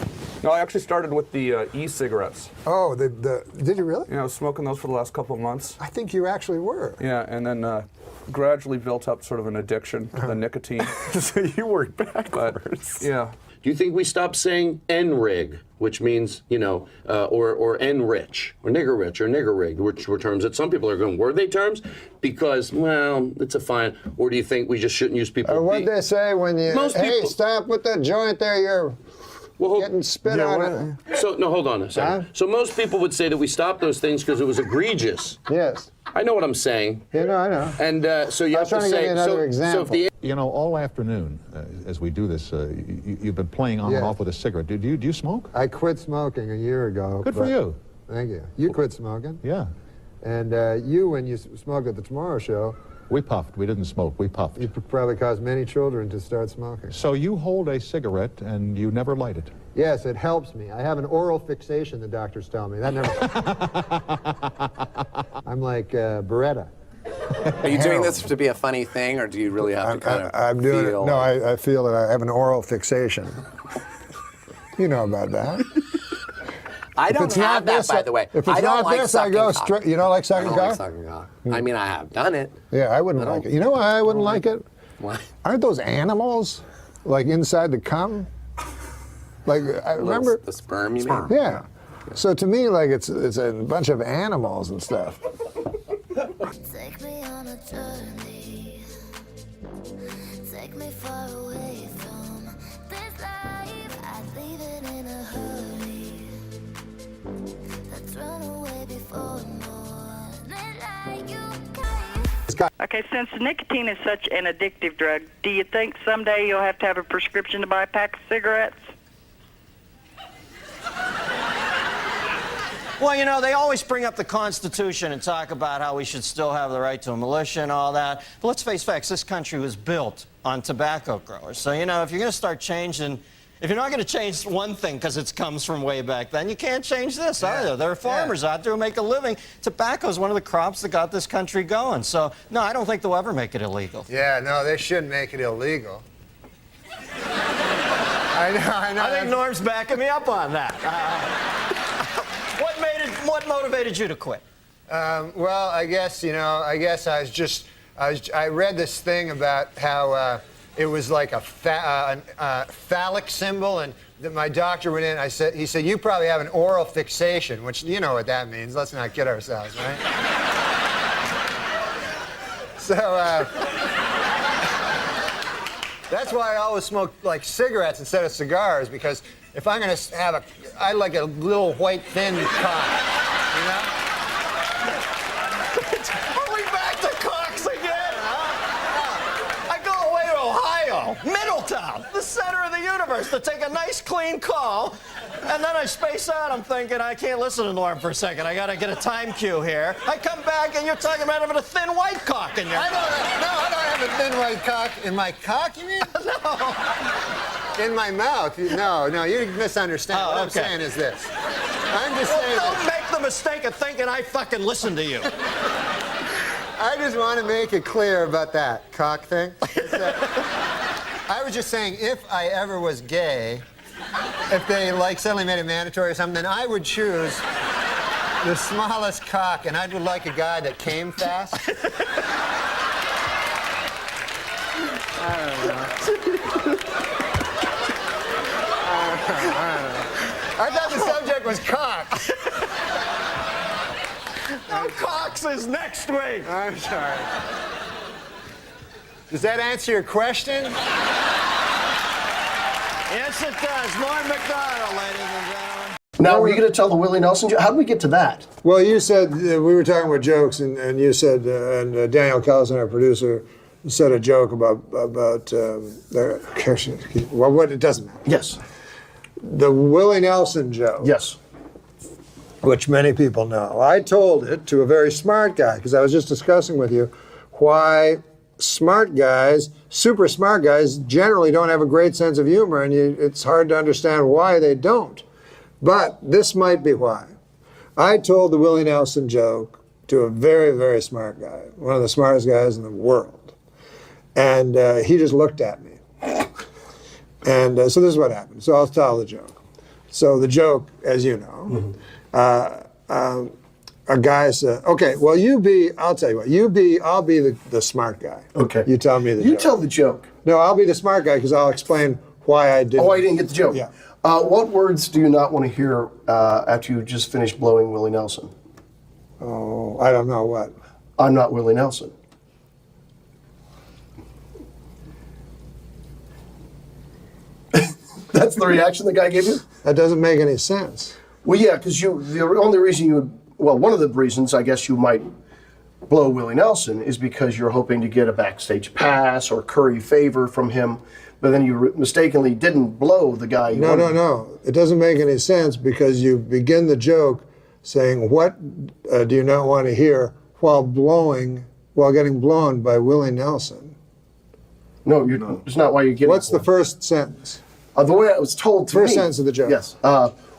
No, I actually started with the e-cigarettes. Oh, did you really? Yeah, I was smoking those for the last couple of months. I think you actually were. Yeah, and then gradually built up sort of an addiction to the nicotine. So you work backwards. Yeah. Do you think we stop saying N-rig, which means, or N-rich, or nigger-rich, or nigger-rig, which were terms that some people are going, were they terms? Because, well, it's a fine. Or do you think we just shouldn't use people? Or what'd they say when you, stop with that joint there, you're getting spit on it. So, no, hold on a second. Huh? So most people would say that we stopped those things because it was egregious. Yes. I know what I'm saying. Yeah, no, I know. And so you have to say, give you another example. So if the all afternoon, as we do this, you've been playing on and off with a cigarette. Do you smoke? I quit smoking a year ago. Good for you. Thank you. You quit smoking. Yeah. And you, when you smoked at the Tomorrow Show, we puffed. We didn't smoke. We puffed. You probably caused many children to start smoking. So you hold a cigarette and you never light it? Yes, it helps me. I have an oral fixation, the doctors tell me. That never. I'm like Beretta. Are you doing this to be a funny thing, or do you really have to kind of I'm doing it. No, I feel that I have an oral fixation. You know about that. I don't have that, by the way. If it's not this, I go straight. You don't like sucking cock? I don't like sucking cock. I mean, I have done it. Yeah, I wouldn't like it. You know why I wouldn't like it? Why? Aren't those animals, like inside the cum? Like I remember the sperm, you mean? Yeah. So to me, like it's a bunch of animals and stuff. Take me on a journey. Take me far away from this life. I'd leave it in a hurry. Let's run away before more than like you can. Okay, since nicotine is such an addictive drug, do you think someday you'll have to have a prescription to buy a pack of cigarettes? Well, they always bring up the Constitution and talk about how we should still have the right to a militia and all that. But let's face facts, this country was built on tobacco growers. So, if you're going to start changing If you're not going to change one thing because it comes from way back then, you can't change this either. There are farmers out there who make a living. Tobacco is one of the crops that got this country going. So, no, I don't think they'll ever make it illegal. Yeah, no, they shouldn't make it illegal. I know. I think Norm's backing me up on that. What motivated you to quit? Well, I guess I read this thing about how it was like a phallic symbol, and that my doctor went in. He said, you probably have an oral fixation, which you know what that means. Let's not kid ourselves, right? So that's why I always smoke like cigarettes instead of cigars, because if I'm gonna have I like a little white thin cock, you know? Are we back to cocks again? I go away to Ohio, Middletown, the center of the universe, to take a nice clean call, and then I space out. I'm thinking, I can't listen to Norm for a second. I gotta get a time cue here. I come back and you're talking about having a thin white cock in your I don't have a thin white cock. In my cock, you mean? No. In my mouth. No, you misunderstand. What I'm saying is this. I'm just saying. Don't make the mistake of thinking I fucking listen to you. I just want to make it clear about that cock thing. I was just saying, if I ever was gay, if they suddenly made it mandatory or something, then I would choose the smallest cock, and I would like a guy that came fast. I don't know. I thought the subject was cock. No, cocks is next week. I'm sorry. Does that answer your question? Yes, it does. Norm MacDonald, ladies and gentlemen. Now, were you going to tell the Willie Nelson joke? How did we get to that? Well, you said, we were talking about jokes, and you said, and Daniel Callison, our producer, said a joke about what it doesn't matter. Yes. The Willie Nelson joke. Yes. Which many people know. I told it to a very smart guy, because I was just discussing with you why smart guys, super smart guys, generally don't have a great sense of humor, and it's hard to understand why they don't. But this might be why. I told the Willie Nelson joke to a very, very smart guy, one of the smartest guys in the world. And he just looked at me. And so this is what happened. So I'll tell the joke. So the joke, as you know, a guy said, okay, well, I'll tell you what, I'll be the smart guy. Okay. You tell me the joke. You tell the joke. No, I'll be the smart guy, because I'll explain why I didn't. Oh, I didn't get the joke. Yeah. What words do you not want to hear after you just finished blowing Willie Nelson? Oh, I don't know what. I'm not Willie Nelson. That's the reaction the guy gave you? That doesn't make any sense. Well, yeah, because the only reason one of the reasons I guess you might blow Willie Nelson is because you're hoping to get a backstage pass or curry favor from him, but then you mistakenly didn't blow the guy you wanted. No. It doesn't make any sense, because you begin the joke saying, what do you not want to hear while getting blown by Willie Nelson? No, it's not why you're getting What's the first sentence? The way it was told to me. First sentence of the joke. Yes.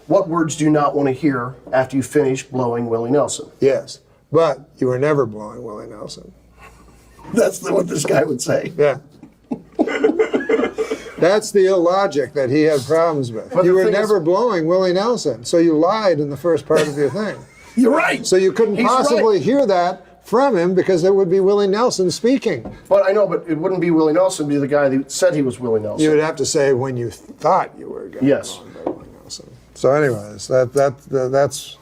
What words do you not want to hear after you finish blowing Willie Nelson? Yes, but you were never blowing Willie Nelson. That's what this guy would say. Yeah. That's the illogic that he had problems with. You were never blowing Willie Nelson, so you lied in the first part of your thing. You're right. So you couldn't possibly hear that from him, because it would be Willie Nelson speaking. But I know, but it wouldn't be Willie Nelson, it'd be the guy that said he was Willie Nelson. You would have to say when you thought you were getting blown by Willie Nelson. So anyways, that's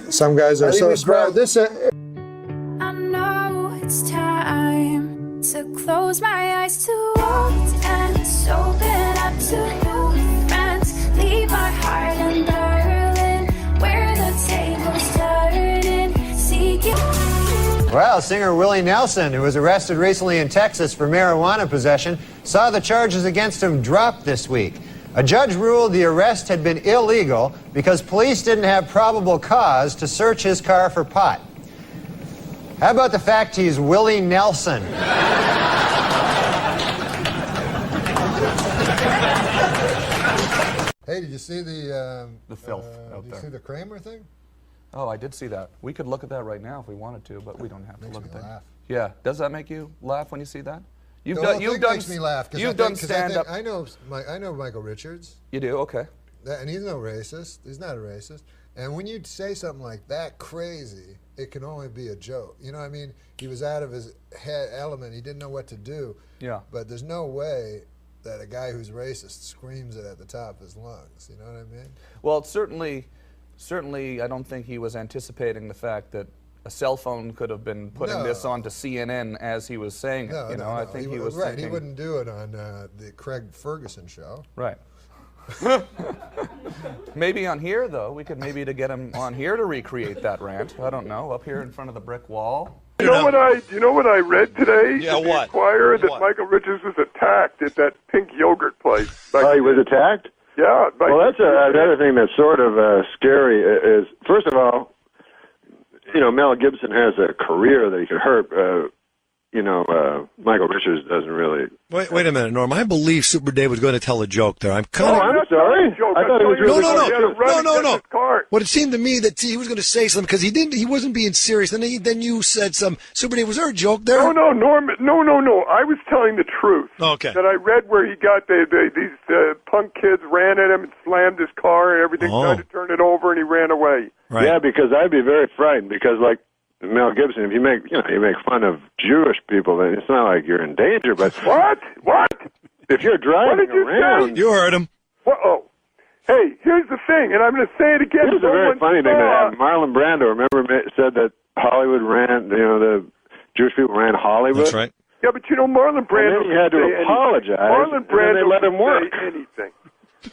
some guys are so smart. I know it's time to close my eyes to old ends, open up to new friends, leave my heart in Berlin, where the tables turning, seeking. Well, singer Willie Nelson, who was arrested recently in Texas for marijuana possession, saw the charges against him dropped this week. A judge ruled the arrest had been illegal because police didn't have probable cause to search his car for pot. How about the fact he's Willie Nelson? Hey, did you see the filth out did there. you see the Kramer thing? Oh, I did see that. We could look at that right now if we wanted to, but we don't have to Makes look me at that. laugh. Yeah. Does that make you laugh when you see that? You've The done. whole You've thing done. makes me laugh. You've done stand-up. I know Michael Richards. You do? Okay. And he's no racist. He's not a racist. And when you say something like that crazy, it can only be a joke. You know what I mean? He was out of his head element. He didn't know what to do. Yeah. But there's no way that a guy who's racist screams it at the top of his lungs. You know what I mean? Well, certainly, I don't think he was anticipating the fact that a cell phone could have been putting this onto CNN as he was saying it. No, I think he was right. thinking, He wouldn't do it on the Craig Ferguson show. Right. Maybe on here, though. We could maybe to get him on here to recreate that rant. I don't know. Up here in front of the brick wall. You know what I read today? Yeah, in the what? Inquirer, that Michael Richards was attacked at that pink yogurt place. Oh, he was attacked? Yeah. Well, that's another thing that's sort of scary is, first of all, Mel Gibson has a career that he could hurt. Michael Richards doesn't really. Wait a minute, Norm. I believe Super Dave was going to tell a joke there. I'm kind of. Oh, I'm sorry. I thought it was really No. Well, it seemed to me that he was going to say something because he didn't. He wasn't being serious. Then you said some. Super Dave, was there a joke there? No, Norm. No. I was telling the truth. Okay. That I read where he got these punk kids ran at him and slammed his car and everything, tried to turn it over, and he ran away. Right. Yeah, because I'd be very frightened because, like Mel Gibson, if you make fun of Jewish people, then it's not like you're in danger. But what? If you're driving around, you heard him. Oh, hey, here's the thing, and I'm going to say it again. Here's a very funny thing that happened. Marlon Brando, remember, said that Hollywood ran. The Jewish people ran Hollywood. That's right. Yeah, but Marlon Brando. And then he had to apologize. Marlon Brando. And they let him work. Say anything.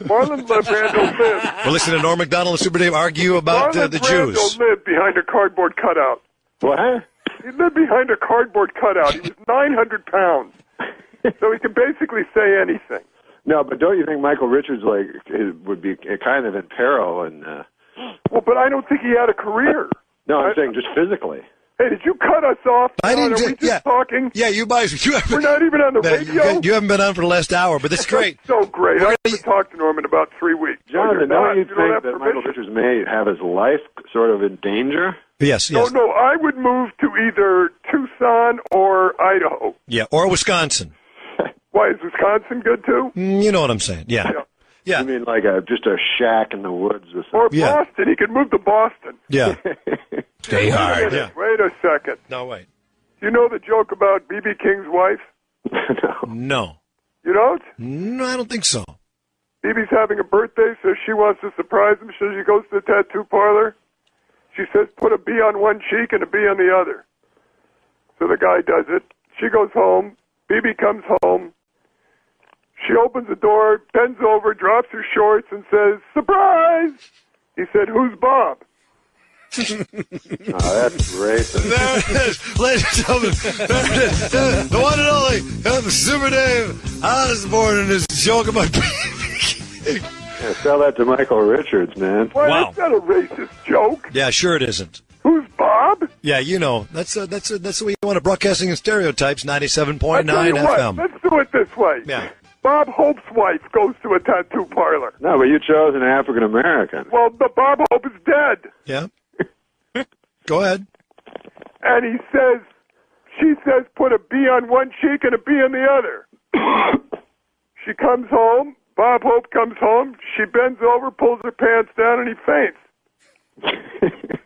Marlon Brando lived. Well, listen to Norm MacDonald and Super Dave argue about the Jews. Marlon Brando lived behind a cardboard cutout. What? He lived behind a cardboard cutout. He was 900 pounds. So he could basically say anything. No, but don't you think Michael Richards would be kind of in peril? And well, but I don't think he had a career. No, I'm saying just physically. Hey, did you cut us off? I didn't. Are we just talking? Yeah, you guys. We're not even on the radio. You haven't been on for the last hour, but it's great. So great. I haven't talked to Norm in about 3 weeks. Jonathan, don't you think that Michael Richards may have his life sort of in danger? Yes. No, I would move to either Tucson or Idaho. Yeah, or Wisconsin. Why, is Wisconsin good too? You know what I'm saying? Yeah. You mean like just a shack in the woods or something? Or Boston. He could move to Boston. Yeah. Stay hard. Yeah. Wait a second. No, wait. You know the joke about B.B. King's wife? No. You don't? No, I don't think so. B.B.'s having a birthday, so she wants to surprise him, so she goes to the tattoo parlor. She says, put a B on one cheek and a B on the other. So the guy does it. She goes home. B.B. comes home. She opens the door, bends over, drops her shorts, and says, surprise! He said, who's Bob? Oh, that's racist. There it is, ladies and gentlemen. There it is. The one and only Super Dave Osborne and his joke about Yeah, sell that to Michael Richards, man. Well, that's not a racist joke. Yeah, sure it isn't. Who's Bob? Yeah, that's the way you want to broadcasting and stereotypes. 97.9 FM. Let's do it this way. Yeah. Bob Hope's wife goes to a tattoo parlor. No, but you chose an African American. Well, but Bob Hope is dead. Yeah. Go ahead. And she says, put a B on one cheek and a B on the other. She comes home. Bob Hope comes home. She bends over, pulls her pants down, and he faints.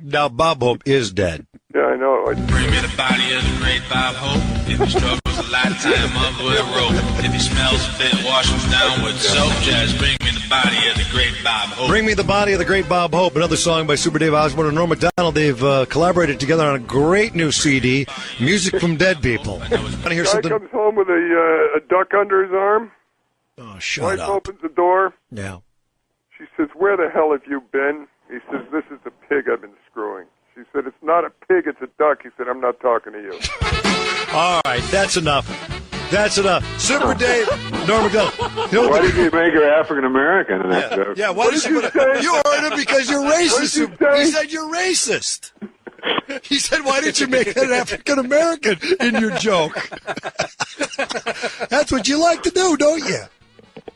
Now, Bob Hope is dead. Yeah, I know. Bring me the body of the great Bob Hope. If he struggles a lifetime up with a rope. If he smells a bit, wash him down with soap. Just bring me the body of the great Bob Hope. Bring me the body of the great Bob Hope. Another song by Super Dave Osborne and Norm MacDonald. They've collaborated together on a great new CD, Music from Dead People. Want to hear something? Guy comes home with a duck under his arm. Oh, shut Wife up. opens the door. Yeah. She says, where the hell have you been? He says, this is the pig I've been screwing. She said, it's not a pig, it's a duck. He said, I'm not talking to you. All right, that's enough. That's enough. Super Dave, Norm MacDonald. Why did you make her African American in that joke? Yeah, why did you say? You heard it because you're racist. He said you're racist. He said, why didn't you make an African American in your joke? That's what you like to do, don't you?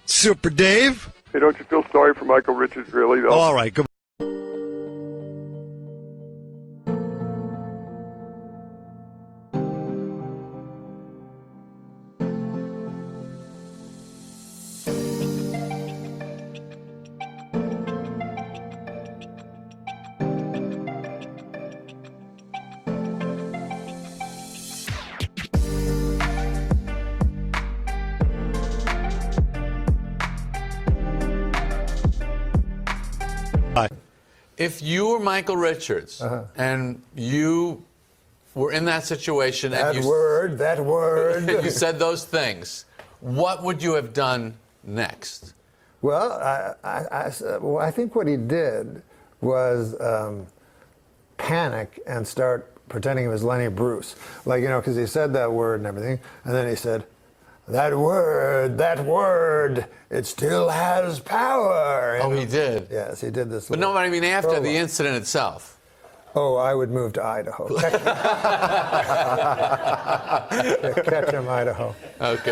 Super Dave. Hey, don't you feel sorry for Michael Richards, really, though? All right, good. If you were Michael Richards and you were in that situation That and word. you said those things, what would you have done next? Well, I think what he did was panic and start pretending he was Lenny Bruce. Like, you know, because he said that word and everything, and then he said, that word, it still has power. Oh, he did? Yes, he did this. But no, I mean after the incident itself. Oh, I would move to Idaho. Ketchum, Idaho. Okay.